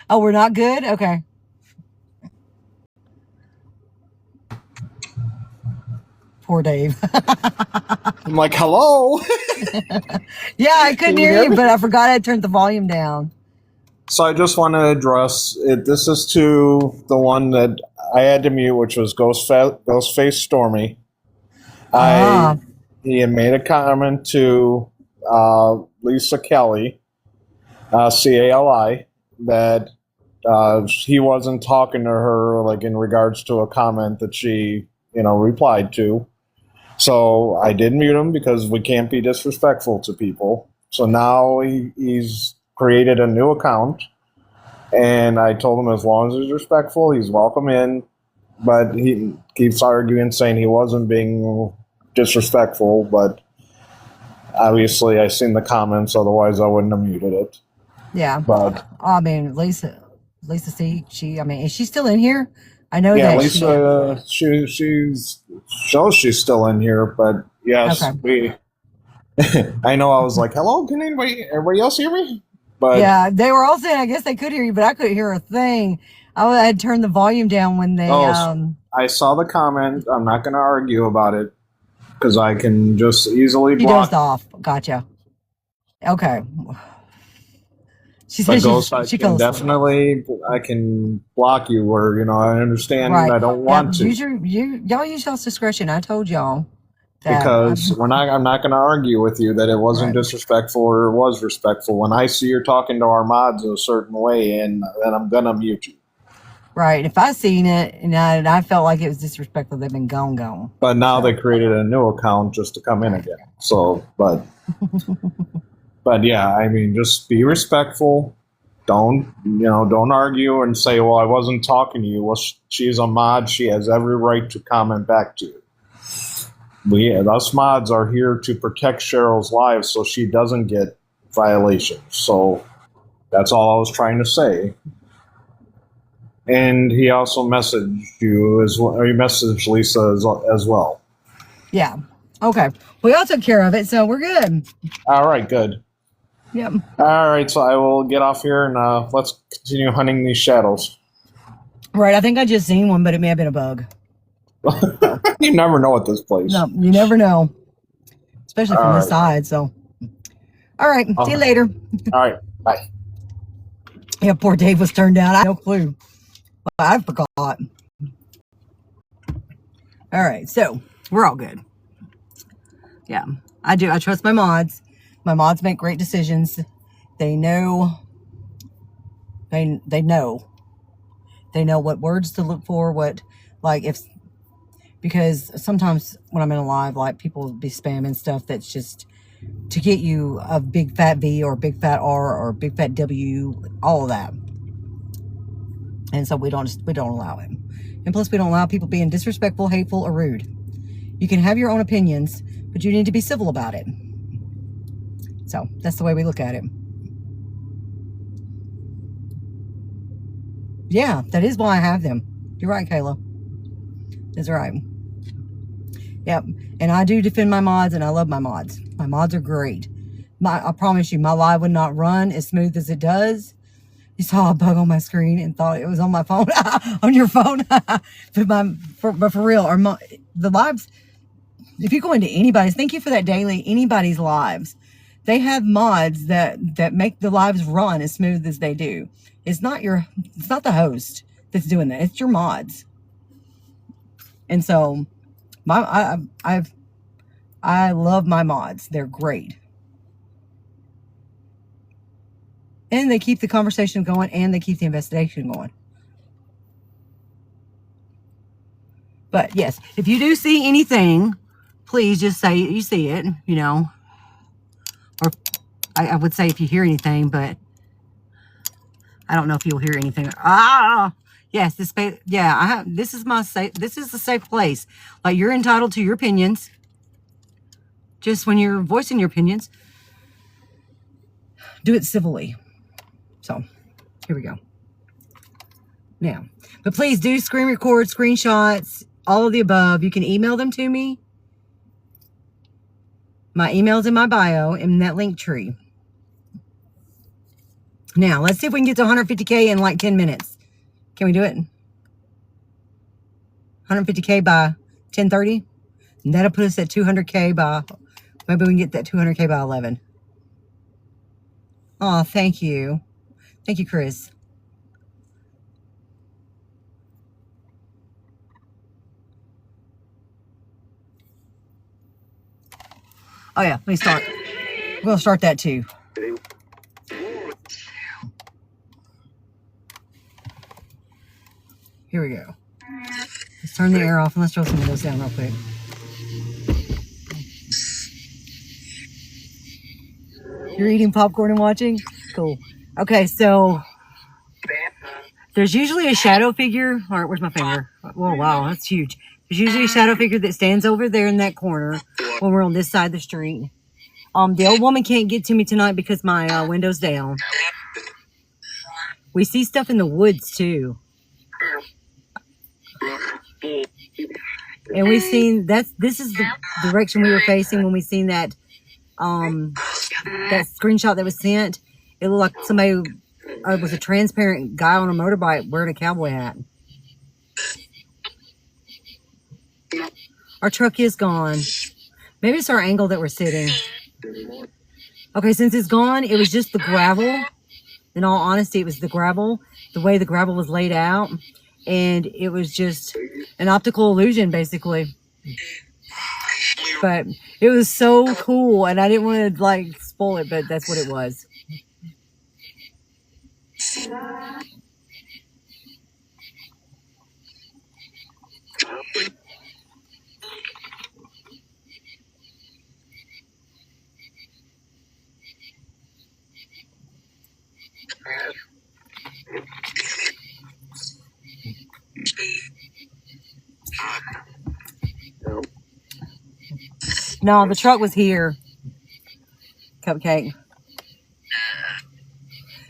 A: Oh, we're not good? Okay. poor Dave.
B: I'm like, hello.
A: Yeah, I couldn't
B: Can you
A: hear
B: hear
A: you,
B: me?
A: but I forgot I turned the volume down.
B: So I just want to address it. This is to the one that I had to mute, which was Ghostface Stormy.
A: Ah,
B: He had made a comment to Lisa Kelly, CALI, that he wasn't talking to her like in regards to a comment that she, replied to. So I did mute him because we can't be disrespectful to people. So now he's created a new account, and I told him as long as he's respectful, he's welcome in. But he keeps arguing, saying he wasn't being disrespectful. But obviously, I seen the comments. Otherwise, I wouldn't have muted it.
A: yeah.
B: But
A: I mean, Lisa C, is she still in here? I know
B: yeah,
A: that
B: Lisa, she's shows she's still in here. But yes,
A: Okay.
B: I know. I was like, "Hello, can everybody else hear me?" But
A: Yeah, they were all saying, I guess they could hear you, but I couldn't hear a thing. I had turned the volume down when they,
B: I saw the comment. I'm not going to argue about it because I can just easily
A: she
B: block.
A: dozed off. Gotcha. Okay. She
B: But
A: said
B: Ghost,
A: she fell asleep.
B: I can block you where, I understand
A: Right.
B: I don't
A: Yeah,
B: want to.
A: y'all use y'all's discretion. I told y'all that.
B: Because I'm not going to argue with you that it wasn't
A: Right.
B: disrespectful or it was respectful. When I see you're talking to our mods a certain way, and then I'm going to mute you.
A: Right. If I seen it and I felt like it was disrespectful, they've been gone.
B: But now they created a new account just to come in again. So, but yeah, I mean, just be respectful. Don't argue and say, well, I wasn't talking to you. Well, she's a mod. She has every right to comment back to you. Us mods are here to protect Cheryl's life so she doesn't get violations. So that's all I was trying to say. And he also messaged you as well. Or he messaged Lisa as well.
A: Yeah. Okay. We all took care of it, so we're good.
B: All right, good.
A: Yep.
B: All right, so I will get off here and let's continue hunting these shadows.
A: Right. I think I just seen one, but it may have been a bug.
B: You never know at this place.
A: No, you never know. Especially from this side, so. All right. See you later.
B: All right. Bye.
A: Yeah, poor Dave was turned down. I had no clue. I forgot. All right. So we're all good. Yeah, I do. I trust my mods. My mods make great decisions. They know. They know. They know what words to look for. Because sometimes when I'm in a live, like people will be spamming stuff that's just to get you a big fat V or a big fat R or a big fat W, all of that. And so we don't allow it. And plus we don't allow people being disrespectful, hateful, or rude. You can have your own opinions, but you need to be civil about it. So that's the way we look at it. Yeah, that is why I have them. You're right, Kayla. That's right. Yep. And I do defend my mods, and I love my mods. My mods are great. I promise you, my live would not run as smooth as it does. You saw a bug on my screen and thought it was on my phone, on your phone. but for real, the lives, if you go into anybody's, thank you for that daily, anybody's lives, they have mods that make the lives run as smooth as they do. It's not the host that's doing that. It's your mods. And so I love my mods. They're great. And they keep the conversation going and they keep the investigation going. But yes, if you do see anything, please just say you see it, Or I would say if you hear anything, but I don't know if you'll hear anything. Yes, this is this is a safe place. Like, you're entitled to your opinions. Just when you're voicing your opinions, do it civilly. So, here we go. Now, but please do screen record, screenshots, all of the above. You can email them to me. My email's in my bio in that link tree. Now, let's see if we can get to 150K in like 10 minutes. Can we do it? 150K by 10:30? And that'll put us at 200K by, maybe we can get that 200K by 11. Oh, thank you. Thank you, Chris. Oh yeah, let me start. We'll start that too. Here we go. Let's turn the air off and let's roll some windows down real quick. You're eating popcorn and watching? Cool. Okay, so there's usually a shadow figure. All right, where's my finger? Oh, wow, that's huge. There's usually a shadow figure that stands over there in that corner when we're on this side of the street. The old woman can't get to me tonight because my window's down. We see stuff in the woods too. And we've seen this is the direction we were facing when we seen that that screenshot that was sent. It looked like somebody was a transparent guy on a motorbike wearing a cowboy hat. Our truck is gone. Maybe it's our angle that we're sitting. Okay, since it's gone, it was just the gravel. In all honesty, it was the gravel, the way the gravel was laid out. And it was just an optical illusion, basically. But it was so cool, and I didn't want to, like, spoil it, but that's what it was. No, the truck was here. Cupcake.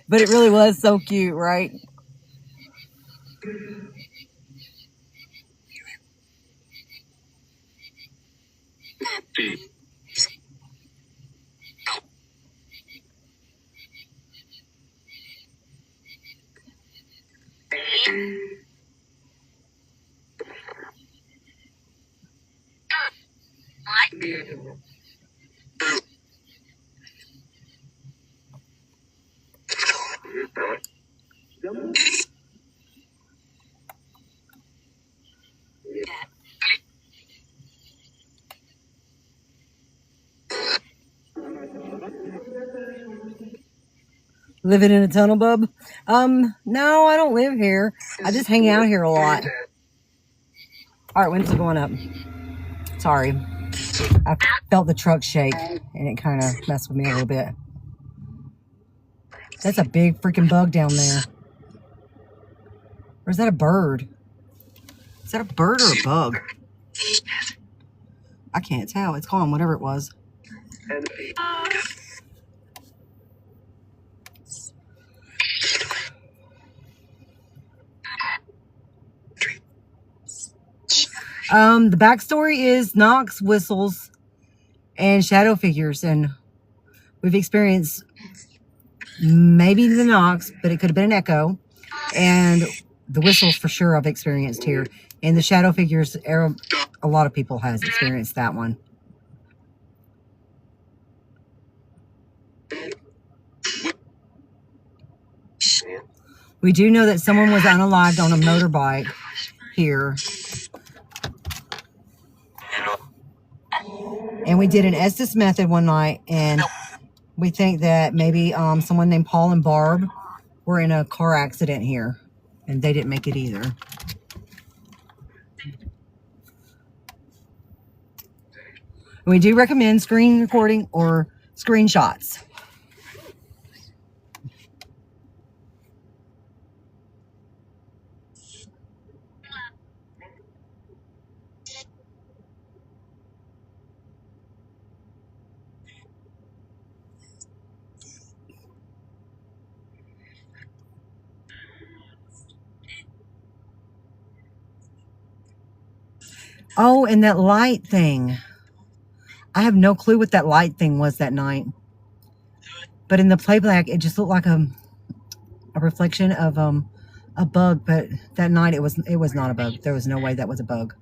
A: But it really was so cute, right? Living in a tunnel, bub? No, I don't live here. I just hang out here a lot. All right, windows are going up. Sorry. I felt the truck shake, and it kind of messed with me a little bit. That's a big freaking bug down there. Or is that a bird? Is that a bird or a bug? I can't tell. It's gone, whatever it was. The backstory is knocks, whistles, and shadow figures, and we've experienced maybe the knocks, but it could have been an echo, and the whistles for sure I've experienced here, and the shadow figures, a lot of people has experienced that one. We do know that someone was unalived on a motorbike here. And we did an Estes method one night, and we think that maybe someone named Paul and Barb were in a car accident here, and they didn't make it either. We do recommend screen recording or screenshots. Oh, and that light thing. I have no clue what that light thing was that night. But in the playback, it just looked like a reflection of a bug. But that night, it was not a bug. There was no way that was a bug.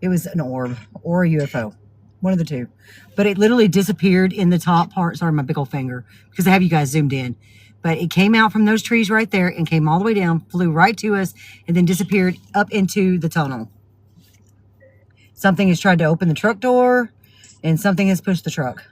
A: It was an orb or a UFO, one of the two. But it literally disappeared in the top part. Sorry, my big old finger, because I have you guys zoomed in. But it came out from those trees right there and came all the way down, flew right to us, and then disappeared up into the tunnel. Something has tried to open the truck door, and something has pushed the truck.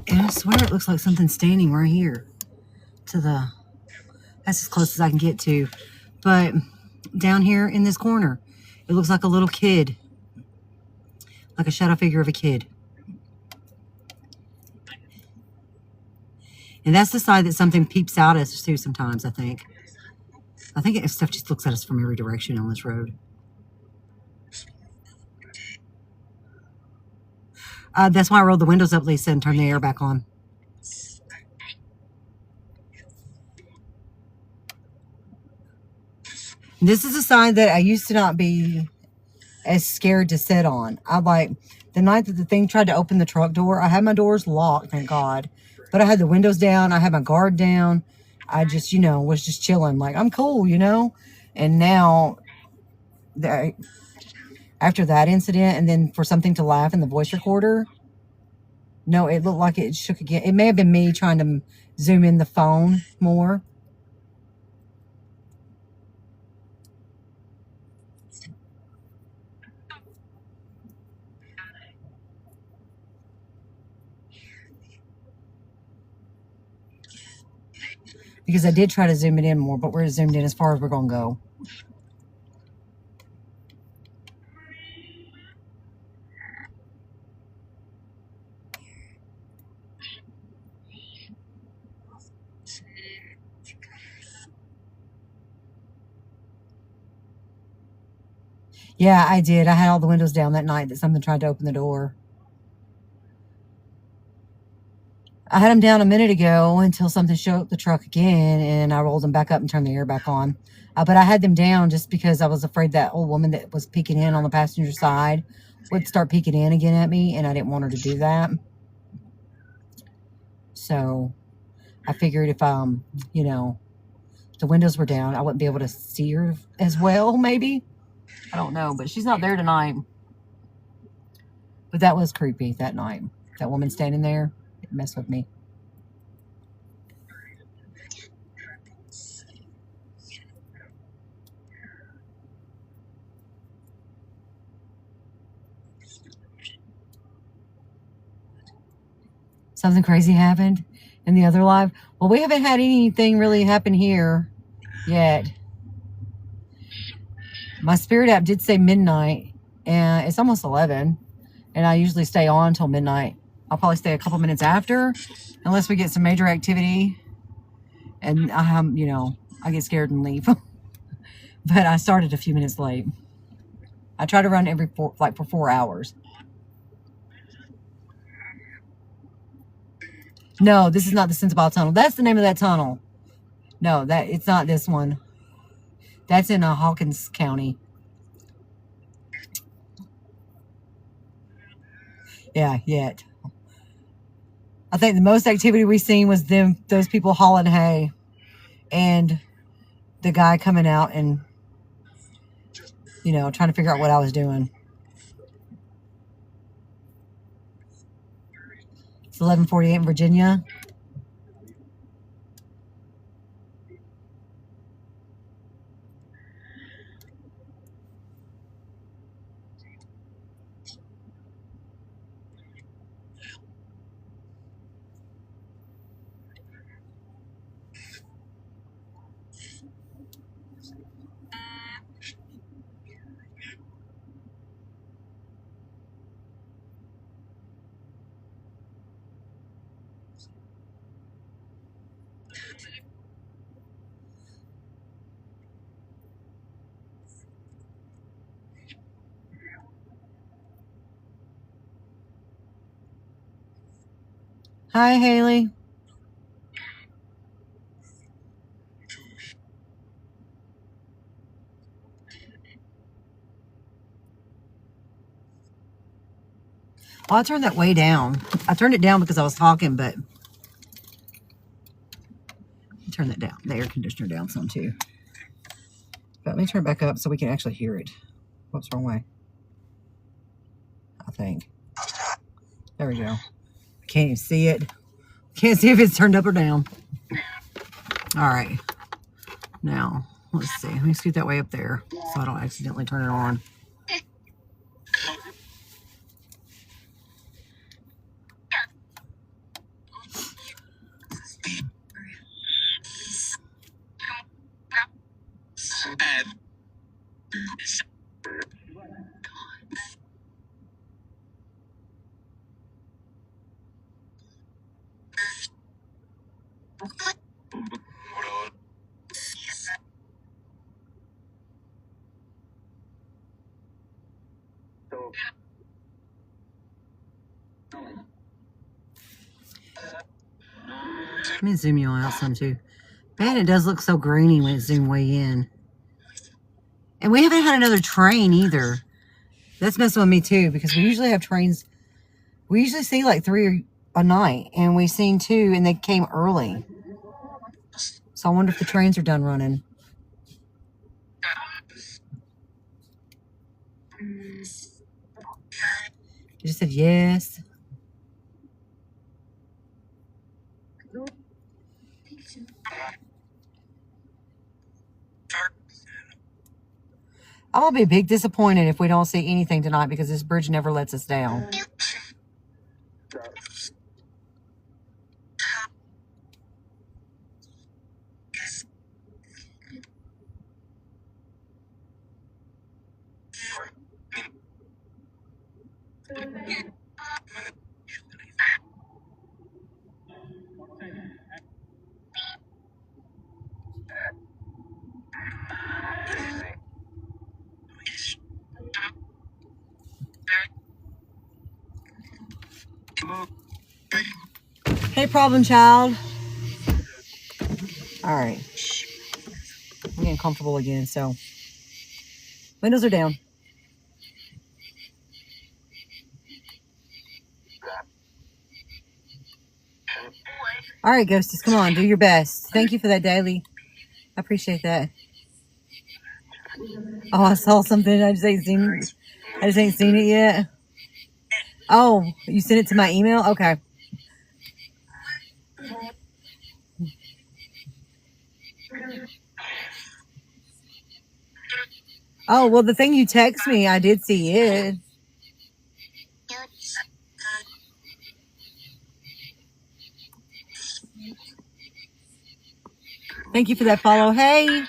A: And I swear it looks like something's standing right here. That's as close as I can get to. But down here in this corner, it looks like a little kid. Like a shadow figure of a kid. And that's the side that something peeps out at us too sometimes, I think. I think stuff just looks at us from every direction on this road. That's why I rolled the windows up, Lisa, and turned the air back on. This is a sign that I used to not be as scared to sit on. The night that the thing tried to open the truck door, I had my doors locked, thank God. But I had the windows down. I had my guard down. I just, was just chilling. Like, I'm cool, And now, after that incident, and then for something to laugh in the voice recorder, no, it looked like it shook again. It may have been me trying to zoom in the phone more. Because I did try to zoom it in more, but we're zoomed in as far as we're going to go. Yeah, I did. I had all the windows down that night that something tried to open the door. I had them down a minute ago until something showed up the truck again, and I rolled them back up and turned the air back on. But I had them down just because I was afraid that old woman that was peeking in on the passenger side would start peeking in again at me, and I didn't want her to do that. So I figured if, the windows were down, I wouldn't be able to see her as well, maybe. I don't know, but she's not there tonight. But that was creepy that night. That woman standing there, it messed with me. Something crazy happened in the other live. Well, we haven't had anything really happen here yet. My spirit app did say midnight, and it's almost 11, and I usually stay on until midnight. I'll probably stay a couple minutes after, unless we get some major activity, and I get scared and leave. But I started a few minutes late. I try to run for 4 hours. No, this is not the Sensible Tunnel. That's the name of that tunnel. No, it's not this one. That's in Hawkins County. Yeah, yet. I think the most activity we seen was those people hauling hay, and the guy coming out and trying to figure out what I was doing. It's 11:48 in Virginia. Hi, Haley. Oh, I turned that way down. I turned it down because I was talking, but turn that down. The air conditioner down some too. But let me turn it back up so we can actually hear it. Whoops, wrong way. I think. There we go. Can't even see it. Can't see if it's turned up or down. All right. Now, let's see. Let me scoot that way up there so I don't accidentally turn it on. Let me zoom you out some too. Man, it does look so grainy when it's zoomed way in. And we haven't had another train either. That's messing with me too, because we usually have trains. We usually see like 3 a night, and we've seen 2, and they came early. So I wonder if the trains are done running. You just said yes. I'm going to be big disappointed if we don't see anything tonight, because this bridge never lets us down. Hey, problem child. All right. I'm getting comfortable again, so windows are down. All right, Ghosties, come on, do your best. Thank you for that daily. I appreciate that. Oh, I saw something. I just ain't seen it yet. Oh, you sent it to my email? Okay. Oh, well, the thing you text me, I did see it. Thank you for that follow. Hey.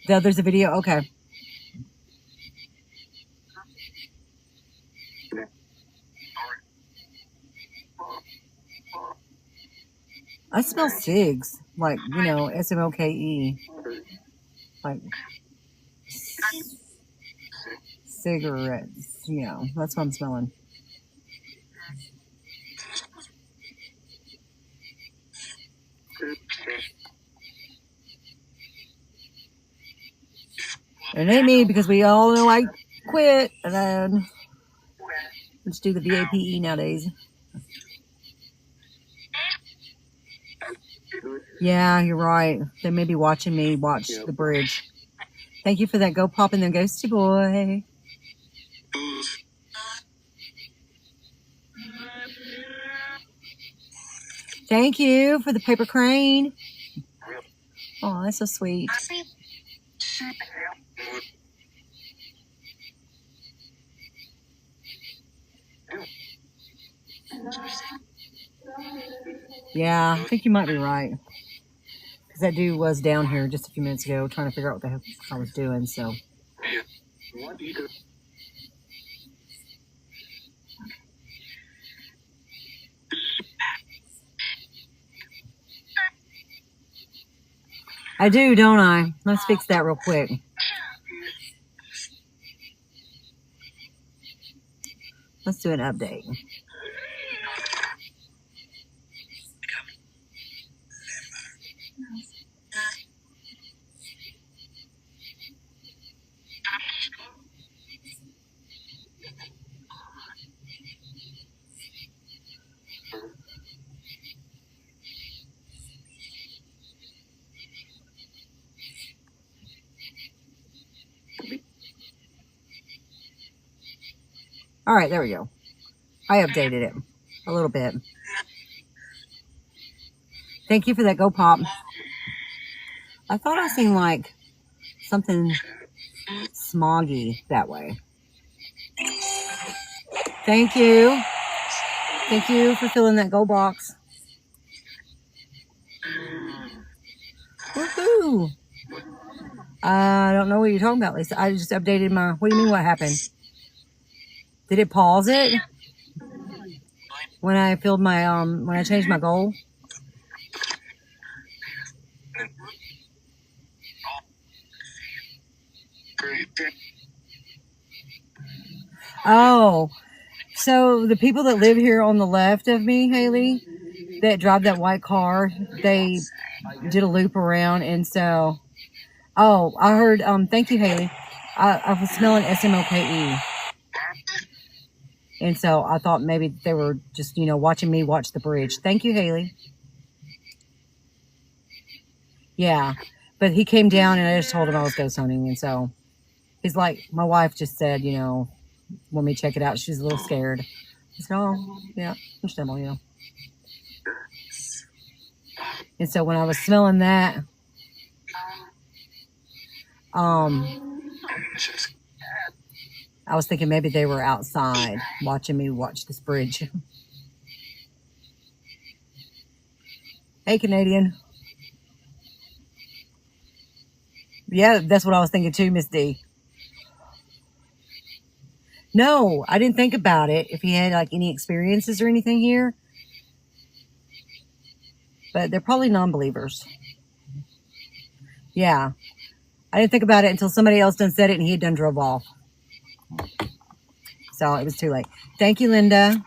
A: There's a video? Okay. I smell cigs. Like, you know, SMOKE. Like cigarettes. You know, that's what I'm smelling. It ain't me, because we all know I quit. And then let's do the VAPE nowadays. Yeah, you're right. They may be watching me watch the bridge. Thank you for that. Go pop in there, Ghosty boy. Thank you for the paper crane. Oh, that's so sweet. Yeah, I think you might be right. Because that dude was down here just a few minutes ago trying to figure out what the heck I was doing, so. I do, don't I? Let's fix that real quick. Let's do an update. All right, there we go. I updated it a little bit. Thank you for that Go Pop. I thought I seen like something smoggy that way. Thank you. Thank you for filling that Go box. Woohoo! I don't know what you're talking about, Lisa. I just updated my... What do you mean what happened? Did it pause it? When I filled my... When I changed my goal? Oh. So the people that live here on the left of me, Haley, that drive that white car, they did a loop around, and so... Oh, I heard... Thank you, Haley. I was smelling SMOKE. And so I thought maybe they were just, watching me watch the bridge. Thank you, Haley. Yeah. But he came down and I just told him I was ghost hunting. And so he's like, my wife just said, when we check it out, she's a little scared. I said, oh, yeah, understandable, And so when I was smelling that, I was thinking maybe they were outside watching me watch this bridge. Hey, Canadian. Yeah, that's what I was thinking too, Miss D. No, I didn't think about it, if he had like any experiences or anything here. But they're probably non-believers. Yeah. I didn't think about it until somebody else done said it and he had done drove off. So it was too late. Thank you, Linda.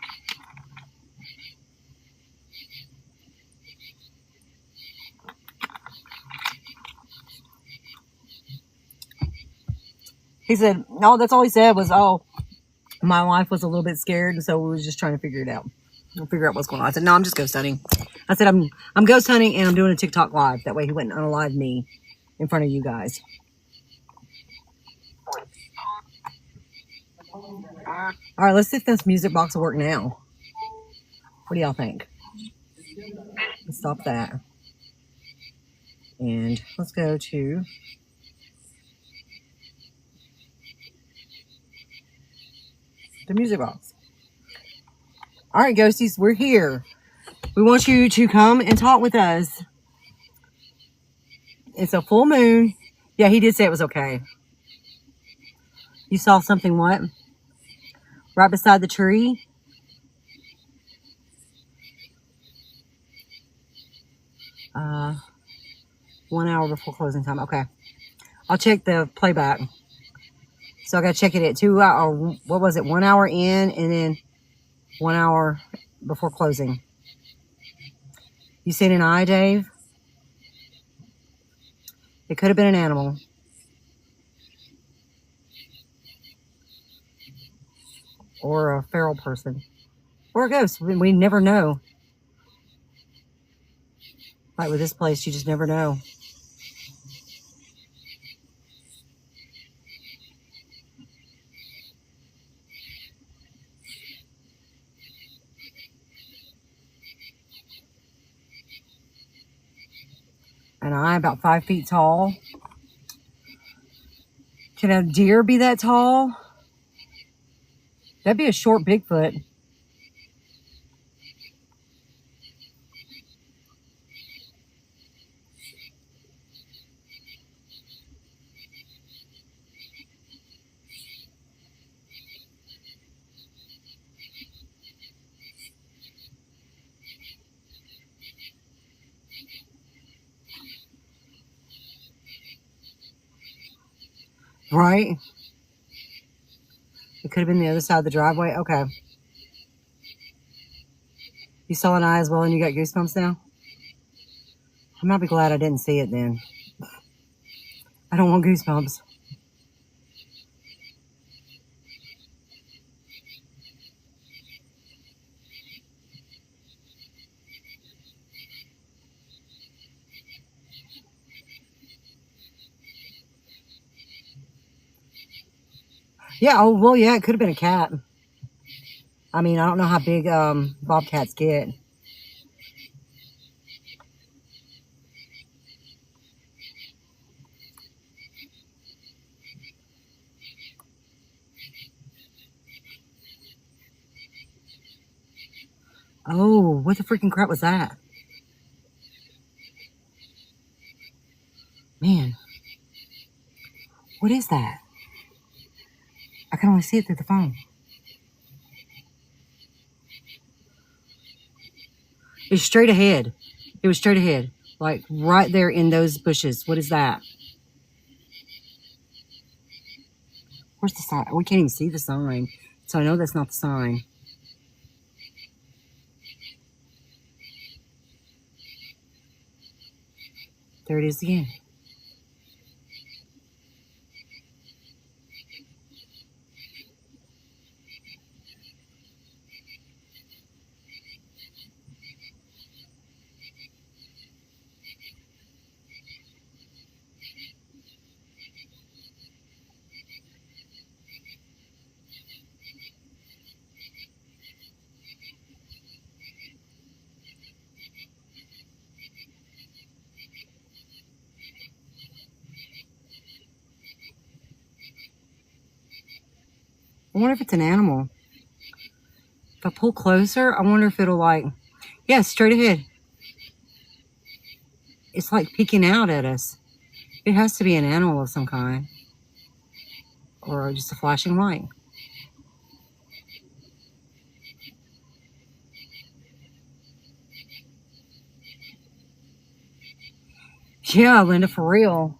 A: He said, no, that's all he said was, oh, my wife was a little bit scared. And so we was just trying to figure it out. We'll figure out what's going on. I said, no, I'm just ghost hunting. I said, I'm ghost hunting and I'm doing a TikTok live. That way he wouldn't unalive me in front of you guys. All right, let's see if this music box will work now. What do y'all think? Let's stop that. And let's go to the music box. All right, ghosties, we're here. We want you to come and talk with us. It's a full moon. Yeah, he did say it was okay. You saw something what? Right beside the tree? 1 hour before closing time. Okay. I'll check the playback. So I got to check it at 2 hour. What was it? 1 hour in and then 1 hour before closing. You seen an eye, Dave? It could have been an animal. Or a feral person. Or a ghost. We never know. Like with this place, you just never know. An eye about 5 feet tall. Can a deer be that tall? That'd be a short Bigfoot. Right? It could have been the other side of the driveway. Okay. You saw an eye as well and you got goosebumps now? I might be glad I didn't see it then. I don't want goosebumps. Yeah, oh, well, yeah, it could have been a cat. I mean, I don't know how big bobcats get. Oh, what the freaking crap was that? Man, what is that? I can only see it through the phone. It was straight ahead. It was straight ahead. Like right there in those bushes. What is that? Where's the sign? We can't even see the sign. So I know that's not the sign. There it is again. I wonder if it's an animal. If I pull closer, I wonder if it'll like... Yeah, straight ahead. It's like peeking out at us. It has to be an animal of some kind. Or just a flashing light. Yeah, Linda, for real.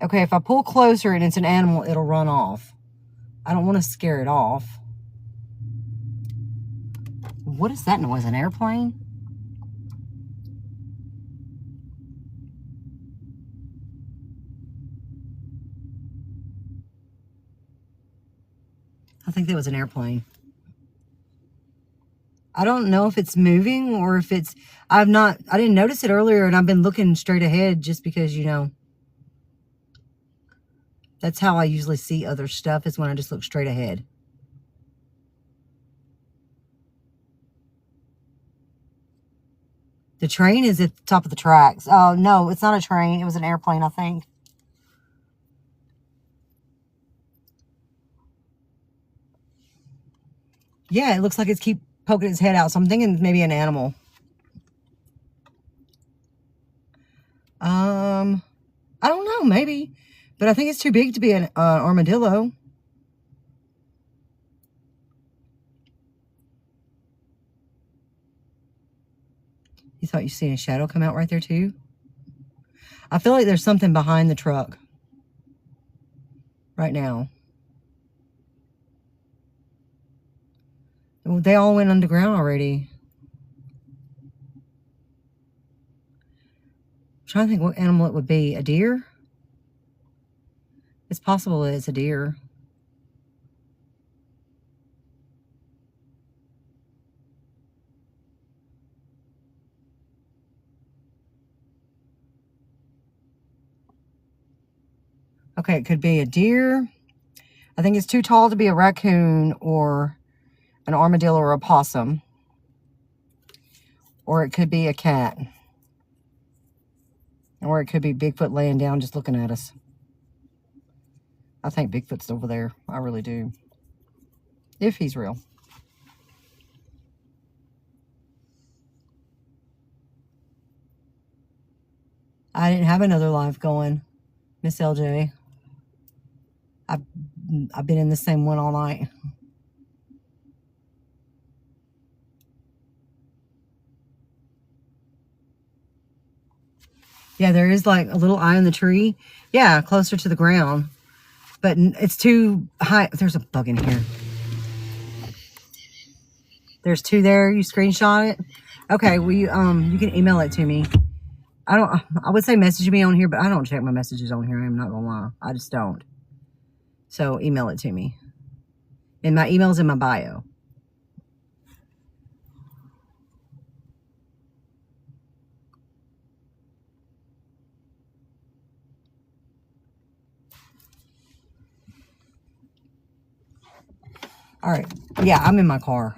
A: Okay, if I pull closer and it's an animal, it'll run off. I don't want to scare it off. What is that noise? An airplane? I think that was an airplane. I don't know if it's moving or if it's... I didn't notice it earlier and I've been looking straight ahead just because, you know, that's how I usually see other stuff, is when I just look straight ahead. The train is at the top of the tracks. Oh, no, it's not a train. It was an airplane, I think. Yeah, it looks like it's keep poking its head out. So I'm thinking maybe an animal. I don't know, maybe. But I think it's too big to be an armadillo. You thought you seen a shadow come out right there too? I feel like there's something behind the truck right now. They all went underground already. I'm trying to think what animal it would be. A deer? It's possible it's a deer. Okay, it could be a deer. I think it's too tall to be a raccoon or an armadillo or a possum. Or it could be a cat. Or it could be Bigfoot laying down just looking at us. I think Bigfoot's over there. I really do. If he's real. I didn't have another live going, Miss LJ. I've been in the same one all night. Yeah, there is like a little eye on the tree. Yeah, closer to the ground. But it's too high. There's a bug in here. There's 2 there. You screenshot it? Okay, well, you can email it to me. I would say message me on here, but I don't check my messages on here. I'm not gonna lie. I just don't. So email it to me. And my email's in my bio. All right. Yeah, I'm in my car.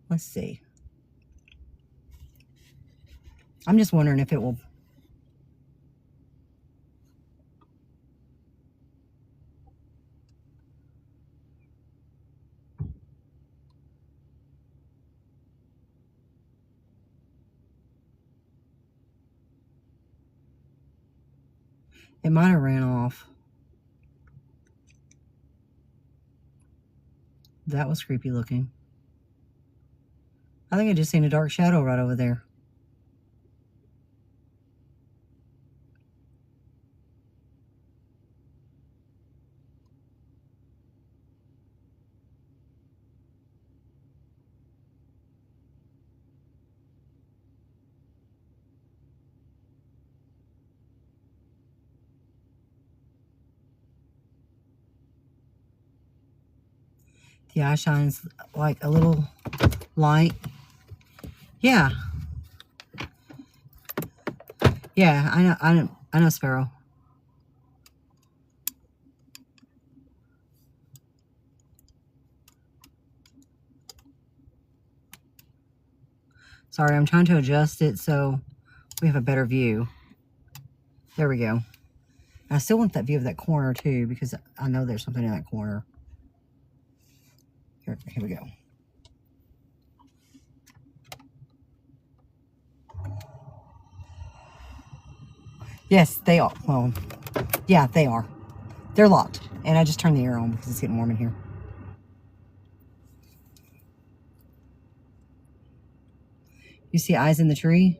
A: Let's see. I'm just wondering if it will. It might have ran off. That was creepy looking. I think I just seen a dark shadow right over there. The eye shines like a little light. Yeah. Yeah, I know Sparrow. Sorry, I'm trying to adjust it so we have a better view. There we go. I still want that view of that corner too, because I know there's something in that corner. Here we go. Yes, they are. Well, yeah, they are. They're locked. And I just turned the air on because it's getting warm in here. You see eyes in the tree?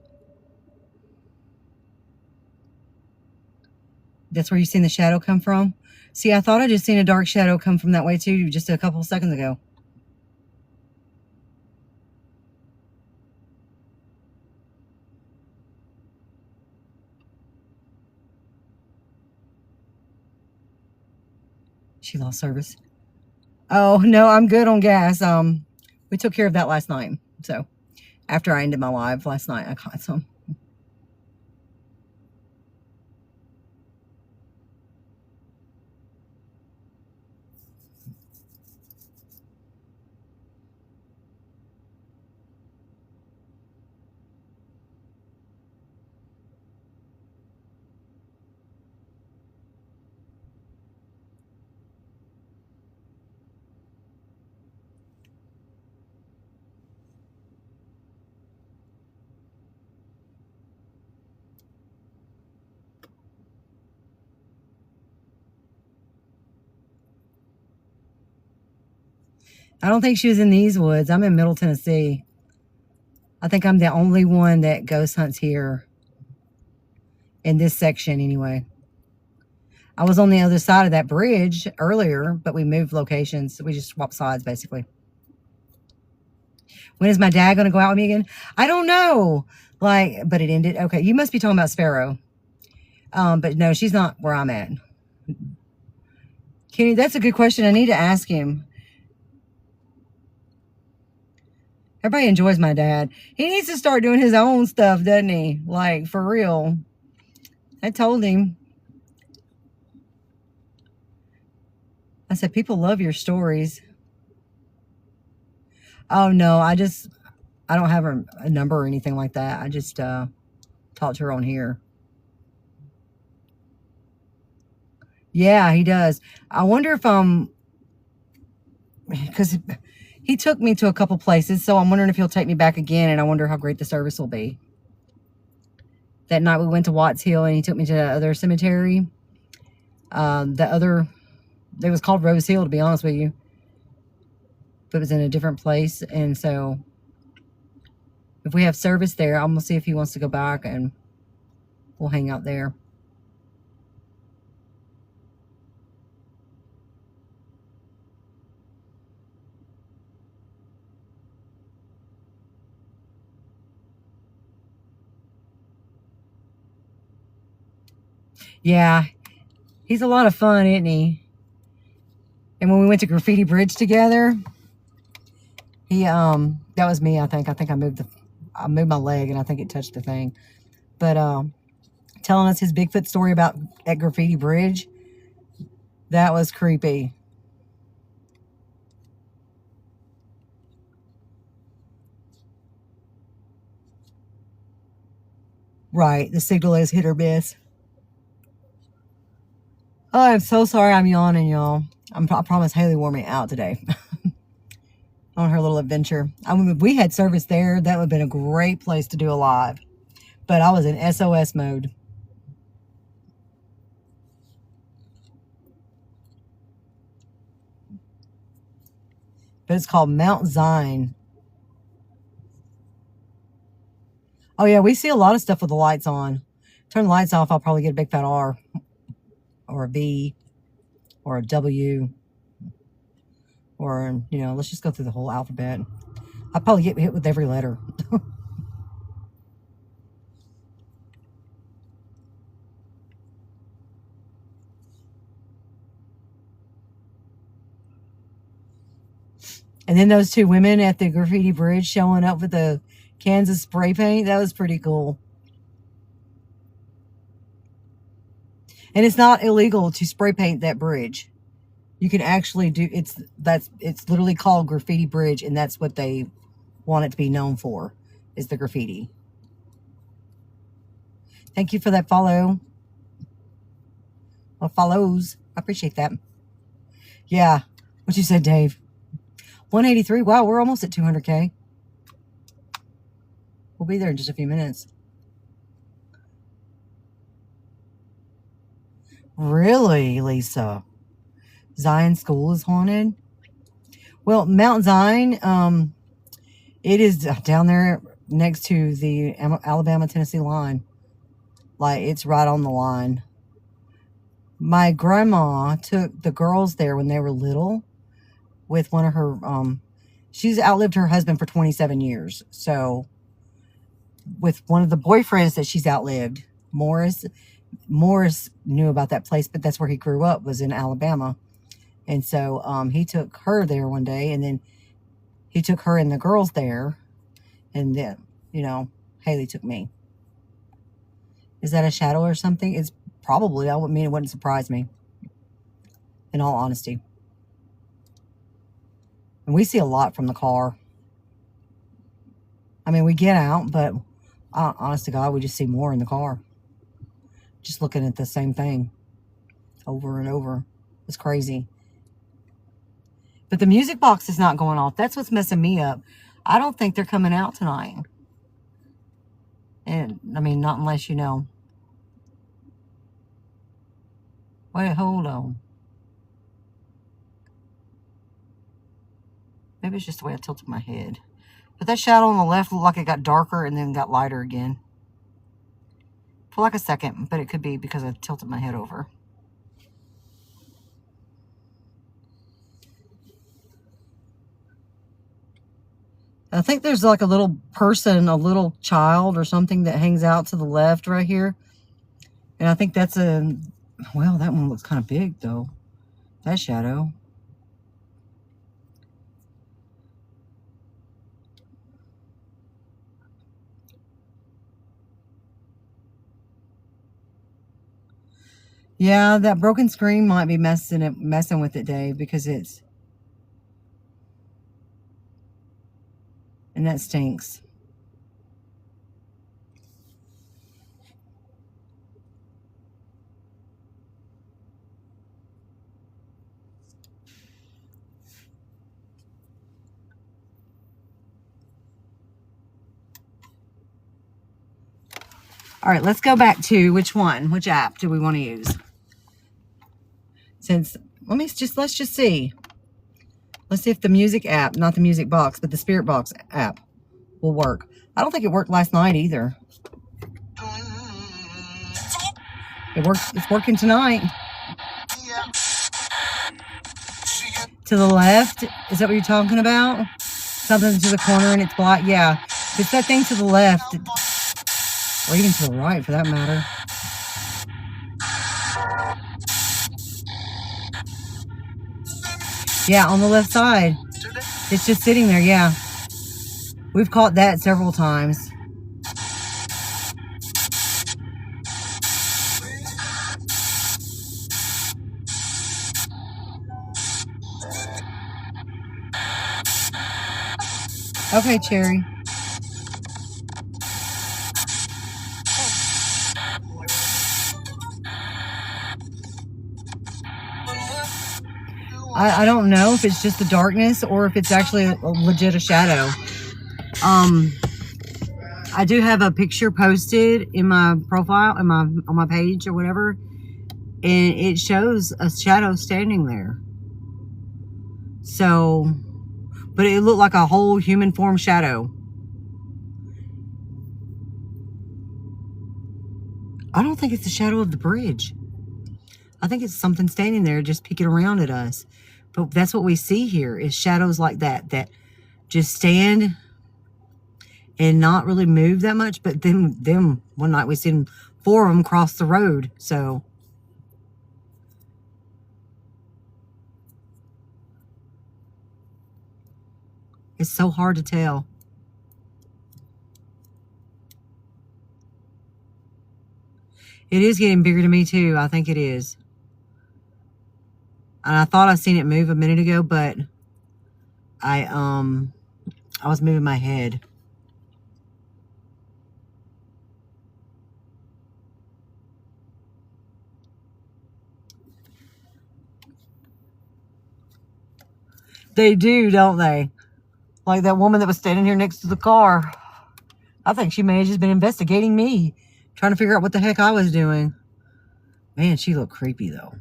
A: That's where you seen the shadow come from? See, I thought I just seen a dark shadow come from that way too just a couple seconds ago. She lost service. Oh, no, I'm good on gas. We took care of that last night. So after I ended my live last night, I caught some. I don't think she was in these woods. I'm in Middle Tennessee. I think I'm the only one that ghost hunts here. In this section, anyway. I was on the other side of that bridge earlier, but we moved locations. We just swapped sides, basically. When is my dad going to go out with me again? I don't know. But it ended. Okay, you must be talking about Sparrow. But no, she's not where I'm at. Kenny, that's a good question. I need to ask him. Everybody enjoys my dad. He needs to start doing his own stuff, doesn't he? Like, for real. I told him. I said, people love your stories. Oh, no, I don't have a number or anything like that. I just talk to her on here. Yeah, he does. I wonder if because he took me to a couple places, so I'm wondering if he'll take me back again, and I wonder how great the service will be. That night we went to Watts Hill, and he took me to the other cemetery. It was called Rose Hill, to be honest with you. But it was in a different place, and so If we have service there, I'm going to see if he wants to go back and we'll hang out there. Yeah, he's a lot of fun, isn't he? And when we went to Graffiti Bridge together, he that was me. I think I moved my leg and I think it touched the thing. But telling us his Bigfoot story about at Graffiti Bridge, that was creepy. Right, the signal is hit or miss. Oh, I'm so sorry I'm yawning, y'all. I promise Haley wore me out today on her little adventure. I mean, if we had service there, that would have been a great place to do a live. But I was in SOS mode. But it's called Mount Zion. Oh, yeah, we see a lot of stuff with the lights on. Turn the lights off, I'll probably get a big fat R or a V or a W or, you know, let's just go through the whole alphabet. I'll probably get hit with every letter. And then those two women at the Graffiti Bridge showing up with the Kansas spray paint, that was pretty cool. And it's not illegal to spray paint that bridge. You can actually do it's literally called Graffiti Bridge, and that's what they want it to be known for, is the graffiti. Thank you for that follow. Well, follows. I appreciate that. Yeah. What you said, Dave. 183. Wow, we're almost at 200K. We'll be there in just a few minutes. Really, Lisa? Zion School is haunted? Well, Mount Zion, it is down there next to the Alabama-Tennessee line. Like, it's right on the line. My grandma took the girls there when they were little with one of her, she's outlived her husband for 27 years. So, with one of the boyfriends that she's outlived, Morris knew about that place, but that's where he grew up, was in Alabama. And so he took her there one day, and then he took her and the girls there, and then, you know, Haley took me. Is that a shadow or something? It's probably. I wouldn't mean it wouldn't surprise me, in all honesty. And we see a lot from the car. I mean, we get out, but honest to God, we just see more in the car. Just looking at the same thing over and over. It's crazy. But the music box is not going off. That's what's messing me up. I don't think they're coming out tonight. And, I mean, not unless you know. Wait, hold on. Maybe it's just the way I tilted my head. But that shadow on the left looked like it got darker and then got lighter again. For like a second, but it could be because I tilted my head over. I think there's like a little person, a little child or something that hangs out to the left right here. And I think that's well, that one looks kind of big though. That shadow. Yeah, that broken screen might be messing with it, Dave, because it's, and that stinks. All right, let's go back to which app do we want to use? Since let's just see. Let's see if the music app, not the music box, but the spirit box app will work. I don't think it worked last night either. It worked. It's working tonight. To the left? Is that what you're talking about? Something to the corner and it's black? Yeah. If it's that thing to the left, or even to the right for that matter. Yeah, on the left side. It's just sitting there, yeah. We've caught that several times. Okay, Cherry. I don't know if it's just the darkness or if it's actually a legit a shadow. I do have a picture posted in my profile, on my page or whatever, and it shows a shadow standing there. So, but it looked like a whole human form shadow. I don't think it's the shadow of the bridge. I think it's something standing there just peeking around at us. But that's what we see here is shadows like that just stand and not really move that much. But then one night we seen 4 of them cross the road. So it's so hard to tell. It is getting bigger to me too. I think it is. And I thought I seen it move a minute ago, but I was moving my head. They do, don't they? Like that woman that was standing here next to the car. I think she may have just been investigating me, trying to figure out what the heck I was doing. Man, she looked creepy though.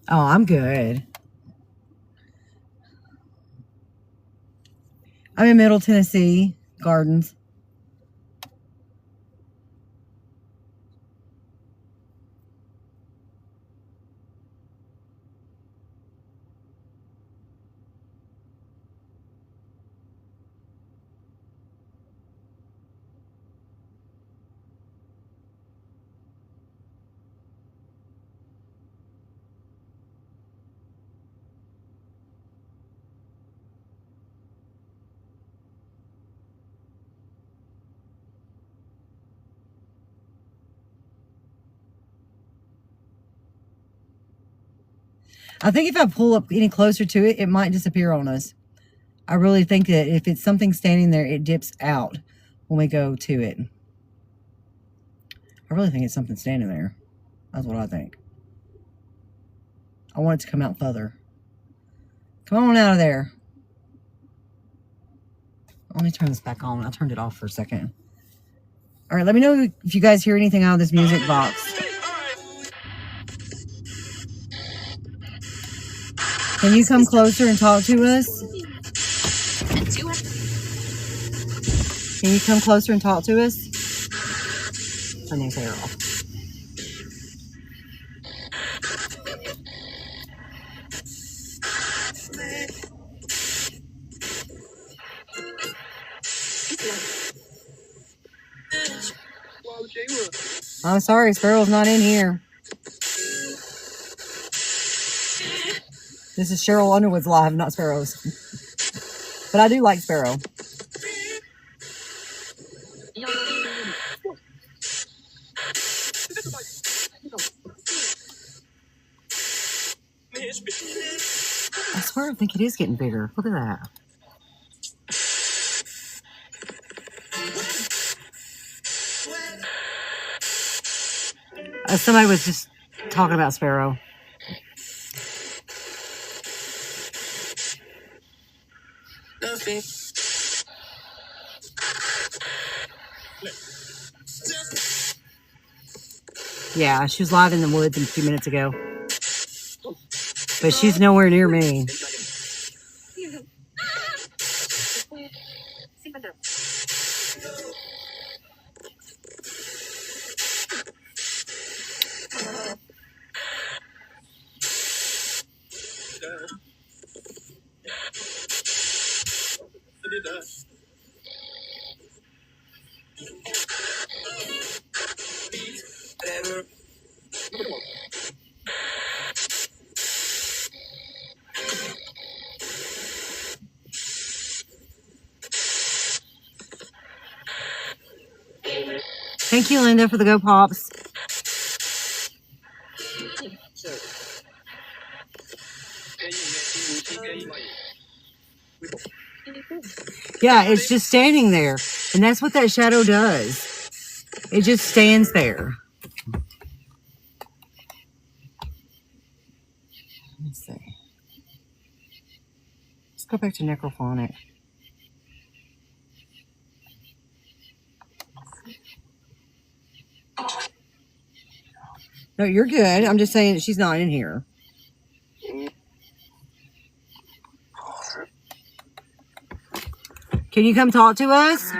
A: Oh, I'm good. I'm in Middle Tennessee Gardens. I think if I pull up any closer to it, it might disappear on us. I really think that if it's something standing there, it dips out when we go to it. I really think it's something standing there. That's what I think. I want it to come out further. Come on out of there. Let me turn this back on. I turned it off for a second. All right, let me know if you guys hear anything out of this music box. Can you come closer and talk to us? Can you come closer and talk to us? Turn these hair off. I'm sorry, Sparrow's not in here. This is Cheryl Underwood's live, not Sparrow's. But I do like Sparrow. I swear I think it is getting bigger. Look at that. Somebody was just talking about Sparrow. Yeah, she was live in the woods a few minutes ago. But she's nowhere near me. Thank you, Linda, for the Go Pops. Yeah, it's just standing there. And that's what that shadow does. It just stands there. Let's see. Let's go back to necrophonic. No, you're good. I'm just saying that she's not in here. Can you come talk to us?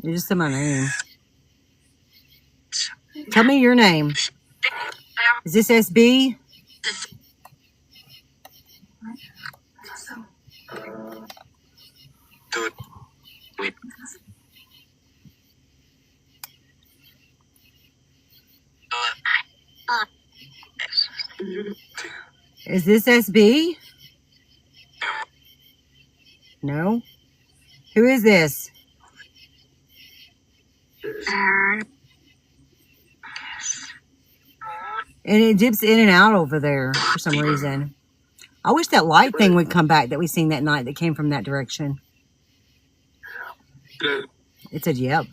A: You just said my name. Tell me your name. Is this SB? Is this SB? No. Who is this? And it dips in and out over there for some reason. I wish that light thing would come back that we seen that night that came from that direction. It said, yep.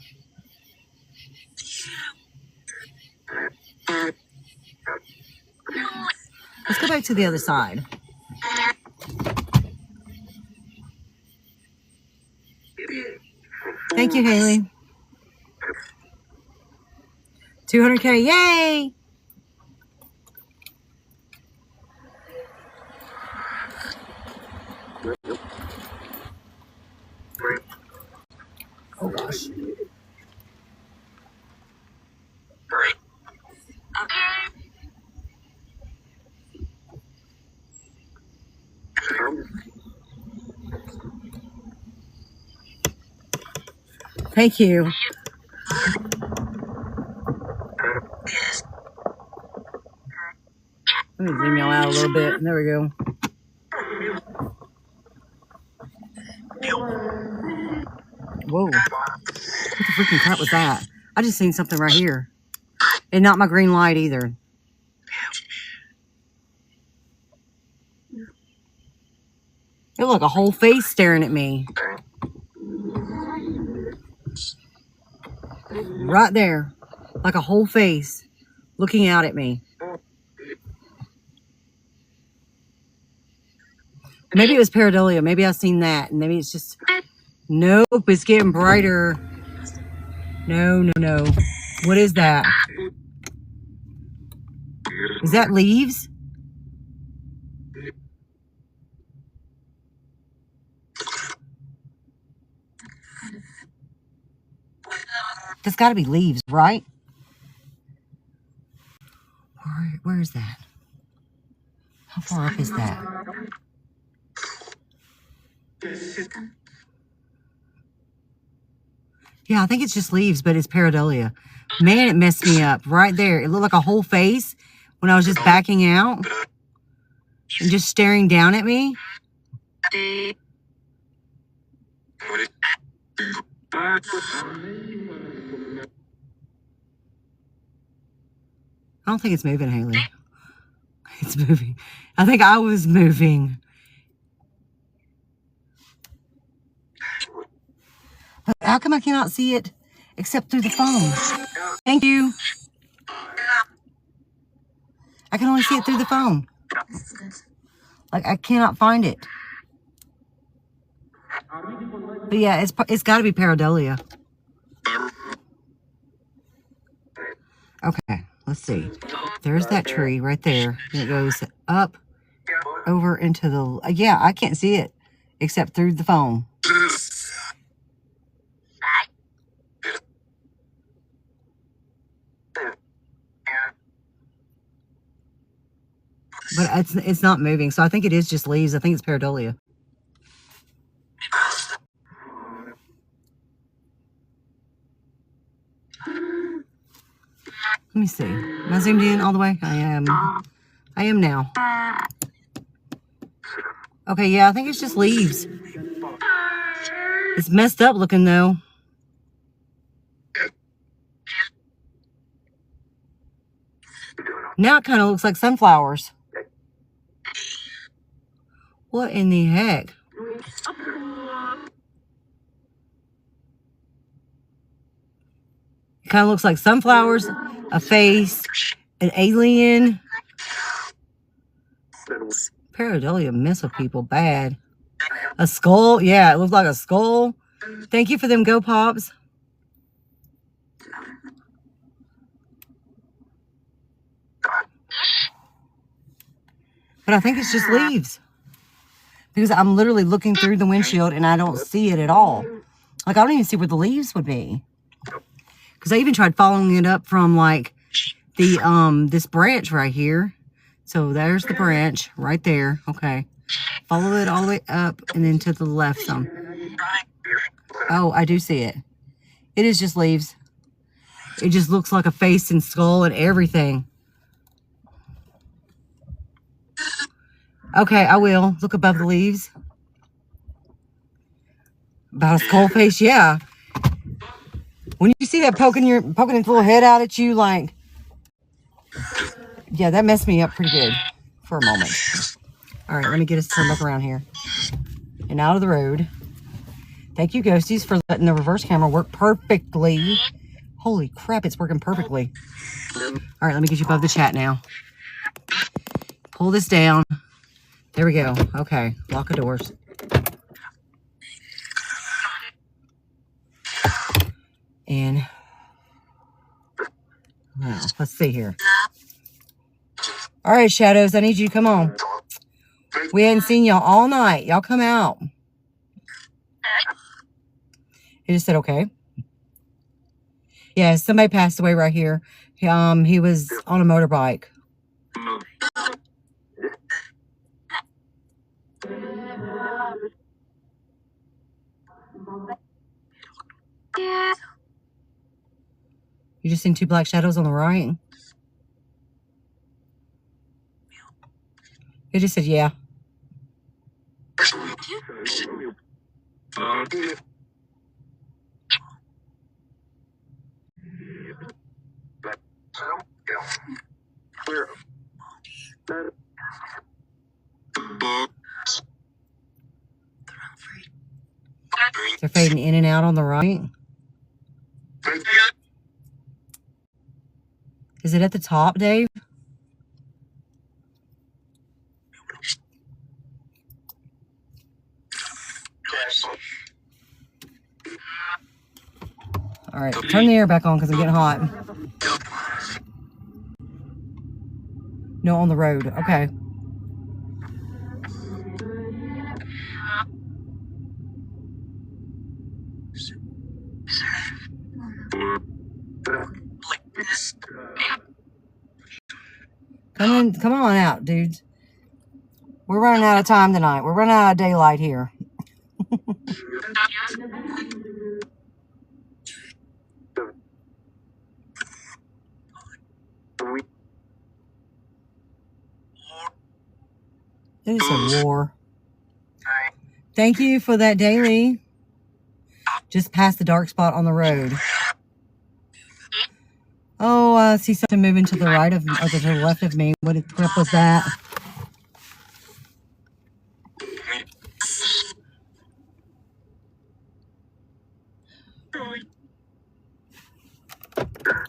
A: Let's go back to the other side. Thank you, Haley. 200K, yay! Oh gosh. Thank you. Let me zoom y'all out a little bit. There we go. Whoa. What the freaking crap was that? I just seen something right here. And not my green light either. It looked like a whole face staring at me. Right there. Like a whole face looking out at me. Maybe it was pareidolia. Maybe I've seen that. And maybe it's just... Nope, it's getting brighter. No, no, no. What is that? Is that leaves? That's got to be leaves, right? Where is that? How far up is that? Yeah, I think it's just leaves, but it's pareidolia. Man, it messed me up right there. It looked like a whole face when I was just backing out and just staring down at me. I don't think it's moving, Haley. It's moving. I think I was moving. How come I cannot see it except through the phone? Thank you. I can only see it through the phone. Like, I cannot find it. But yeah, it's got to be pareidolia. Okay, let's see. There's that tree right there. And it goes up over into the... Yeah, I can't see it except through the phone. But it's not moving, so I think it is just leaves. I think it's pareidolia. Let me see. Am I zoomed in all the way? I am now. Okay, yeah, I think it's just leaves. It's messed up looking, though. Now it kind of looks like sunflowers. What in the heck? It kind of looks like sunflowers, a face, an alien. Pareidolia mess with people bad. A skull. Yeah, it looks like a skull. Thank you for them Go Pops. But I think it's just leaves. Because I'm literally looking through the windshield and I don't see it at all. Like, I don't even see where the leaves would be. Because I even tried following it up from, like, the this branch right here. So there's the branch right there. Okay. Follow it all the way up and then to the left some. Oh, I do see it. It is just leaves. It just looks like a face and skull and everything. Okay, I will. Look above the leaves. About a skull face, yeah. When you see that poking its little head out at you, like... Yeah, that messed me up pretty good for a moment. All right, let me get us turned back around here. And out of the road. Thank you, Ghosties, for letting the reverse camera work perfectly. Holy crap, it's working perfectly. All right, let me get you above the chat now. Pull this down. There we go. Okay, lock the doors. And now, let's see here. All right, Shadows, I need you to come on. We hadn't seen y'all all night. Y'all come out. He just said, okay. Yeah, somebody passed away right here. He was on a motorbike. You just seen two black shadows on the right? He just said, yeah. They're fading in and out on the right. Is it at the top, Dave? All right, turn the air back on because I'm getting hot. No, on the road. Okay. Come on out, dudes. We're running out of time tonight. We're running out of daylight here. It is a war. Thank you for that daily. Just past the dark spot on the road. Oh, I see something moving to the right of me, or to the left of me. What was that?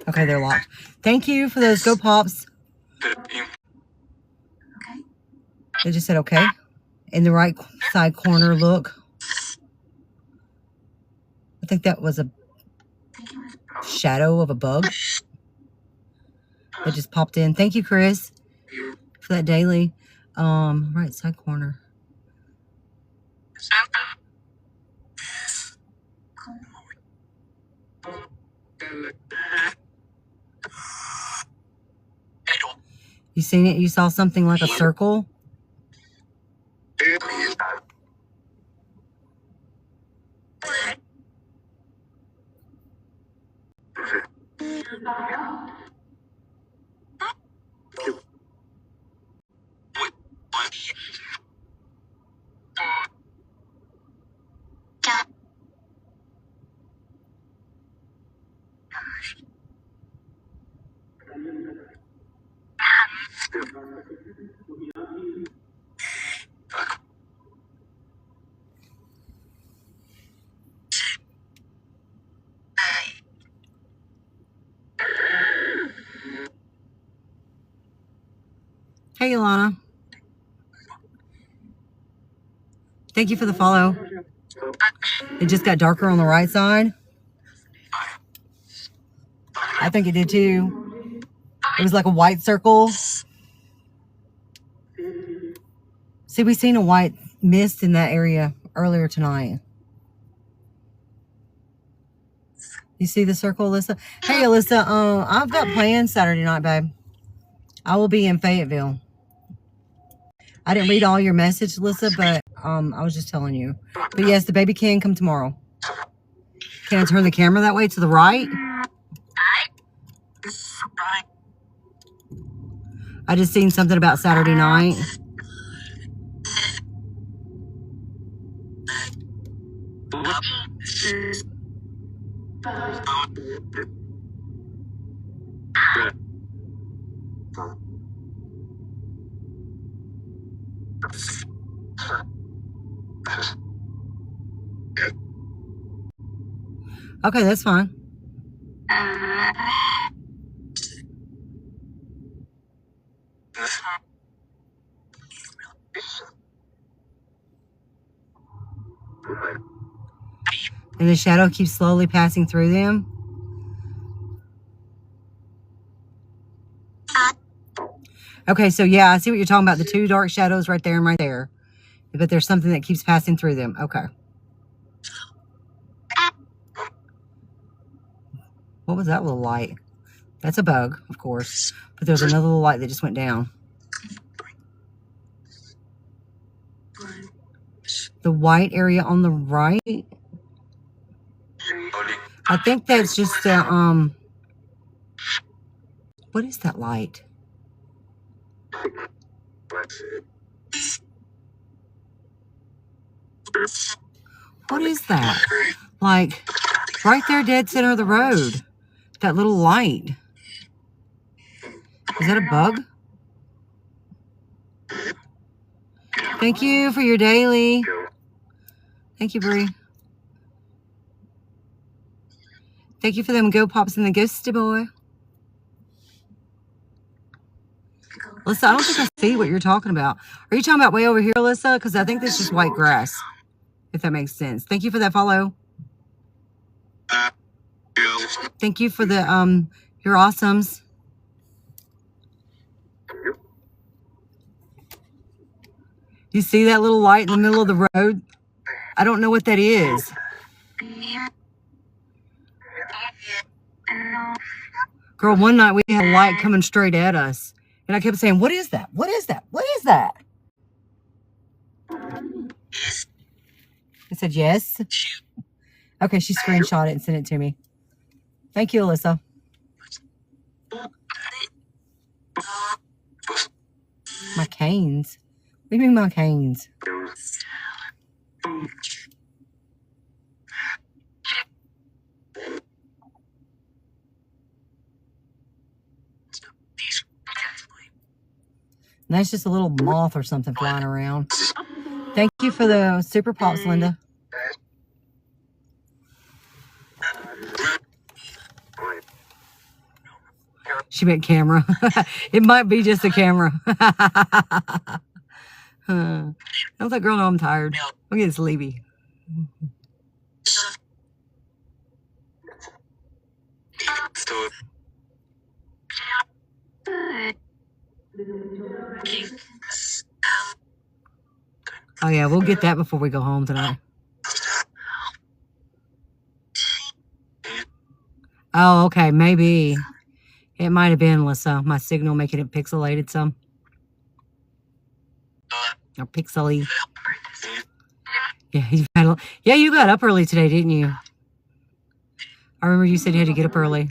A: Okay, they're locked. Thank you for those go pops. They just said okay. In the right side corner, look. I think that was a shadow of a bug that just popped in. Thank you, Chris, for that daily. Right side corner. You seen it? You saw something like a circle? Hey, Ilana. Thank you for the follow. It just got darker on the right side. I think it did too. It was like a white circle. See, we seen a white mist in that area earlier tonight. You see the circle, Alyssa? Hey, Alyssa, I've got plans Saturday night, babe. I will be in Fayetteville. I didn't read all your message, Alyssa, but I was just telling you. But yes, the baby can come tomorrow. Can I turn the camera that way to the right? I just seen something about Saturday night. Okay, that's fine. And the shadow keeps slowly passing through them. Okay, so yeah, I see what you're talking about. The two dark shadows right there and right there. But there's something that keeps passing through them. Okay. What was that little light? That's a bug, of course. But there's another little light that just went down. The white area on the right. I think that's just a, what is that light? What is that? Like, right there, dead center of the road. That little light. Is that a bug? Thank you for your daily. Thank you, Bree. Thank you for them go pops and the ghosty boy. Alyssa, I don't think I see what you're talking about. Are you talking about way over here, Alyssa? Because I think this is just white grass, if that makes sense. Thank you for that follow. Thank you for the, your awesomes. You see that little light in the middle of the road? I don't know what that is. Girl, one night we had a light coming straight at us. And I kept saying, what is that? What is that? What is that? I said, yes. Okay, she screenshot it and sent it to me. Thank you, Alyssa. My canes? What do you mean my canes? That's just a little moth or something flying around. Thank you for the super pops, Linda. She meant camera. It might be just a camera. Don't that girl know I'm tired? Look at this Levy. Oh yeah, we'll get that before we go home tonight. Oh, okay, maybe. It might have been, Alyssa. My signal making it pixelated some. Or pixely. Yeah, you got up early today, didn't you? I remember you said you had to get up early.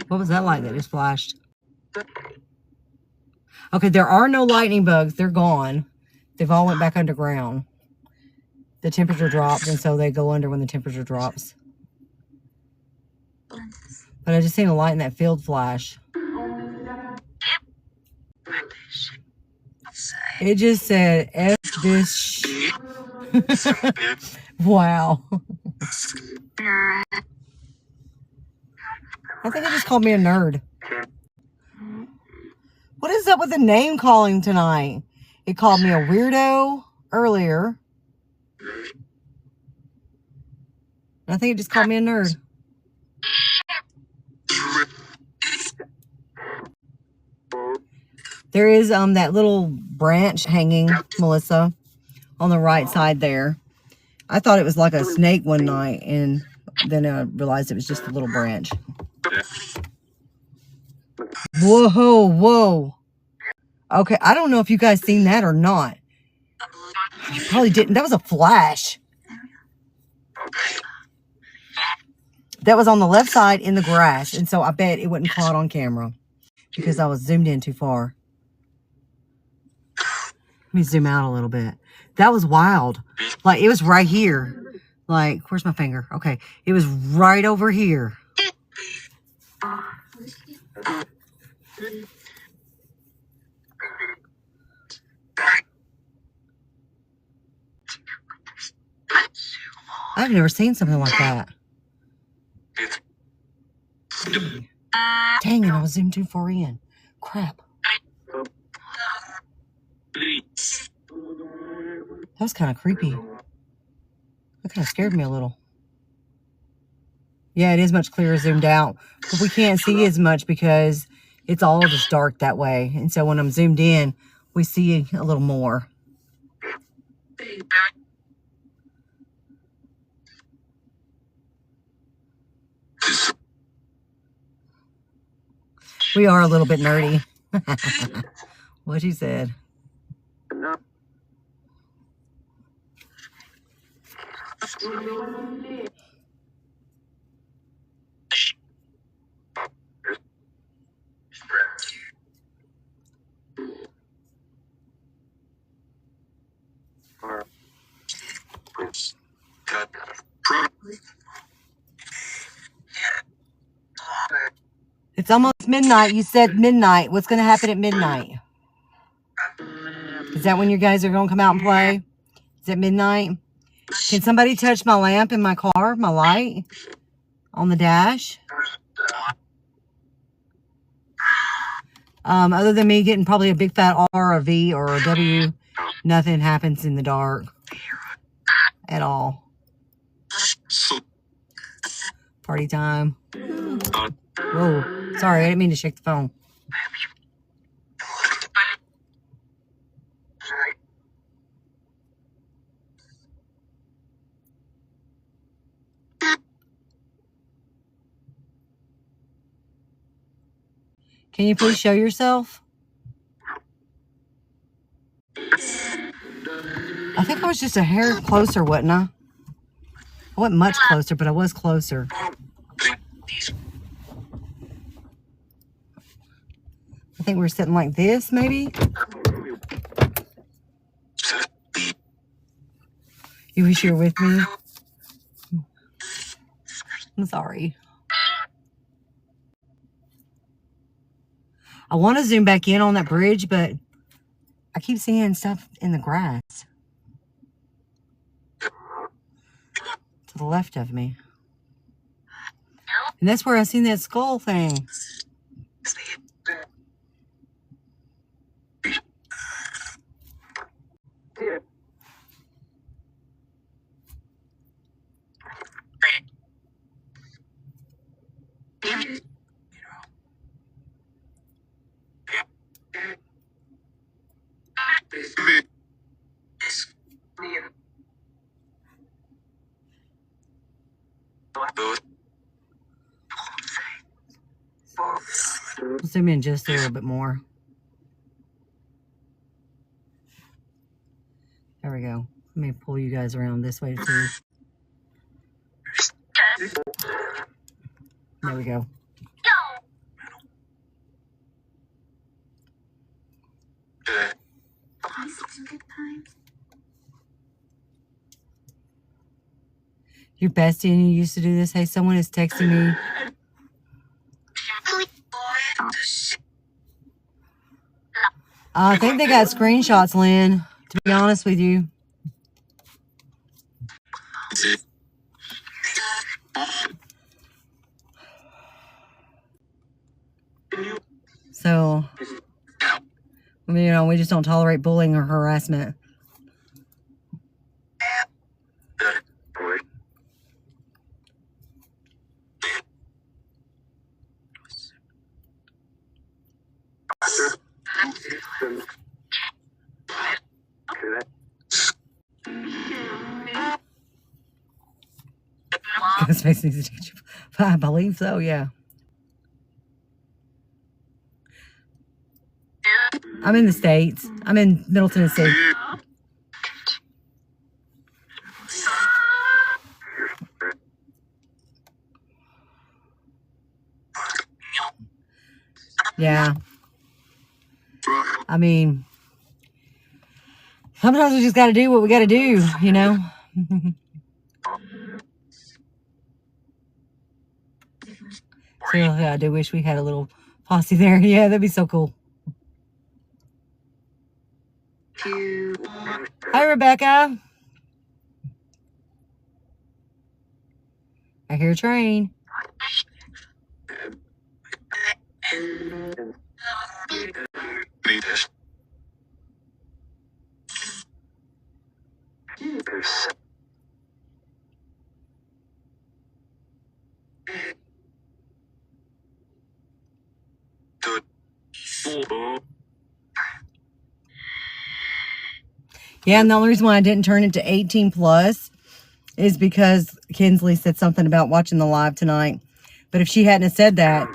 A: What was that light that just flashed? Okay, there are no lightning bugs. They're gone. They've all went back underground. The temperature dropped, and so they go under when the temperature drops. But I just seen a light in that field flash. It just said, F this Wow. I think it just called me a nerd. What is up with the name calling tonight? It called me a weirdo earlier. I think it just called me a nerd. There is that little branch hanging, Melissa, on the right side there. I thought it was like a snake one night, and then I realized it was just a little branch. Whoa, whoa. Okay, I don't know if you guys seen that or not. You probably didn't. That was a flash. That was on the left side in the grass, and so I bet it wasn't caught on camera because I was zoomed in too far. Let me zoom out a little bit. That was wild. Like, it was right here. Like, where's my finger? Okay, it was right over here. I've never seen something like that. Dang it, I was zoomed too far in. Crap. That was kind of creepy. That kind of scared me a little. Yeah, it is much clearer zoomed out. But we can't see as much because it's all just dark that way. And so when I'm zoomed in, we see a little more. We are a little bit nerdy. What you said. It's almost midnight. You said midnight. What's going to happen at midnight? Is that when you guys are going to come out and play? Is it midnight? Can somebody touch my lamp in my car, my light on the dash? Other than me getting probably a big fat R, a V, or a W, nothing happens in the dark at all. Party time. Whoa, sorry, I didn't mean to shake the phone. Can you please show yourself? I think I was just a hair closer, wasn't I? I wasn't much closer, but I was closer. I think we were sitting like this, maybe? You wish you were with me? I'm sorry. I want to zoom back in on that bridge, but I keep seeing stuff in the grass to the left of me. And that's where I seen that skull thing. Zoom in just a little bit more. There we go. Let me pull you guys around this way too. There we go. Your bestie and you used to do this? Hey, someone is texting me. I think they got screenshots, Lynn, to be honest with you. So, I mean, you know, we just don't tolerate bullying or harassment. Ghostface needs to teach you. I believe so, yeah. I'm in the States. I'm in Middle Tennessee. Yeah. I mean, sometimes we just got to do what we got to do, you know? Seriously, I do wish we had a little posse there. Yeah, that'd be so cool. Hi, Rebecca. I hear a train. Yeah, and the only reason why I didn't turn it to 18 plus is because Kinsley said something about watching the live tonight. But if she hadn't have said that,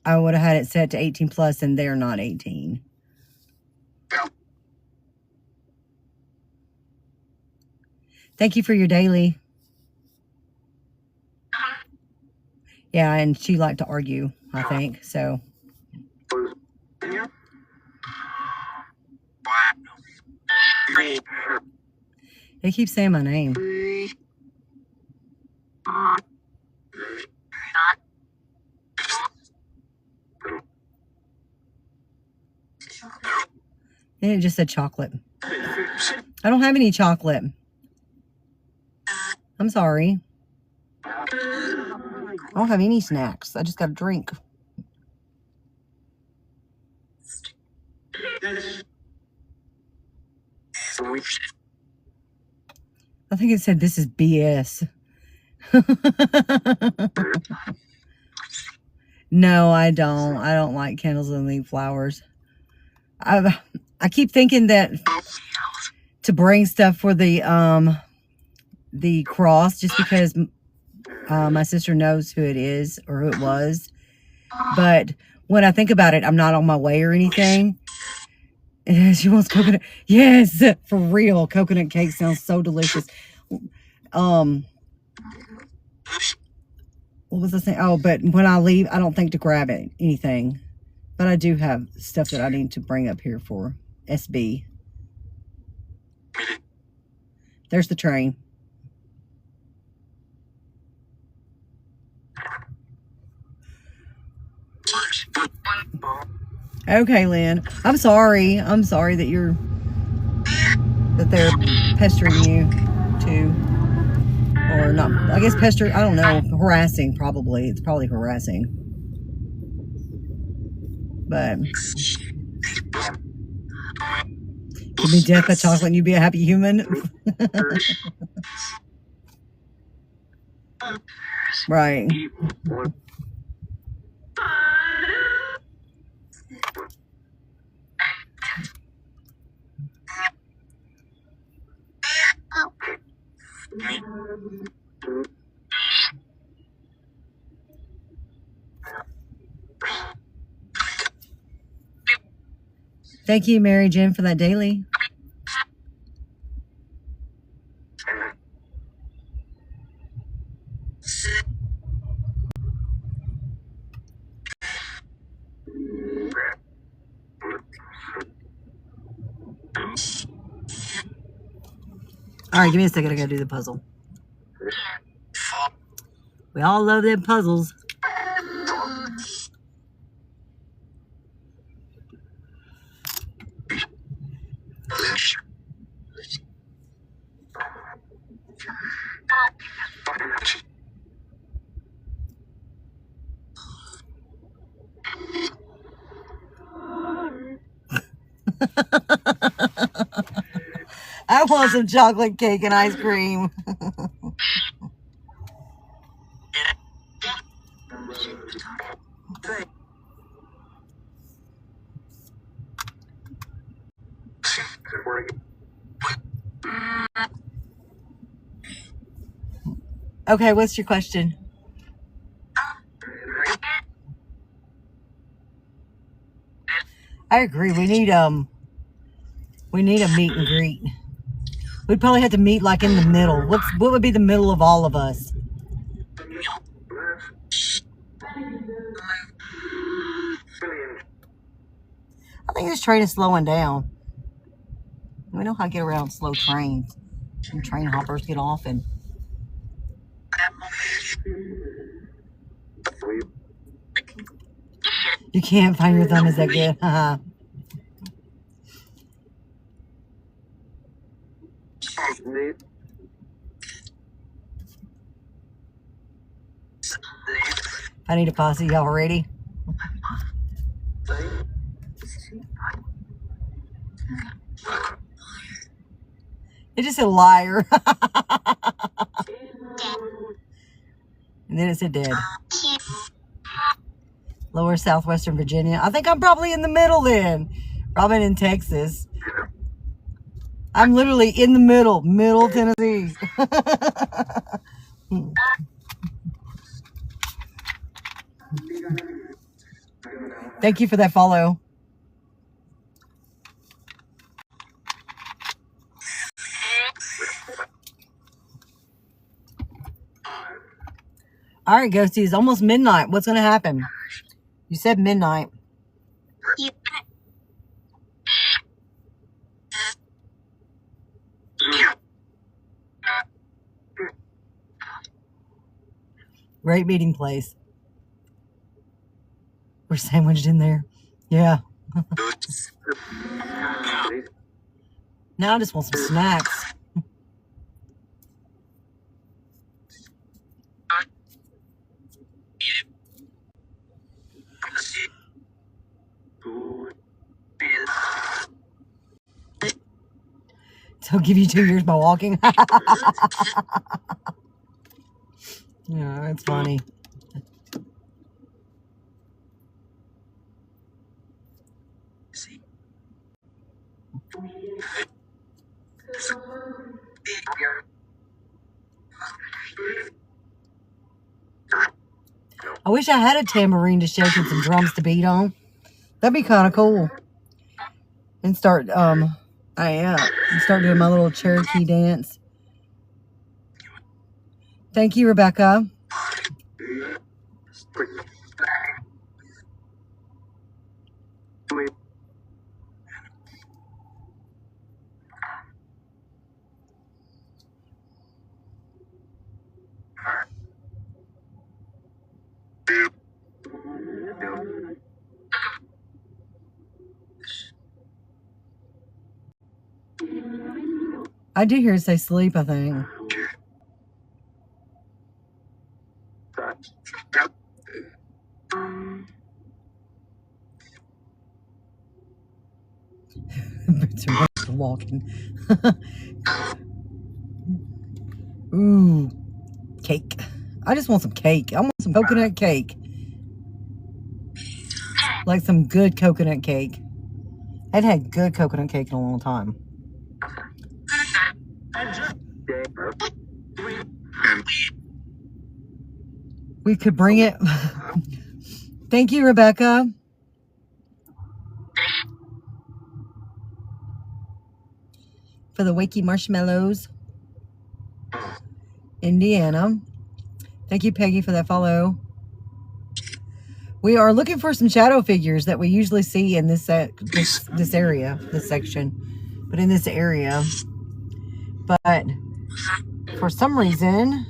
A: I would have had it set to 18 plus, and they're not 18. Thank you for your daily. Yeah, and she liked to argue, I think, so. They keep saying my name. And it just said chocolate. I don't have any chocolate. I'm sorry. I don't have any snacks. I just got a drink. I think it said this is BS. No, I don't. I don't like candles and leaf flowers. I keep thinking that to bring stuff for the cross, just because my sister knows who it is or who it was. But when I think about it, I'm not on my way or anything. She wants coconut. Yes, for real. Coconut cake sounds so delicious. What was I saying? Oh, but when I leave, I don't think to grab anything. But I do have stuff that I need to bring up here for SB. There's the train. Okay, Lynn. I'm sorry. I'm sorry that they're pestering you too. Or not, I guess pestering, I don't know. Harassing, probably. It's probably harassing. But give me death by chocolate and you be a happy human. Right. Thank you, Mary Jen, for that daily. All right, give me a second. I gotta do the puzzle. We all love them puzzles. I want some chocolate cake and ice cream. Okay, what's your question? I agree. We need a meet and greet. We'd probably have to meet like in the middle. What would be the middle of all of us? I think this train is slowing down. We know how to get around slow trains. And train hoppers get off and you can't find your thumb. Is that good? I need a posse. Y'all ready? It just said liar. And then it said dead. Lower southwestern Virginia. I think I'm probably in the middle then. Probably in Texas. I'm literally in the middle Tennessee. Thank you for that follow. All right, Ghosty, it's almost midnight. What's going to happen? You said midnight. Great meeting place. We're sandwiched in there. Yeah. Now I just want some snacks. I'll give you 2 years by walking. Yeah, it's funny. I wish I had a tambourine to shake and some drums to beat on. That'd be kind of cool. And start start doing my little Cherokee dance. Thank you, Rebecca. I do hear it say sleep, I think. Boots are walking. Ooh, cake. I just want some cake. I want some coconut cake. Like some good coconut cake. I hadn't had good coconut cake in a long time. We could bring it. Thank you, Rebecca. For the wakey marshmallows. Indiana. Thank you, Peggy, for that follow. We are looking for some shadow figures that we usually see in this area, this section, but in this area. But for some reason,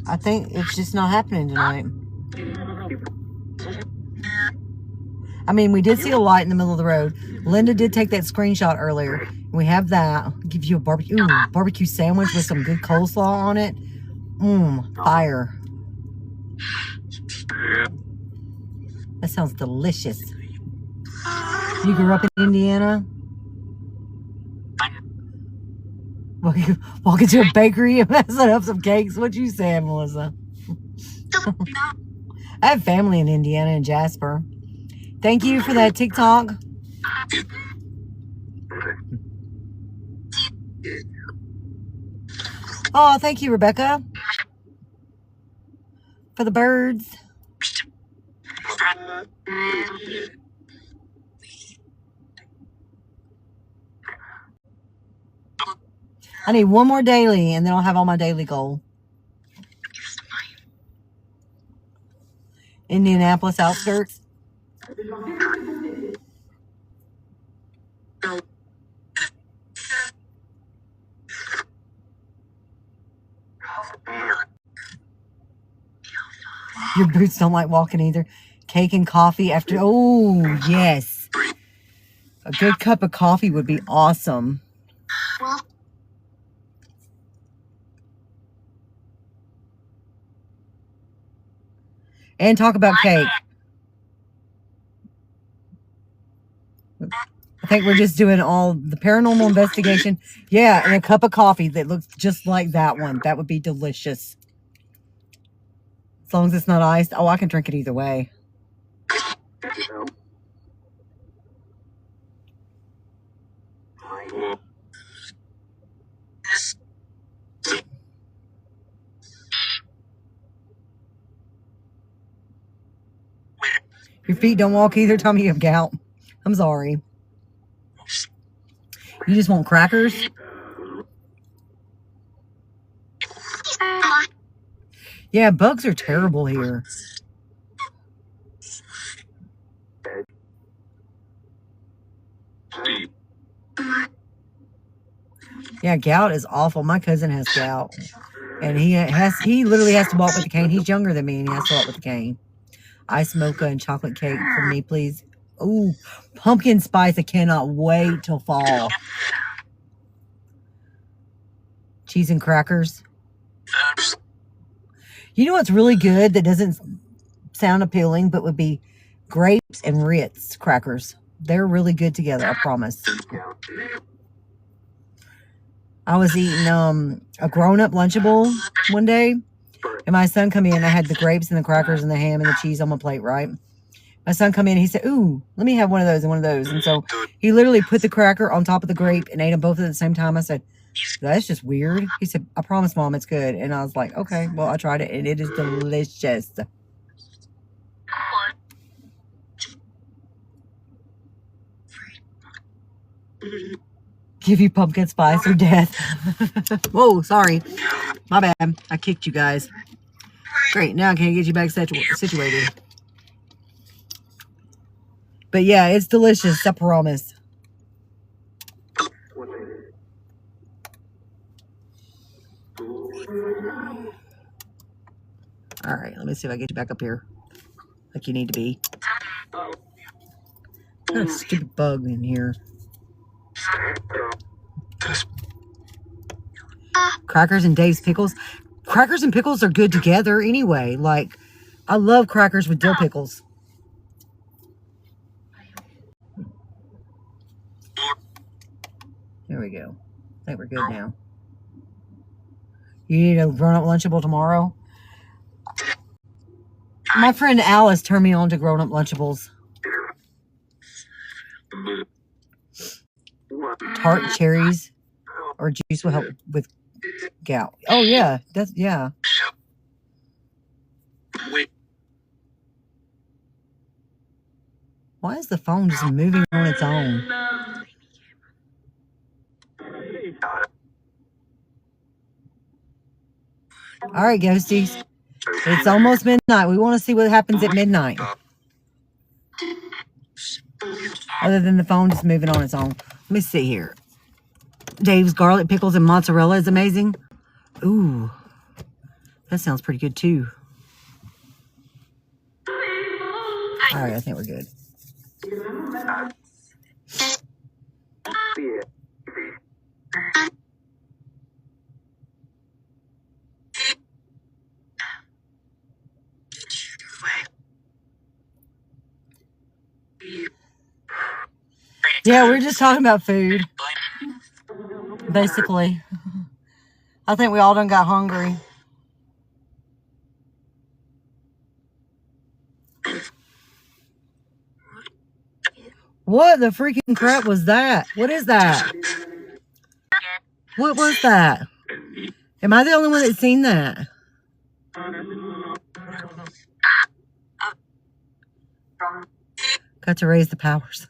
A: I think it's just not happening tonight. I mean, we did see a light in the middle of the road. Linda did take that screenshot earlier. We have that. I'll give you a barbecue sandwich with some good coleslaw on it. Fire. That sounds delicious. You grew up in Indiana? Walk into a bakery and messing up some cakes? What you saying, Melissa? I have family in Indiana and Jasper. Thank you for that TikTok. Oh, thank you, Rebecca. For the birds. I need one more daily, and then I'll have all my daily goal. Indianapolis outskirts. Your boots don't like walking either. Cake and coffee after. Oh, yes. A good cup of coffee would be awesome. And talk about cake. I think we're just doing all the paranormal investigation. Yeah, and a cup of coffee that looks just like that one. That would be delicious. As long as it's not iced. Oh, I can drink it either way. Your feet don't walk either. Tell me you have gout. I'm sorry. You just want crackers? Yeah, bugs are terrible here. Yeah, gout is awful. My cousin has gout. And he literally has to walk with a cane. He's younger than me and he has to walk with a cane. Ice mocha and chocolate cake for me, please. Ooh, pumpkin spice. I cannot wait till fall. Cheese and crackers. You know what's really good that doesn't sound appealing but would be grapes and Ritz crackers. They're really good together, I promise. I was eating a grown-up Lunchable one day, and my son come in. I had the grapes and the crackers and the ham and the cheese on my plate, right? My son come in and he said, ooh, let me have one of those and one of those. And so he literally put the cracker on top of the grape and ate them both at the same time. I said, that's just weird. He said, I promise, Mom, it's good. And I was like, okay, well, I tried it and it is delicious. Give you pumpkin spice or death. Whoa, sorry. My bad. I kicked you guys. Great, now I can't get you back situated. But yeah, it's delicious, I promise. All right, let me see if I get you back up here like you need to be. Got a stupid bug in here. Crackers and Dave's pickles. Crackers and pickles are good together anyway. Like, I love crackers with dill pickles. There we go. I think we're good now. You need a grown-up Lunchable tomorrow? My friend Alice turned me on to grown-up Lunchables. Tart cherries or juice will help with gout. Oh, yeah. That's, yeah. Why is the phone just moving on its own? All right, ghosties. It's almost midnight. We want to see what happens at midnight. Other than the phone just moving on its own. Let me see here. Dave's garlic pickles and mozzarella is amazing. Ooh. That sounds pretty good too. All right, I think we're good. Yeah, we're just talking about food. Basically. I think we all done got hungry. What the freaking crap was that? What is that? What was that? Am I the only one that's seen that? Got to raise the powers.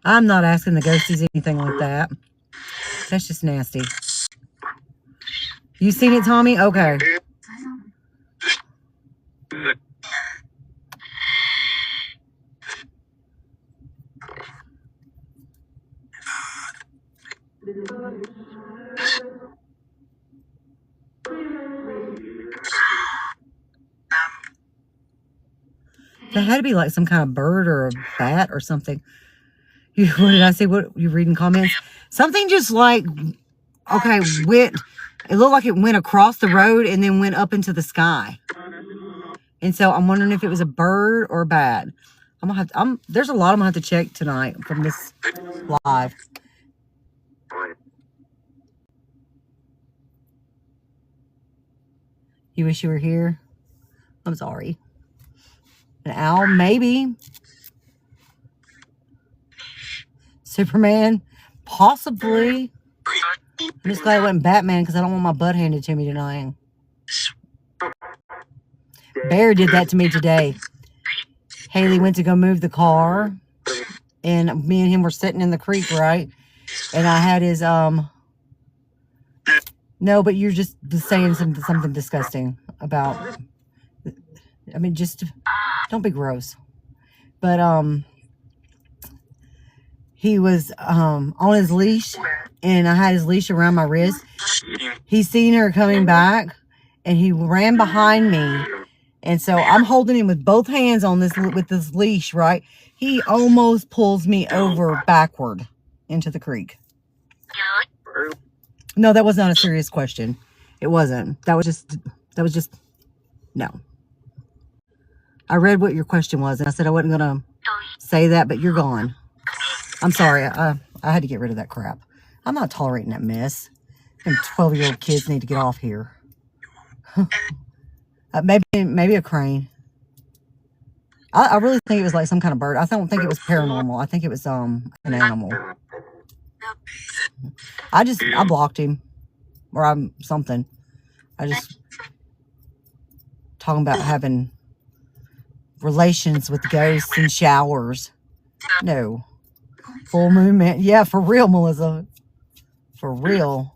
A: I'm not asking the ghosties anything like that. That's just nasty. You seen it, Tommy? Okay. That had to be like some kind of bird or a bat or something. What did I say? What you reading comments? Something just like, okay, it looked like it went across the road and then went up into the sky. And so I'm wondering if it was a bird or a bat. There's a lot I'm gonna have to check tonight from this live. You wish you were here? I'm sorry. An owl, maybe. Superman, possibly. I'm just glad it wasn't Batman because I don't want my butt handed to me tonight. Bear did that to me today. Haley went to go move the car, and me and him were sitting in the creek, right? And I had his no, but you're just saying something disgusting about. I mean, just don't be gross. But he was on his leash, and I had his leash around my wrist. He seen her coming back, and he ran behind me. And so I'm holding him with both hands on this leash, right? He almost pulls me over backward into the creek. No, that was not a serious question. It wasn't. That was just no. I read what your question was, and I said I wasn't gonna say that, but you're gone. I'm sorry. I I had to get rid of that crap. I'm not tolerating that mess. And 12-year-old kids need to get off here. Maybe a crane. I really think it was like some kind of bird. I don't think it was paranormal. I think it was an animal. I blocked him. Or I'm something. I just talking about having relations with ghosts and showers. No. Full moon man. Yeah, for real, Melissa. For real.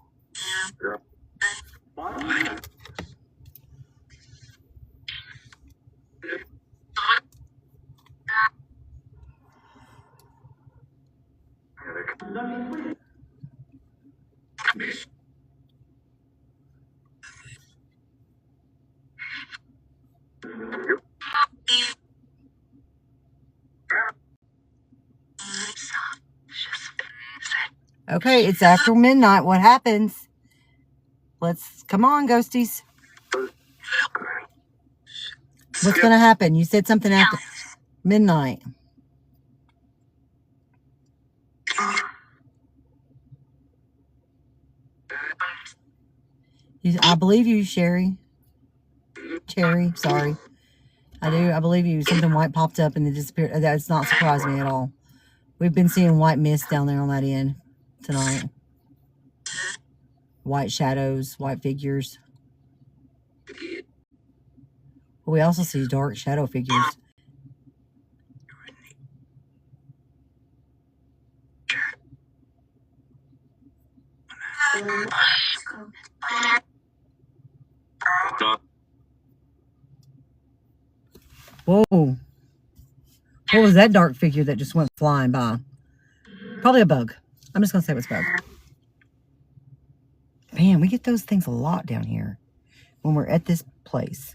A: Okay, it's after midnight. What happens? Come on, ghosties. What's going to happen? You said something after midnight. I believe you, Sherry. Cherry, sorry. I do. I believe you. Something white popped up and it disappeared. That's not surprised me at all. We've been seeing white mist down there on that end tonight. White shadows, white figures. But we also see dark shadow figures. Whoa. What was that dark figure that just went flying by? Probably a bug. I'm just going to say it was a bug. Man, we get those things a lot down here when we're at this place.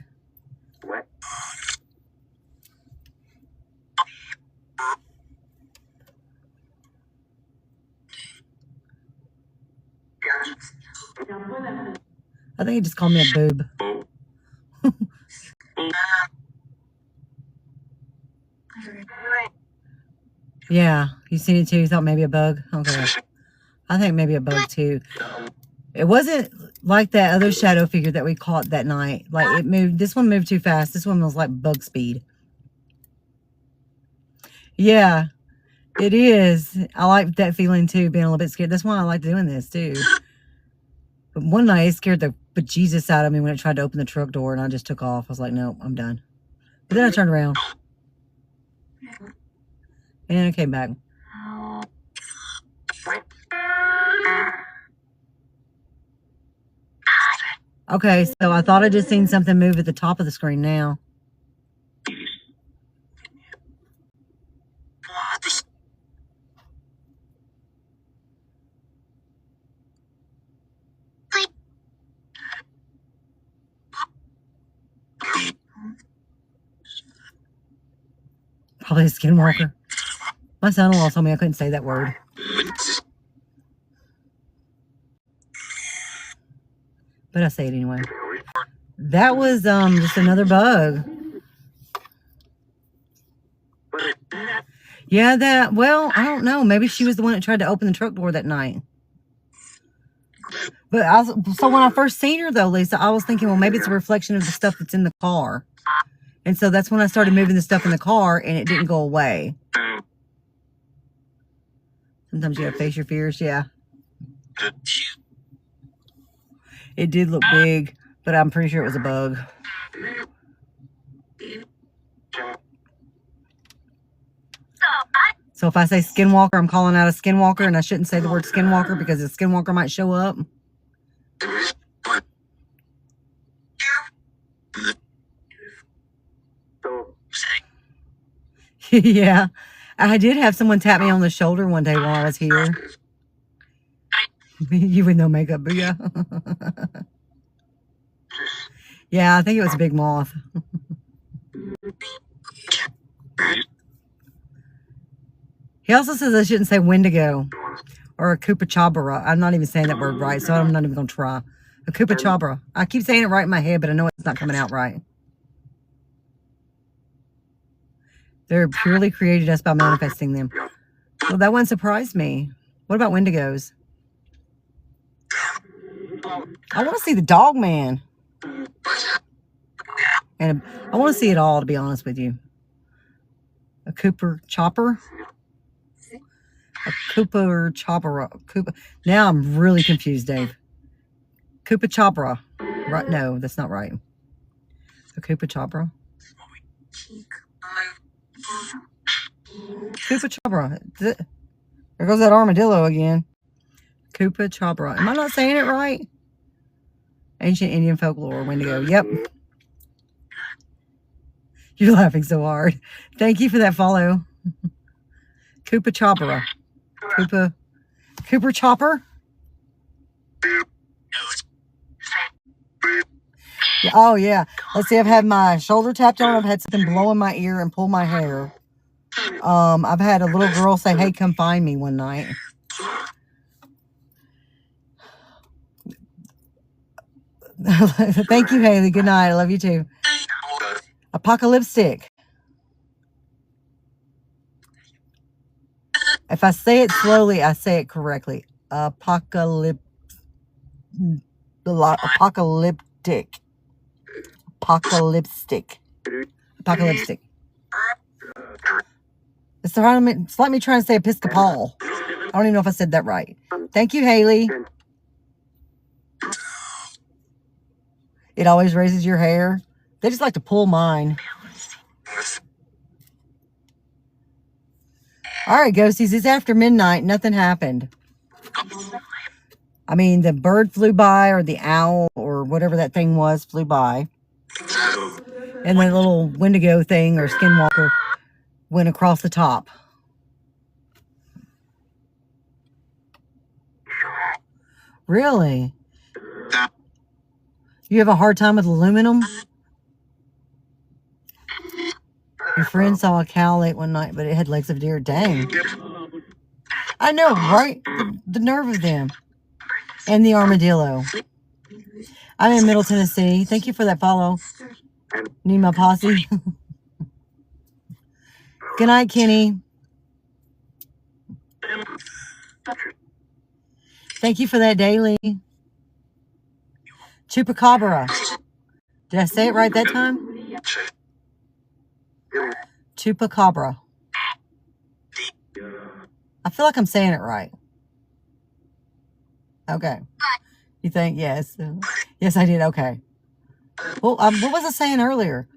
A: I think he just called me a boob. Yeah, you seen it too? You thought maybe a bug? Okay. I think maybe a bug too. It wasn't like that other shadow figure that we caught that night. Like it moved. This one moved too fast. This one was like bug speed. Yeah, it is. I like that feeling too, being a little bit scared. That's why I like doing this too. But one night it scared the bejesus out of me when it tried to open the truck door and I just took off. I was like, nope, I'm done. But then I turned around. And I came back. Okay, so I thought I just seen something move at the top of the screen now. Probably a skinwalker. My son-in-law told me I couldn't say that word. But I say it anyway. That was just another bug. Yeah, well, I don't know. Maybe she was the one that tried to open the truck door that night. But so when I first seen her though, Lisa, I was thinking, well, maybe it's a reflection of the stuff that's in the car. And so that's when I started moving the stuff in the car and it didn't go away. Sometimes you gotta face your fears, yeah. It did look big, but I'm pretty sure it was a bug. So if I say skinwalker, I'm calling out a skinwalker, and I shouldn't say the word skinwalker because a skinwalker might show up. Yeah. I did have someone tap me on the shoulder one day while I was here. You with no makeup, booyah. Yeah, I think it was a big moth. He also says I shouldn't say Wendigo or a Koopa-Chabra. I'm not even saying that word right, so I'm not even going to try. A Koopa-Chabra. I keep saying it right in my head, but I know it's not coming out right. They're purely created us by manifesting them. Well, that one surprised me. What about Wendigos? I want to see the dog man. And I want to see it all, to be honest with you. A Cooper chopper? A Cooper chopper. Cooper. Now I'm really confused, Dave. Cooper chopper. Right? No, that's not right. A Cooper chopper. Cooper chopper. There goes that armadillo again. Cooper chopper. Am I not saying it right? Ancient Indian folklore. Wendigo. Yep. You're laughing so hard. Thank you for that follow. Cooper chopper. Cooper chopper. Yeah, oh yeah. Let's see. I've had my shoulder tapped on. I've had something blow in my ear and pull my hair. I've had a little girl say, "Hey, come find me" one night. Thank you, Haley. Good night. I love you too. Apocalyptic. If I say it slowly, I say it correctly. Apocalyptic. Apocalyptic. It's like me trying to say Episcopal. I don't even know if I said that right. Thank you, Haley. It always raises your hair. They just like to pull mine. All right, ghosties, it's after midnight. Nothing happened. I mean, the bird flew by, or the owl, or whatever that thing was, flew by. And that little Wendigo thing, or skinwalker, went across the top. Really? You have a hard time with aluminum? Your friend saw a cow late one night, but it had legs of deer. Dang. I know, right? The nerve of them. And the armadillo. I'm in Middle Tennessee. Thank you for that follow. Need my posse. Good night, Kenny. Thank you for that daily. Chupacabra. Did I say it right that time? Chupacabra. I feel like I'm saying it right. Okay. You think? Yes. Yes, I did. Okay. Well, what was I saying earlier?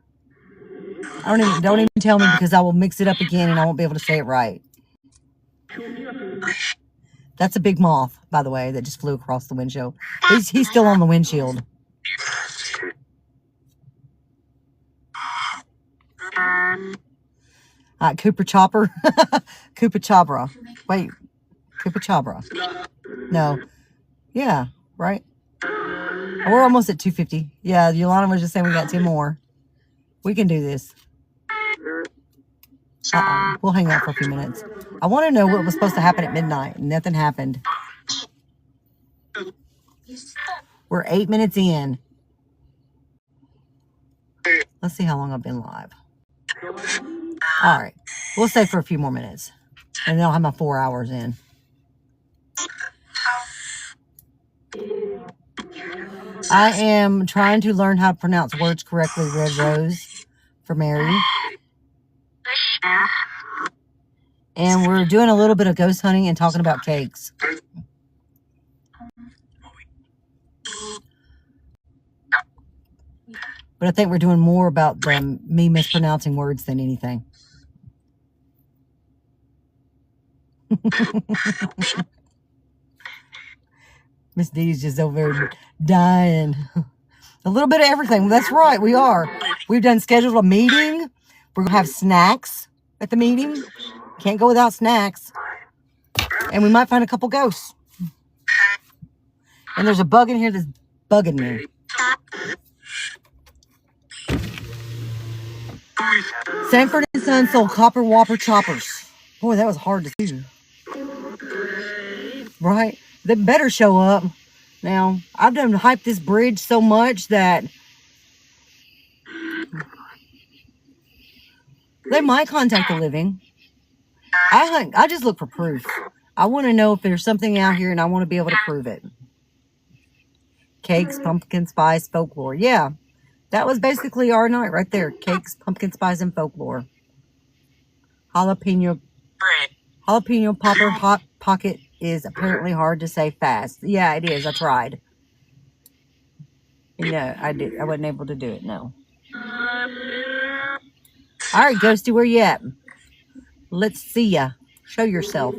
A: Don't even tell me, because I will mix it up again and I won't be able to say it right. That's a big moth, by the way, that just flew across the windshield. He's still on the windshield. Cooper chopper. Cooper chopra. Wait. Cooper chopra. No. Yeah, right? We're almost at 250. Yeah, Yolanda was just saying we got 10 more. We can do this. We'll hang out for a few minutes. I want to know what was supposed to happen at midnight. Nothing happened. We're 8 minutes in. Let's see how long I've been live. All right. We'll stay for a few more minutes. And then I'll have my 4 hours in. I am trying to learn how to pronounce words correctly. Red Rose for Mary. And we're doing a little bit of ghost hunting and talking about cakes. But I think we're doing more about me mispronouncing words than anything. Miss D's just over there dying. A little bit of everything. That's right, we are. We've scheduled a meeting. We're going to have snacks at the meeting. Can't go without snacks. And we might find a couple ghosts. And there's a bug in here that's bugging me. Sanford & Son sold copper whopper choppers. Boy, that was hard to do. Right? They better show up. Now, I've done hyped this bridge so much that they might contact the living. I just look for proof. I want to know if there's something out here and I want to be able to prove it. Cakes, pumpkin spice, folklore. Yeah, that was basically our night right there. Cakes, pumpkin spice, and folklore. Jalapeno popper hot pocket is apparently hard to say fast. Yeah, it is. I tried. No, I wasn't able to do it. No. All right, Ghosty, where you at? Let's see ya. Show yourself.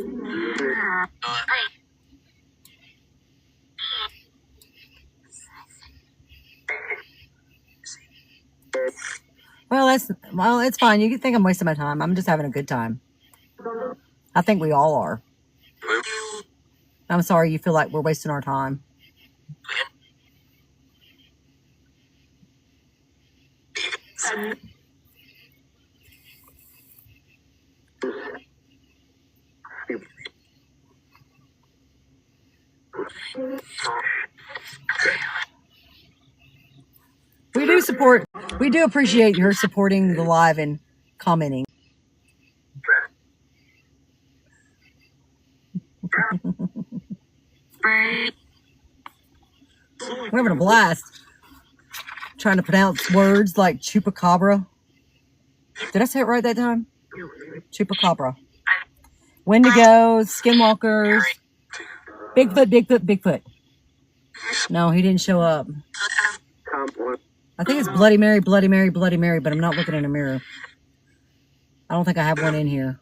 A: Well, it's fine. You can think I'm wasting my time. I'm just having a good time. I think we all are. I'm sorry you feel like we're wasting our time. We do appreciate her supporting the live and commenting. We're having a blast trying to pronounce words like chupacabra. Did I say it right that time? Chupacabra. Wendigos, skinwalkers, Bigfoot. No, he didn't show up. I think it's Bloody Mary, but I'm not looking in a mirror. I don't think I have one in here.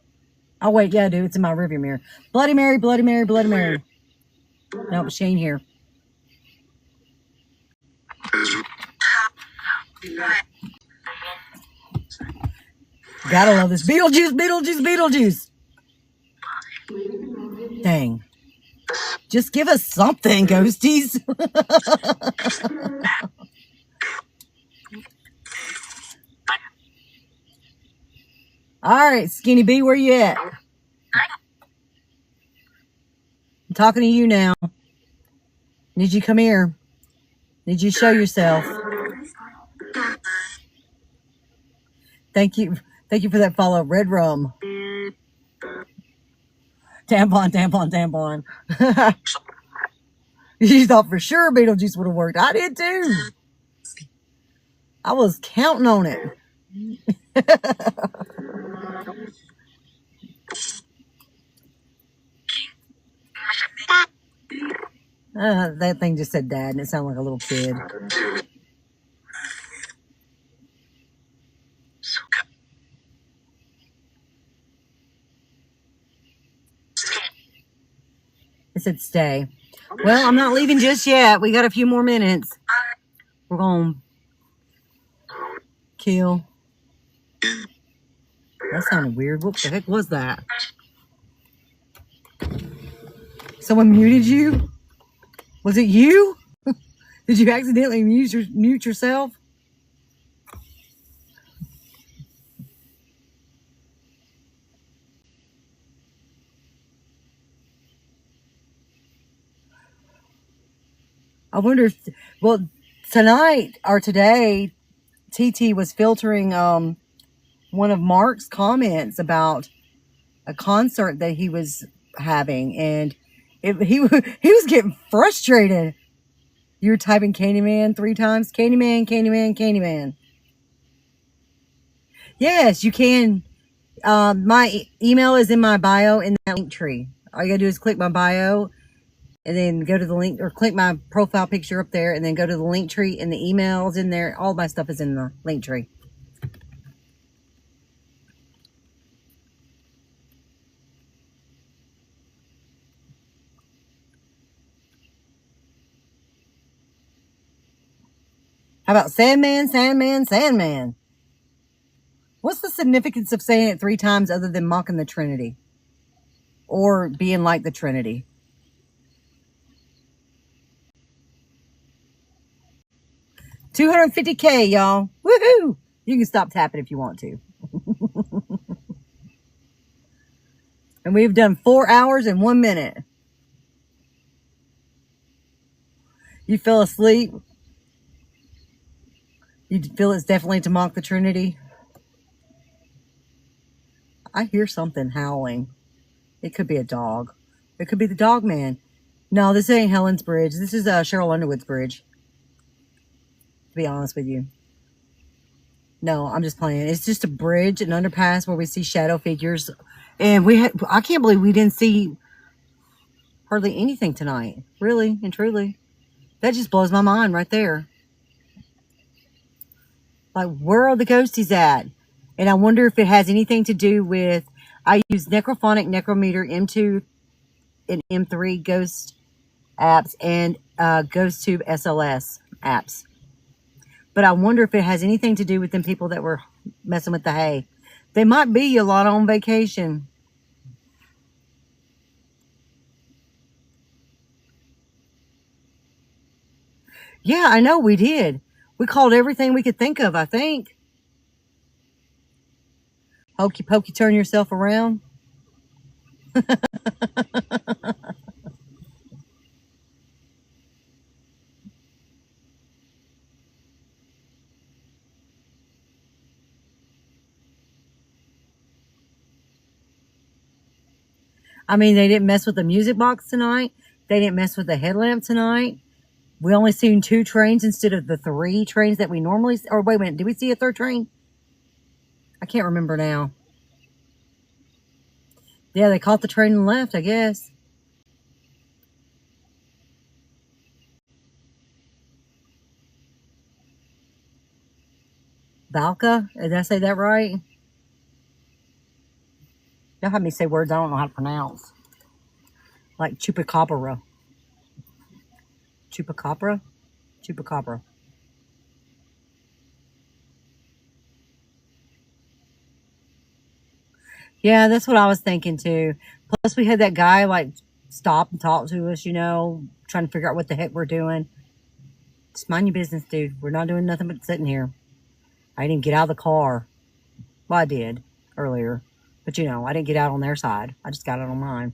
A: Oh, wait, yeah, dude, it's in my rearview mirror. Bloody Mary. Nope, she ain't here. Gotta love this. Beetlejuice. Dang. Just give us something, ghosties. All right, Skinny B, where you at? I'm talking to you now. Need you come here. Need you show yourself. Thank you for that follow. Red rum. Tampon. You thought for sure Beetlejuice would have worked. I did too. I was counting on it. That thing just said dad and it sounded like a little kid. It said stay. Well, I'm not leaving just yet. We got a few more minutes. We're going to kill. That sounded weird. What the heck was that? Someone muted you? Was it you? Did you accidentally mute yourself? I wonder if, well, tonight or today, TT was filtering one of Mark's comments about a concert that he was having, and he was getting frustrated. You were typing Candyman 3 times. Candyman. Yes, you can. My email is in my bio in that link tree. All you gotta do is click my bio and then go to the link, or click my profile picture up there and then go to the link tree, and the email's in there. All my stuff is in the link tree. How about Sandman? What's the significance of saying it 3 times other than mocking the Trinity? Or being like the Trinity? $250K, y'all. Woohoo! You can stop tapping if you want to. And we've done 4 hours and 1 minute. You fell asleep? You feel it's definitely to mock the Trinity? I hear something howling. It could be a dog. It could be the dog man. No, this ain't Helen's Bridge. This is Cheryl Underwood's bridge. To be honest with you. No, I'm just playing. It's just a bridge, an underpass where we see shadow figures. And I can't believe we didn't see hardly anything tonight. Really and truly. That just blows my mind right there. Like, where are the ghosties at? And I wonder if it has anything to do with, I use Necrophonic, Necrometer, M2, and M3 ghost apps and GhostTube SLS apps. But I wonder if it has anything to do with them people that were messing with the hay. They might be a lot on vacation. Yeah, I know we did. We called everything we could think of, I think. Hokey pokey, turn yourself around. I mean, they didn't mess with the music box tonight. They didn't mess with the headlamp tonight. We only seen 2 trains instead of the 3 trains that we normally... Or wait a minute, did we see a 3rd train? I can't remember now. Yeah, they caught the train and left, I guess. Valka? Did I say that right? Y'all have me say words I don't know how to pronounce. Like chupacabra. Chupacabra? Chupacabra. Yeah, that's what I was thinking too. Plus, we had that guy like stop and talk to us, trying to figure out what the heck we're doing. Just mind your business, dude. We're not doing nothing but sitting here. I didn't get out of the car. Well, I did earlier. But, I didn't get out on their side. I just got out on mine.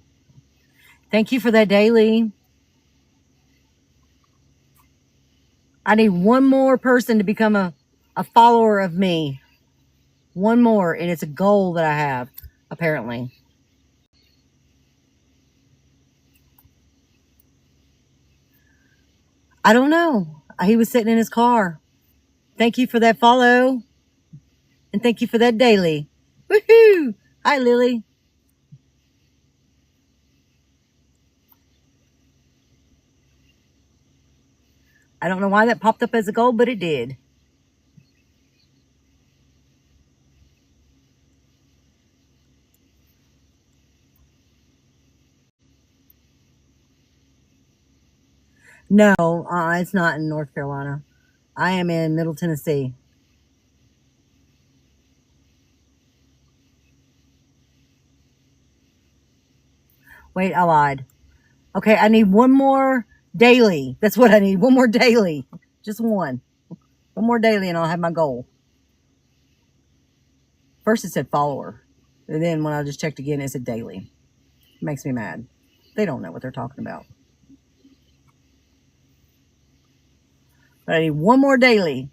A: Thank you for that daily. I need one more person to become a follower of me. One more. And it's a goal that I have, apparently. I don't know. He was sitting in his car. Thank you for that follow. And thank you for that daily. Woohoo! Hi, Lily. I don't know why that popped up as a goal, but it did. No, it's not in North Carolina. I am in Middle Tennessee. Wait, I lied. Okay, I need one more daily. That's what I need. One more daily. Just one. One more daily and I'll have my goal. First it said follower. And then when I just checked again, it said daily. It makes me mad. They don't know what they're talking about. But I need one more daily.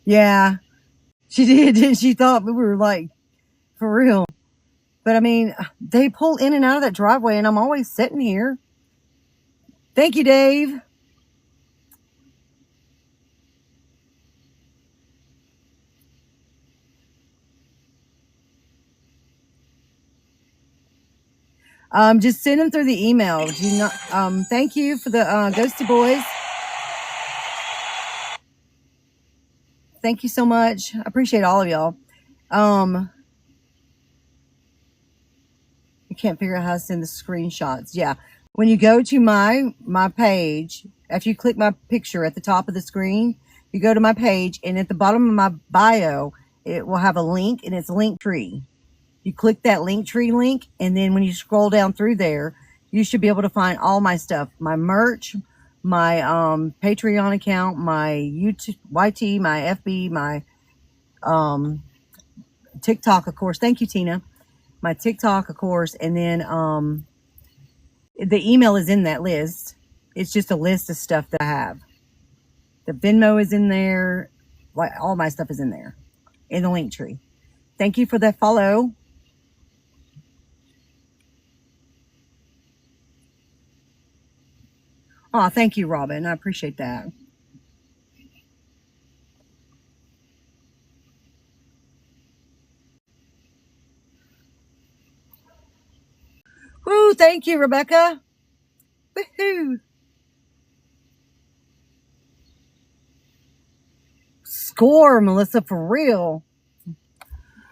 A: Yeah. She did. She thought we were like, for real. But I mean, they pull in and out of that driveway and I'm always sitting here. Thank you, Dave. Just send them through the email. Do not. Thank you for the Ghosty Boys. Thank you so much. I appreciate all of y'all. I can't figure out how to send the screenshots. Yeah, when you go to my page, after you click my picture at the top of the screen, you go to my page, and at the bottom of my bio, it will have a link, and it's Linktree. You click that Linktree link, and then when you scroll down through there, you should be able to find all my stuff, my merch, my Patreon account, my YouTube, YT, my FB, my TikTok, of course. Thank you, Tina. My TikTok, of course, and then the email is in that list. It's just a list of stuff that I have. The Venmo is in there. Like, all my stuff is in there in the Linktree. Thank you for that follow. Oh, thank you, Robin. I appreciate that. Woo, thank you, Rebecca. Woohoo. Score, Melissa, for real.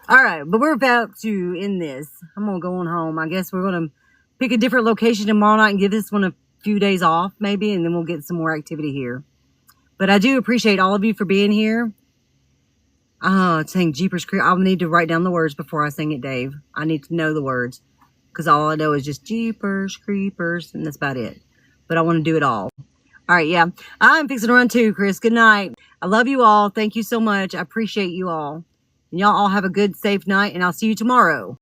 A: All right, but we're about to end this. I'm going to go on home. I guess we're going to pick a different location tomorrow night and give this one a few days off, maybe, and then we'll get some more activity here. But I do appreciate all of you for being here. Saying Jeepers Creepers. I'll need to write down the words before I sing it, Dave. I need to know the words because all I know is just Jeepers Creepers, and that's about it. But I want to do it all. All right, yeah. I'm fixing to run too, Chris. Good night. I love you all. Thank you so much. I appreciate you all. And y'all all have a good, safe night, and I'll see you tomorrow.